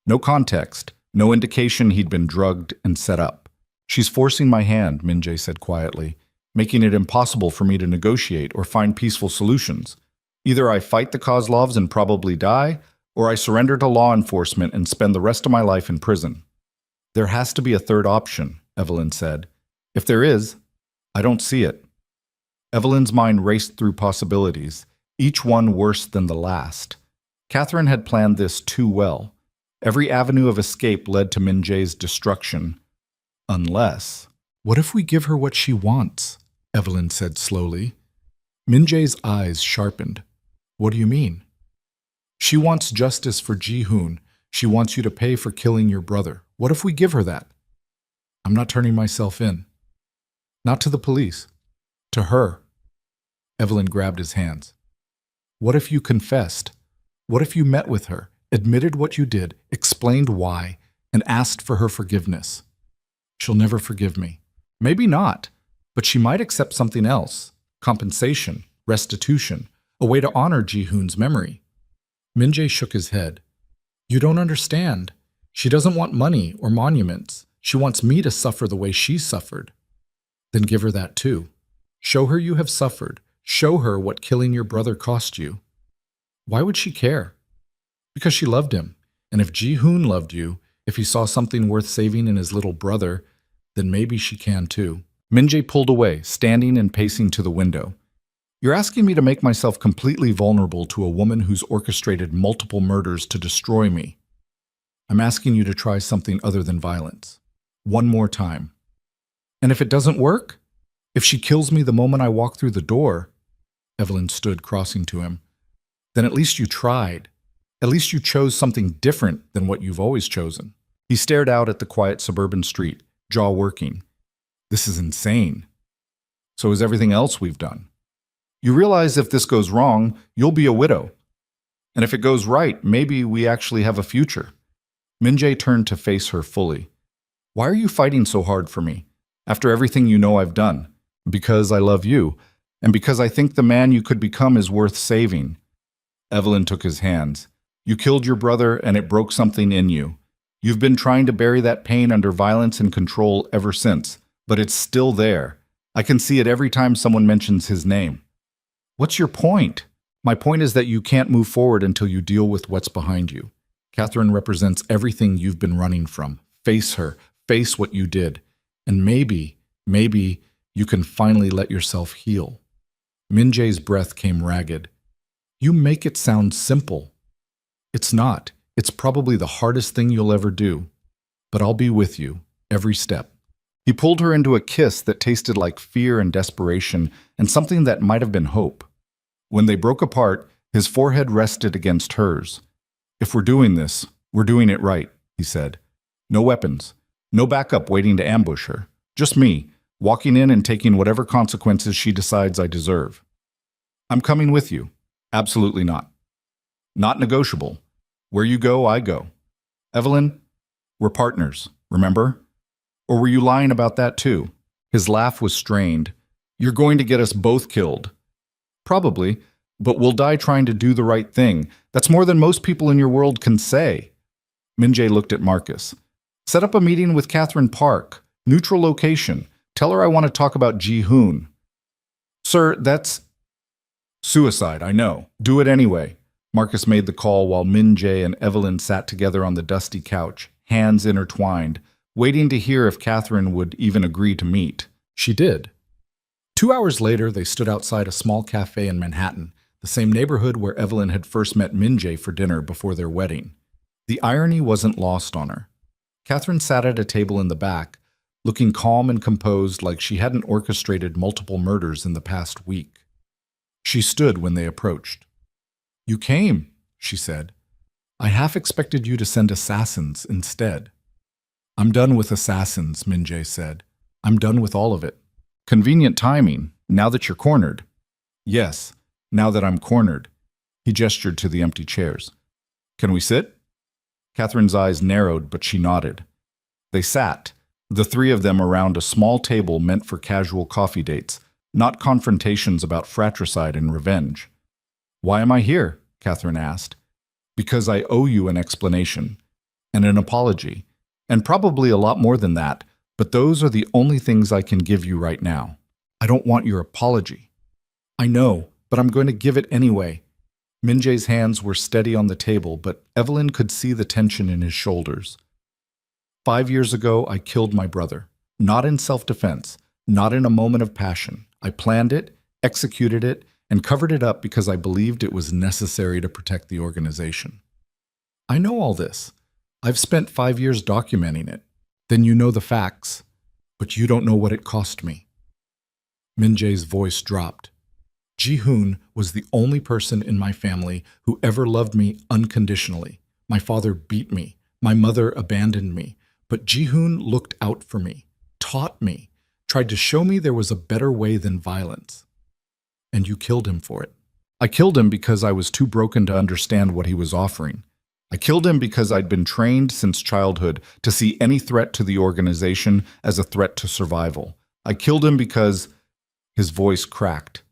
No context, no indication he'd been drugged and set up. "She's forcing my hand," Min Jae said quietly, "making it impossible for me to negotiate or find peaceful solutions. Either I fight the Kozlovs and probably die, or I surrender to law enforcement and spend the rest of my life in prison." "There has to be a third option," Evelyn said. "If there is, I don't see it." Evelyn's mind raced through possibilities, each one worse than the last. Catherine had planned this too well. Every avenue of escape led to Min Jae's destruction. Unless... "What if we give her what she wants?" Evelyn said slowly. Min Jae's eyes sharpened. "What do you mean?" "She wants justice for Ji-hoon. She wants you to pay for killing your brother. What if we give her that?" "I'm not turning myself in." "Not to the police. To her." Evelyn grabbed his hands. "What if you confessed? What if you met with her, admitted what you did, explained why, and asked for her forgiveness?" "She'll never forgive me." "Maybe not, but she might accept something else. Compensation, restitution, a way to honor Ji-hoon's memory." Min Jae shook his head. "You don't understand. She doesn't want money or monuments. She wants me to suffer the way she suffered." "Then give her that too. Show her you have suffered. Show her what killing your brother cost you." "Why would she care?" "Because she loved him. And if Ji-hoon loved you, if he saw something worth saving in his little brother, then maybe she can too." Min Jae pulled away, standing and pacing to the window. "You're asking me to make myself completely vulnerable to a woman who's orchestrated multiple murders to destroy me. I'm asking you to try something other than violence. One more time. And if it doesn't work? If she kills me the moment I walk through the door," Evelyn stood crossing to him, "then at least you tried. At least you chose something different than what you've always chosen." He stared out at the quiet suburban street, jaw working. "This is insane. So is everything else we've done. You realize if this goes wrong, you'll be a widow. And if it goes right, maybe we actually have a future." Min Jae turned to face her fully. "Why are you fighting so hard for me, after everything you know I've done?" "Because I love you, and because I think the man you could become is worth saving." Evelyn took his hands. "You killed your brother, and it broke something in you. You've been trying to bury that pain under violence and control ever since, but it's still there. I can see it every time someone mentions his name." "What's your point?" "My point is that you can't move forward until you deal with what's behind you. Catherine represents everything you've been running from. Face her. Face what you did. And maybe you can finally let yourself heal." Min Jae's breath came ragged. "You make it sound simple." "It's not. It's probably the hardest thing you'll ever do. But I'll be with you, every step." He pulled her into a kiss that tasted like fear and desperation, and something that might have been hope. When they broke apart, his forehead rested against hers. "If we're doing this, we're doing it right," he said. "No weapons. No backup waiting to ambush her. Just me, walking in and taking whatever consequences she decides I deserve." "I'm coming with you." "Absolutely not." "Not negotiable. Where you go, I go." "Evelyn, we're partners, remember? Or were you lying about that too?" His laugh was strained. "You're going to get us both killed." "Probably, but we'll die trying to do the right thing. That's more than most people in your world can say." Min Jae looked at Marcus. "Set up a meeting with Catherine Park. Neutral location. Tell her I want to talk about Ji-hoon." "Sir, that's..." "Suicide, I know. Do it anyway." Marcus made the call while Min Jae and Evelyn sat together on the dusty couch, hands intertwined, waiting to hear if Catherine would even agree to meet. She did. 2 hours later, they stood outside a small cafe in Manhattan, the same neighborhood where Evelyn had first met Min Jae for dinner before their wedding. The irony wasn't lost on her. Catherine sat at a table in the back, looking calm and composed like she hadn't orchestrated multiple murders in the past week. She stood when they approached. "You came," she said. "I half expected you to send assassins instead." "I'm done with assassins," Min Jae said. "I'm done with all of it." "Convenient timing, now that you're cornered." "Yes, now that I'm cornered." He gestured to the empty chairs. "Can we sit?" Catherine's eyes narrowed, but she nodded. They sat, The three of them around a small table meant for casual coffee dates, not confrontations about fratricide and revenge. "Why am I here?" Catherine asked. "Because I owe you an explanation, and an apology, and probably a lot more than that, but those are the only things I can give you right now." "I don't want your apology." "I know, but I'm going to give it anyway." Min-jae's hands were steady on the table, but Evelyn could see the tension in his shoulders. 5 years ago, I killed my brother. Not in self-defense, not in a moment of passion. I planned it, executed it, and covered it up because I believed it was necessary to protect the organization. I know all this. I've spent 5 years documenting it. Then you know the facts, but you don't know what it cost me. Min-jae's voice dropped. Ji-hoon was the only person in my family who ever loved me unconditionally. My father beat me. My mother abandoned me. But Ji-hoon looked out for me, taught me, tried to show me there was a better way than violence. And you killed him for it. I killed him because I was too broken to understand what he was offering. I killed him because I'd been trained since childhood to see any threat to the organization as a threat to survival. I killed him because... His voice cracked.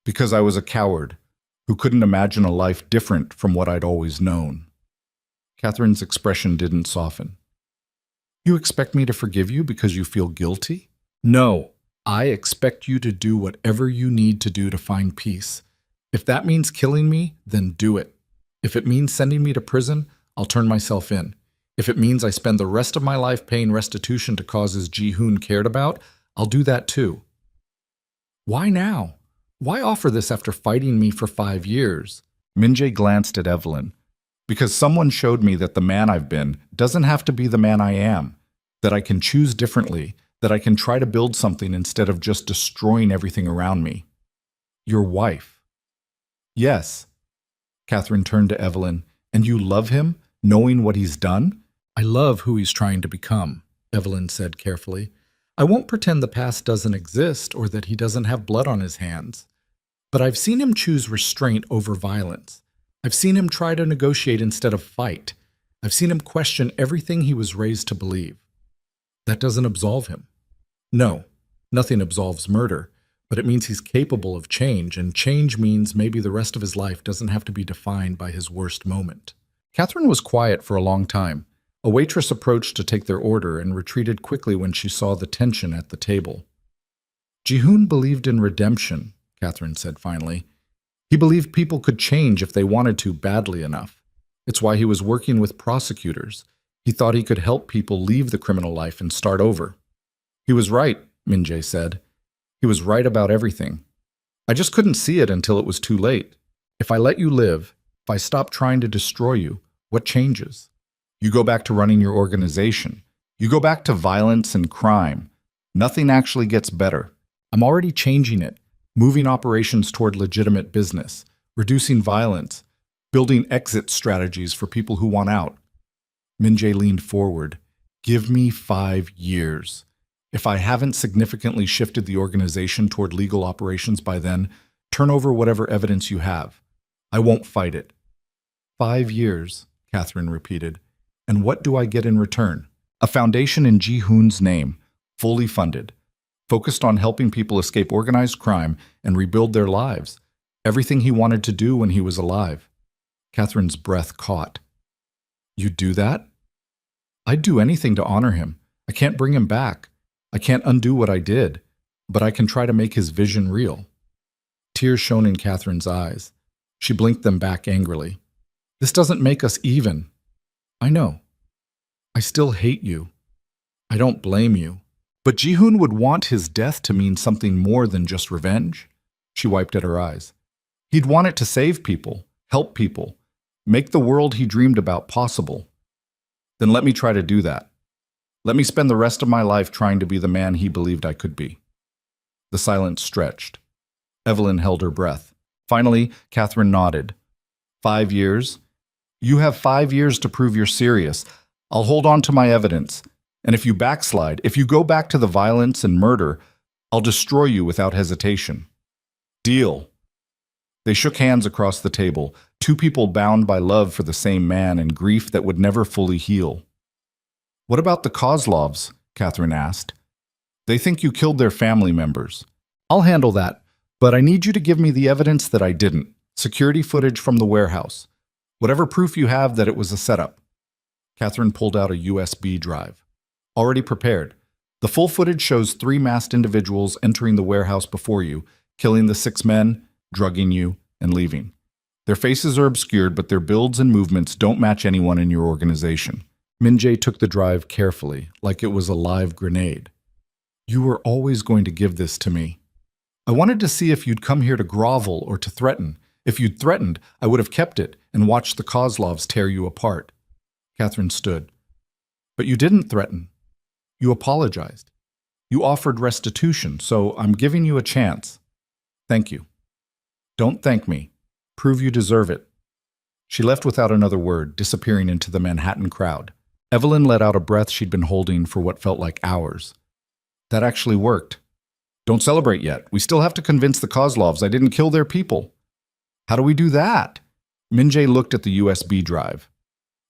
Because I was a coward who couldn't imagine a life different from what I'd always known. Catherine's expression didn't soften. You expect me to forgive you because you feel guilty? No, I expect you to do whatever you need to do to find peace. If that means killing me, then do it. If it means sending me to prison, I'll turn myself in. If it means I spend the rest of my life paying restitution to causes Ji-hoon cared about, I'll do that too. Why now? Why offer this after fighting me for 5 years? Min-jae glanced at Evelyn. Because someone showed me that the man I've been doesn't have to be the man I am, that I can choose differently, that I can try to build something instead of just destroying everything around me. Your wife. Yes. Catherine turned to Evelyn. And you love him, knowing what he's done? I love who he's trying to become, Evelyn said carefully. I won't pretend the past doesn't exist or that he doesn't have blood on his hands. But I've seen him choose restraint over violence. I've seen him try to negotiate instead of fight. I've seen him question everything he was raised to believe. That doesn't absolve him. No, nothing absolves murder, but it means he's capable of change, and change means maybe the rest of his life doesn't have to be defined by his worst moment. Catherine was quiet for a long time. A waitress approached to take their order and retreated quickly when she saw the tension at the table. Ji-hoon believed in redemption, Catherine said finally. He believed people could change if they wanted to badly enough. It's why he was working with prosecutors. He thought he could help people leave the criminal life and start over. He was right, Min-jae said. He was right about everything. I just couldn't see it until it was too late. If I let you live, if I stop trying to destroy you, what changes? You go back to running your organization. You go back to violence and crime. Nothing actually gets better. I'm already changing it, moving operations toward legitimate business, reducing violence, building exit strategies for people who want out. Min-jae leaned forward. Give me 5 years. If I haven't significantly shifted the organization toward legal operations by then, turn over whatever evidence you have. I won't fight it. 5 years, Catherine repeated. And what do I get in return? A foundation in Ji-hoon's name, fully funded, focused on helping people escape organized crime and rebuild their lives. Everything he wanted to do when he was alive. Catherine's breath caught. You'd do that? I'd do anything to honor him. I can't bring him back. I can't undo what I did, but I can try to make his vision real. Tears shone in Catherine's eyes. She blinked them back angrily. This doesn't make us even. I know. I still hate you. I don't blame you. But Ji-hoon would want his death to mean something more than just revenge. She wiped at her eyes. He'd want it to save people, help people, make the world he dreamed about possible. Then let me try to do that. Let me spend the rest of my life trying to be the man he believed I could be. The silence stretched. Evelyn held her breath. Finally, Catherine nodded. 5 years? You have 5 years to prove you're serious. I'll hold on to my evidence. And if you backslide, if you go back to the violence and murder, I'll destroy you without hesitation. Deal. They shook hands across the table, two people bound by love for the same man and grief that would never fully heal. What about the Kozlovs? Catherine asked. They think you killed their family members. I'll handle that, but I need you to give me the evidence that I didn't. Security footage from the warehouse. Whatever proof you have that it was a setup. Catherine pulled out a USB drive. Already prepared. The full footage shows 3 masked individuals entering the warehouse before you, killing the 6 men, drugging you, and leaving. Their faces are obscured, but their builds and movements don't match anyone in your organization. Min-jae took the drive carefully, like it was a live grenade. You were always going to give this to me. I wanted to see if you'd come here to grovel or to threaten. If you'd threatened, I would have kept it and watched the Kozlovs tear you apart. Catherine stood. But you didn't threaten. You apologized. You offered restitution, so I'm giving you a chance. Thank you. Don't thank me. Prove you deserve it. She left without another word, disappearing into the Manhattan crowd. Evelyn let out a breath she'd been holding for what felt like hours. That actually worked. Don't celebrate yet. We still have to convince the Kozlovs I didn't kill their people. How do we do that? Min-jae looked at the USB drive.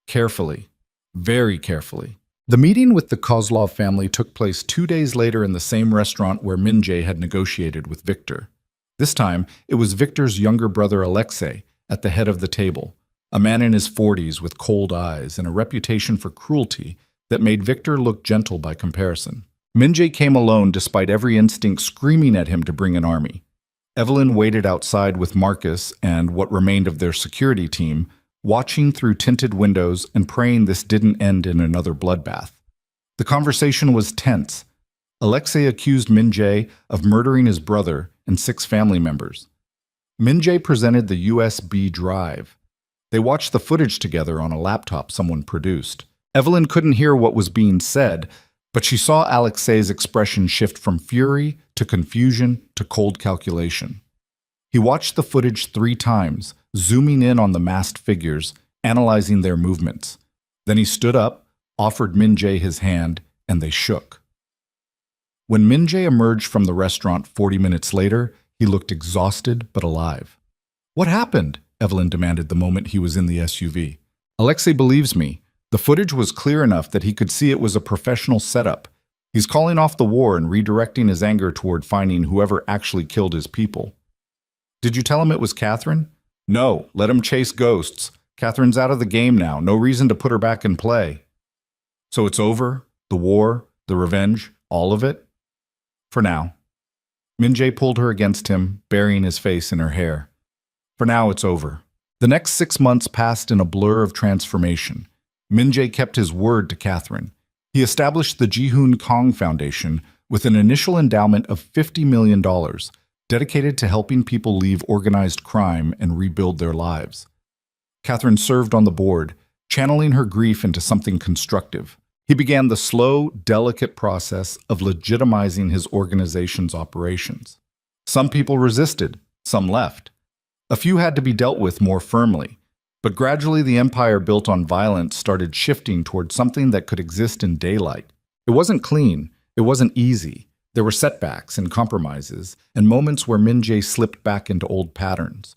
Carefully. Very carefully. The meeting with the Kozlov family took place 2 days later in the same restaurant where Min-jae had negotiated with Victor. This time, it was Victor's younger brother Alexei at the head of the table, a man in his 40s with cold eyes and a reputation for cruelty that made Victor look gentle by comparison. Min-jae came alone despite every instinct screaming at him to bring an army. Evelyn waited outside with Marcus and what remained of their security team, watching through tinted windows and praying this didn't end in another bloodbath. The conversation was tense. Alexei accused Min-jae of murdering his brother and 6 family members. Min-jae presented the USB drive. They watched the footage together on a laptop someone produced. Evelyn couldn't hear what was being said, but she saw Alexei's expression shift from fury to confusion to cold calculation. He watched the footage 3 times, zooming in on the masked figures, analyzing their movements. Then he stood up, offered Min-jae his hand, and they shook. When Min-jae emerged from the restaurant 40 minutes later, he looked exhausted but alive. What happened? Evelyn demanded the moment he was in the SUV. Alexei believes me. The footage was clear enough that he could see it was a professional setup. He's calling off the war and redirecting his anger toward finding whoever actually killed his people. Did you tell him it was Catherine? No, let him chase ghosts. Catherine's out of the game now. No reason to put her back in play. So it's over? The war? The revenge? All of it? For now. Min-jae pulled her against him, burying his face in her hair. For now, it's over. The next 6 months passed in a blur of transformation. Min-jae kept his word to Catherine. He established the Ji-hoon Kong Foundation with an initial endowment of $50 million, dedicated to helping people leave organized crime and rebuild their lives. Catherine served on the board, channeling her grief into something constructive. He began the slow, delicate process of legitimizing his organization's operations. Some people resisted, some left. A few had to be dealt with more firmly, but gradually the empire built on violence started shifting toward something that could exist in daylight. It wasn't clean, it wasn't easy. There were setbacks and compromises, and moments where Min-jae slipped back into old patterns.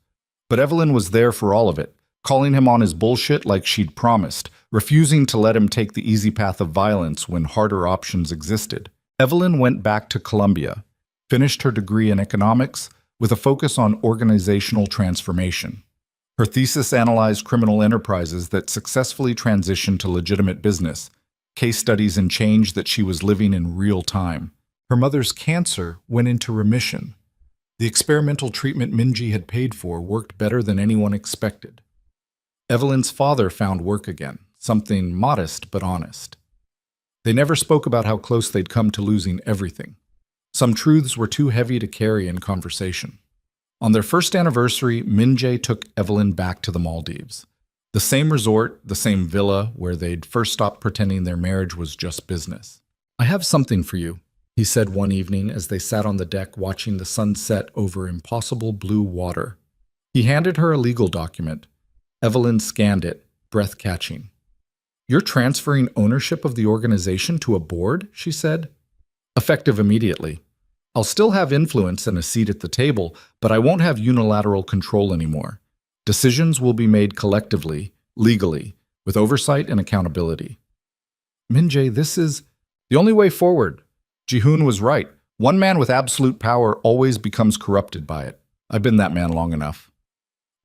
But Evelyn was there for all of it, calling him on his bullshit like she'd promised, refusing to let him take the easy path of violence when harder options existed. Evelyn went back to Columbia, finished her degree in economics with a focus on organizational transformation. Her thesis analyzed criminal enterprises that successfully transitioned to legitimate business, case studies in change that she was living in real time. Her mother's cancer went into remission. The experimental treatment Min-jae had paid for worked better than anyone expected. Evelyn's father found work again, something modest but honest. They never spoke about how close they'd come to losing everything. Some truths were too heavy to carry in conversation. On their first anniversary, Min-jae took Evelyn back to the Maldives. The same resort, the same villa where they'd first stopped pretending their marriage was just business. I have something for you, he said one evening as they sat on the deck watching the sunset over impossible blue water. He handed her a legal document. Evelyn scanned it, breath-catching. You're transferring ownership of the organization to a board, she said. Effective immediately. I'll still have influence and a seat at the table, but I won't have unilateral control anymore. Decisions will be made collectively, legally, with oversight and accountability. Min-jae, this is... The only way forward. Ji-hoon was right. One man with absolute power always becomes corrupted by it. I've been that man long enough.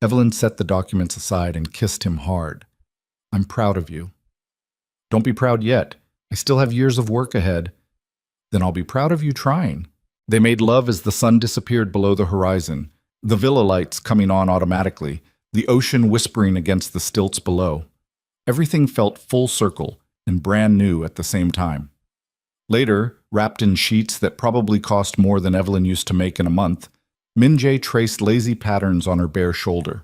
Evelyn set the documents aside and kissed him hard. I'm proud of you. Don't be proud yet. I still have years of work ahead. Then I'll be proud of you trying. They made love as the sun disappeared below the horizon, the villa lights coming on automatically, the ocean whispering against the stilts below. Everything felt full circle and brand new at the same time. Later, wrapped in sheets that probably cost more than Evelyn used to make in a month, Min-jae traced lazy patterns on her bare shoulder.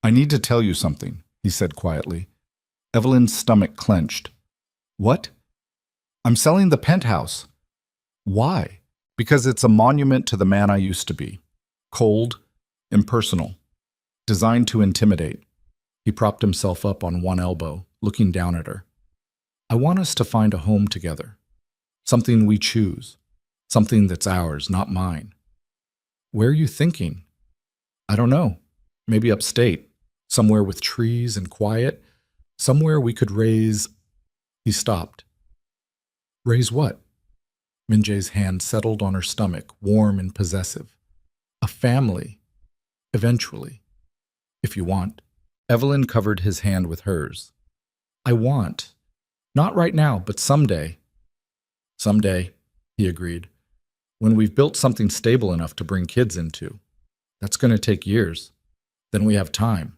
I need to tell you something, he said quietly. Evelyn's stomach clenched. What? I'm selling the penthouse. Why? Because it's a monument to the man I used to be. Cold, impersonal, designed to intimidate. He propped himself up on one elbow, looking down at her. I want us to find a home together. Something we choose. Something that's ours, not mine. Where are you thinking? I don't know. Maybe upstate. Somewhere with trees and quiet. Somewhere we could raise... He stopped. Raise what? Min-jae's hand settled on her stomach, warm and possessive. A family. Eventually. If you want. Evelyn covered his hand with hers. I want. Not right now, but someday. Someday, he agreed. When we've built something stable enough to bring kids into. That's going to take years. Then we have time.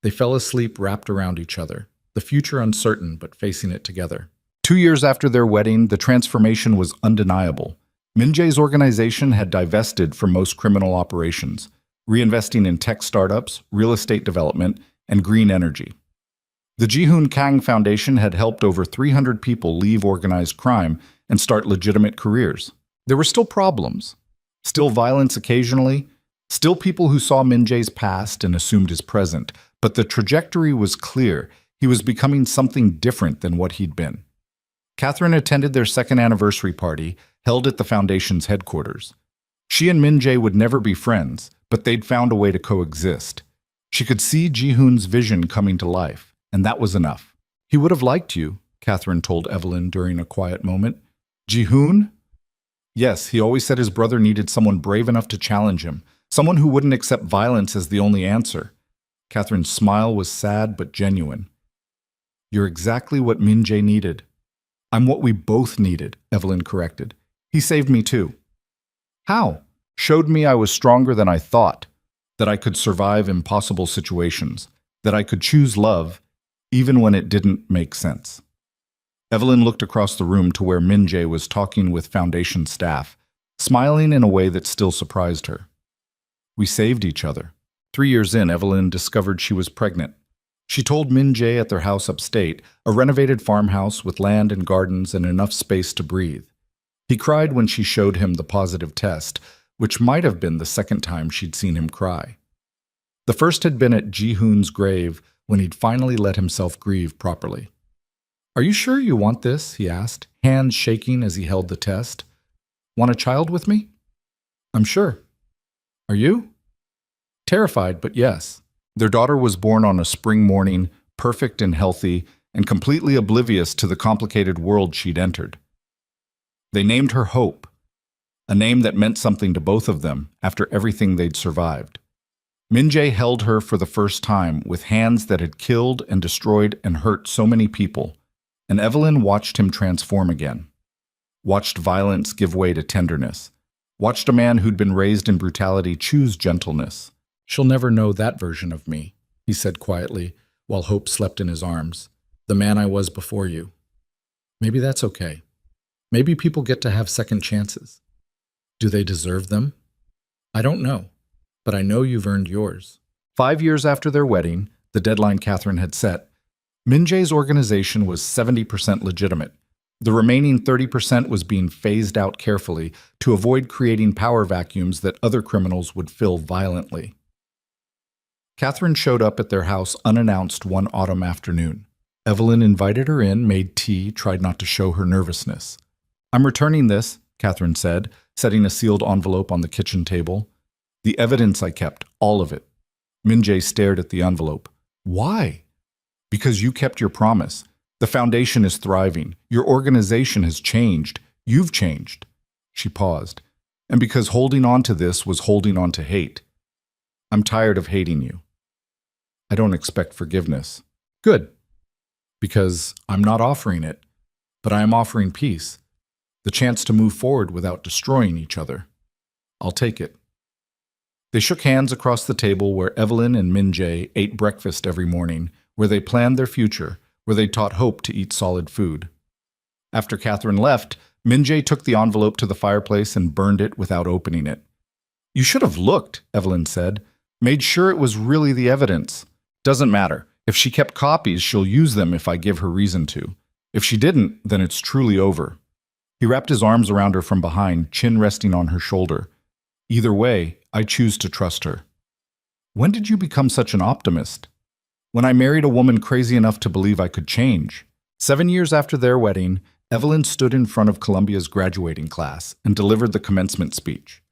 They fell asleep wrapped around each other, the future uncertain but facing it together. 2 years after their wedding, the transformation was undeniable. Min-jae's organization had divested from most criminal operations, reinvesting in tech startups, real estate development, and green energy. The Ji-hoon Kang Foundation had helped over 300 people leave organized crime and start legitimate careers. There were still problems, still violence occasionally, still people who saw Min-jae's past and assumed his present, but the trajectory was clear. He was becoming something different than what he'd been. Catherine attended their second anniversary party, held at the foundation's headquarters. She and Min-jae would never be friends, but they'd found a way to coexist. She could see Ji-hoon's vision coming to life, and that was enough. He would have liked you, Catherine told Evelyn during a quiet moment. Ji-hoon? Yes, he always said his brother needed someone brave enough to challenge him, someone who wouldn't accept violence as the only answer. Catherine's smile was sad but genuine. You're exactly what Min-jae needed. I'm what we both needed, Evelyn corrected. He saved me too. How? Showed me I was stronger than I thought, that I could survive impossible situations, that I could choose love, even when it didn't make sense. Evelyn looked across the room to where Min-jae was talking with Foundation staff, smiling in a way that still surprised her. We saved each other. 3 years in, Evelyn discovered she was pregnant. She told Min-jae at their house upstate, a renovated farmhouse with land and gardens and enough space to breathe. He cried when she showed him the positive test, which might have been the second time she'd seen him cry. The first had been at Ji-hoon's grave when he'd finally let himself grieve properly. Are you sure you want this? He asked, hands shaking as he held the test. Want a child with me? I'm sure. Are you? Terrified, but yes. Their daughter was born on a spring morning, perfect and healthy, and completely oblivious to the complicated world she'd entered. They named her Hope, a name that meant something to both of them after everything they'd survived. Min-jae held her for the first time with hands that had killed and destroyed and hurt so many people, and Evelyn watched him transform again. Watched violence give way to tenderness. Watched a man who'd been raised in brutality choose gentleness. She'll never know that version of me, he said quietly, while Hope slept in his arms. The man I was before you. Maybe that's okay. Maybe people get to have second chances. Do they deserve them? I don't know, but I know you've earned yours. 5 years after their wedding, the deadline Catherine had set, Min-jae's organization was 70% legitimate. The remaining 30% was being phased out carefully to avoid creating power vacuums that other criminals would fill violently. Catherine showed up at their house unannounced one autumn afternoon. Evelyn invited her in, made tea, tried not to show her nervousness. I'm returning this, Catherine said, setting a sealed envelope on the kitchen table. The evidence I kept, all of it. Min-jae stared at the envelope. Why? Because you kept your promise. The foundation is thriving. Your organization has changed. You've changed. She paused. And because holding on to this was holding on to hate. I'm tired of hating you. I don't expect forgiveness. Good. Because I'm not offering it, but I am offering peace. The chance to move forward without destroying each other. I'll take it. They shook hands across the table where Evelyn and Min-jae ate breakfast every morning, where they planned their future, where they taught Hope to eat solid food. After Catherine left, Min-jae took the envelope to the fireplace and burned it without opening it. You should have looked, Evelyn said. Made sure it was really the evidence. Doesn't matter. If she kept copies, she'll use them if I give her reason to. If she didn't, then it's truly over. He wrapped his arms around her from behind, chin resting on her shoulder. Either way, I choose to trust her. When did you become such an optimist? When I married a woman crazy enough to believe I could change. 7 years after their wedding, Evelyn stood in front of Columbia's graduating class and delivered the commencement speech.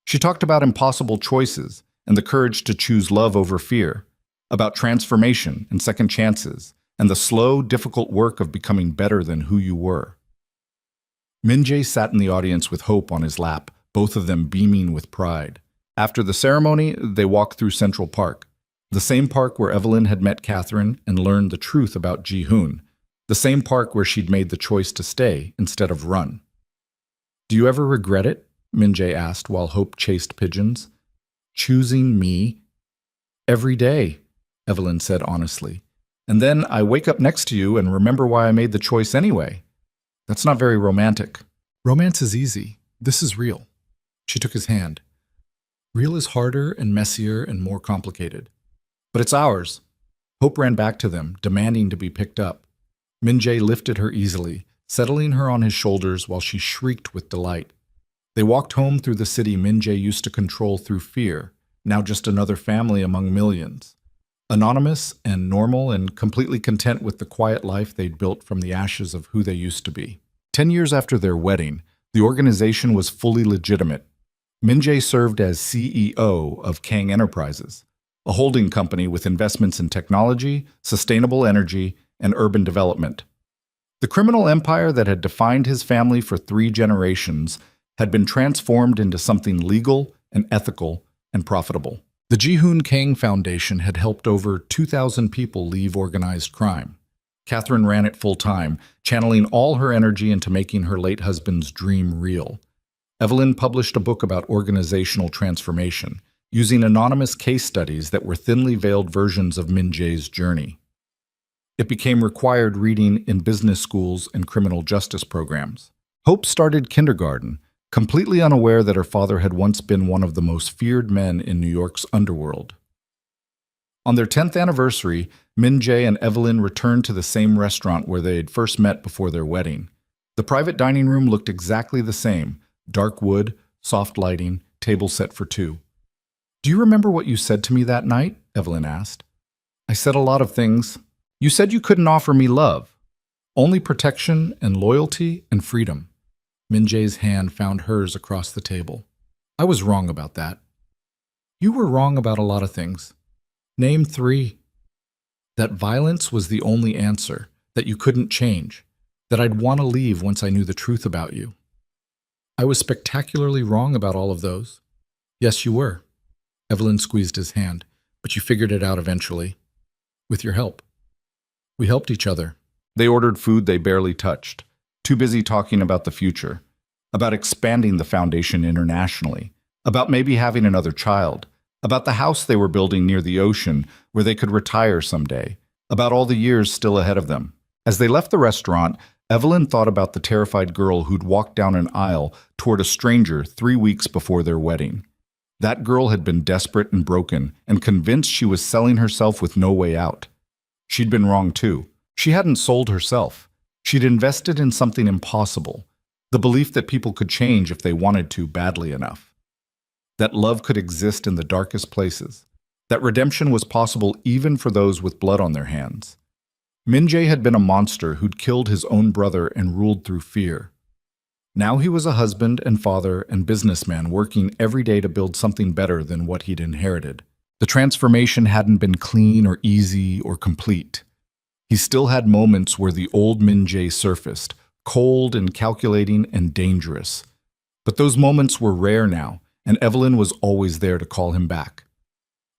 She talked about impossible choices and the courage to choose love over fear, about transformation and second chances, and the slow, difficult work of becoming better than who you were. Min-jae sat in the audience with Hope on his lap, both of them beaming with pride. After the ceremony, they walked through Central Park, the same park where Evelyn had met Catherine and learned the truth about Ji-hoon, the same park where she'd made the choice to stay instead of run. Do you ever regret it? Min-jae asked while Hope chased pigeons. Choosing me? Every day, Evelyn said honestly. And then I wake up next to you and remember why I made the choice anyway. That's not very romantic. Romance is easy. This is real. She took his hand. Real is harder and messier and more complicated. But it's ours. Hope ran back to them, demanding to be picked up. Min-jae lifted her easily, settling her on his shoulders while she shrieked with delight. They walked home through the city Min-jae used to control through fear, now just another family among millions. Anonymous and normal and completely content with the quiet life they'd built from the ashes of who they used to be. 10 years after their wedding, the organization was fully legitimate. Min-jae served as CEO of Kang Enterprises, a holding company with investments in technology, sustainable energy, and urban development. The criminal empire that had defined his family for 3 generations had been transformed into something legal and ethical and profitable. The Ji-hoon Kang Foundation had helped over 2,000 people leave organized crime. Catherine ran it full-time, channeling all her energy into making her late husband's dream real. Evelyn published a book about organizational transformation, using anonymous case studies that were thinly veiled versions of Min-jae's journey. It became required reading in business schools and criminal justice programs. Hope started kindergarten, completely unaware that her father had once been one of the most feared men in New York's underworld. On their 10th anniversary, Min-jae and Evelyn returned to the same restaurant where they had first met before their wedding. The private dining room looked exactly the same, dark wood, soft lighting, table set for 2. Do you remember what you said to me that night? Evelyn asked. I said a lot of things. You said you couldn't offer me love, only protection and loyalty and freedom. Min-jae's hand found hers across the table. I was wrong about that. You were wrong about a lot of things. Name 3. That violence was the only answer, that you couldn't change, that I'd want to leave once I knew the truth about you. I was spectacularly wrong about all of those. Yes, you were. Evelyn squeezed his hand, but you figured it out eventually. With your help. We helped each other. They ordered food they barely touched, too busy talking about the future, about expanding the foundation internationally, about maybe having another child, about the house they were building near the ocean where they could retire someday, about all the years still ahead of them. As they left the restaurant, Evelyn thought about the terrified girl who'd walked down an aisle toward a stranger 3 weeks before their wedding. That girl had been desperate and broken and convinced she was selling herself with no way out. She'd been wrong too. She hadn't sold herself. She'd invested in something impossible, the belief that people could change if they wanted to badly enough. That love could exist in the darkest places. That redemption was possible even for those with blood on their hands. Min-jae had been a monster who'd killed his own brother and ruled through fear. Now he was a husband and father and businessman working every day to build something better than what he'd inherited. The transformation hadn't been clean or easy or complete. He still had moments where the old Min Jae surfaced, cold and calculating and dangerous. But those moments were rare now, and Evelyn was always there to call him back.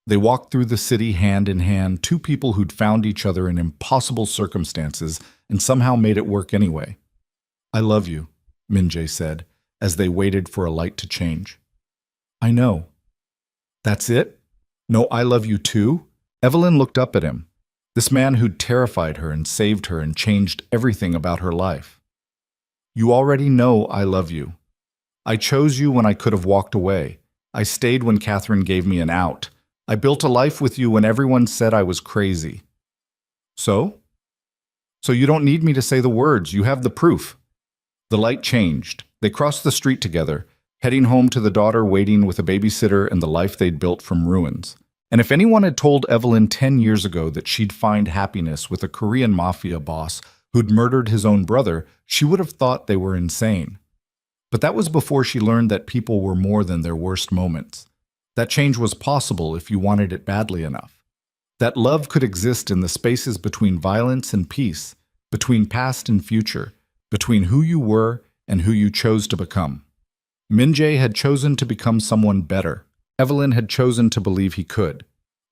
They walked through the city hand in hand, two people who'd found each other in impossible circumstances and somehow made it work anyway. "I love you," Min Jae said, as they waited for a light to change. "I know." "That's it? No, I love you too?" Evelyn looked up at him, this man who'd terrified her and saved her and changed everything about her life. "You already know I love you. I chose you when I could have walked away. I stayed when Catherine gave me an out. I built a life with you when everyone said I was crazy." So? "So you don't need me to say the words, you have the proof." The light changed. They crossed the street together, heading home to the daughter waiting with a babysitter and the life they'd built from ruins. And if anyone had told Evelyn 10 years ago that she'd find happiness with a Korean mafia boss who'd murdered his own brother, she would have thought they were insane. But that was before she learned that people were more than their worst moments. That change was possible if you wanted it badly enough. That love could exist in the spaces between violence and peace, between past and future, between who you were and who you chose to become. Min Jae had chosen to become someone better. Evelyn had chosen to believe he could.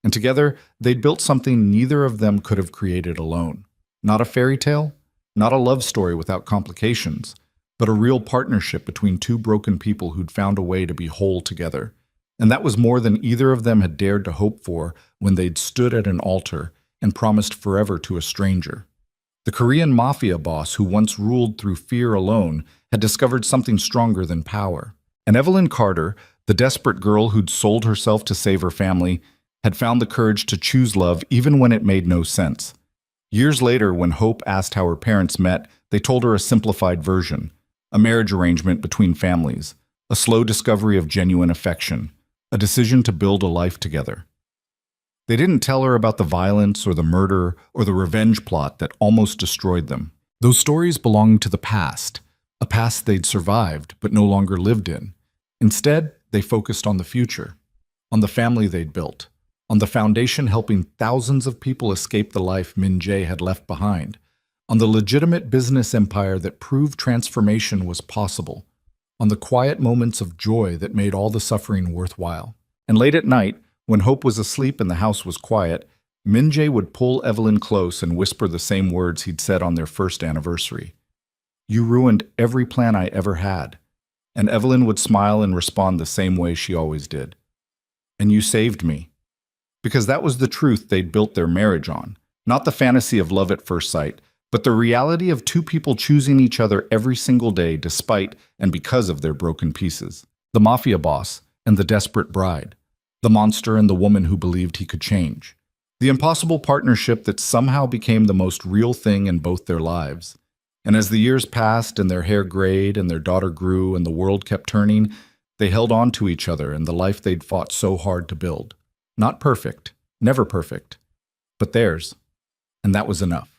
And together, they'd built something neither of them could have created alone. Not a fairy tale, not a love story without complications, but a real partnership between two broken people who'd found a way to be whole together. And that was more than either of them had dared to hope for when they'd stood at an altar and promised forever to a stranger. The Korean mafia boss who once ruled through fear alone had discovered something stronger than power. And Evelyn Carter, the desperate girl who'd sold herself to save her family, had found the courage to choose love even when it made no sense. Years later, when Hope asked how her parents met, they told her a simplified version: a marriage arrangement between families, a slow discovery of genuine affection, a decision to build a life together. They didn't tell her about the violence or the murder or the revenge plot that almost destroyed them. Those stories belonged to the past, a past they'd survived but no longer lived in. Instead, they focused on the future, on the family they'd built, on the foundation helping thousands of people escape the life Min Jae had left behind, on the legitimate business empire that proved transformation was possible, on the quiet moments of joy that made all the suffering worthwhile. And late at night, when Hope was asleep and the house was quiet, Min Jae would pull Evelyn close and whisper the same words he'd said on their first anniversary. "You ruined every plan I ever had." And Evelyn would smile and respond the same way she always did. "And you saved me." Because that was the truth they'd built their marriage on, not the fantasy of love at first sight, but the reality of two people choosing each other every single day despite and because of their broken pieces. The mafia boss and the desperate bride. The monster and the woman who believed he could change. The impossible partnership that somehow became the most real thing in both their lives. And as the years passed and their hair grayed and their daughter grew and the world kept turning, they held on to each other and the life they'd fought so hard to build. Not perfect, never perfect, but theirs. And that was enough.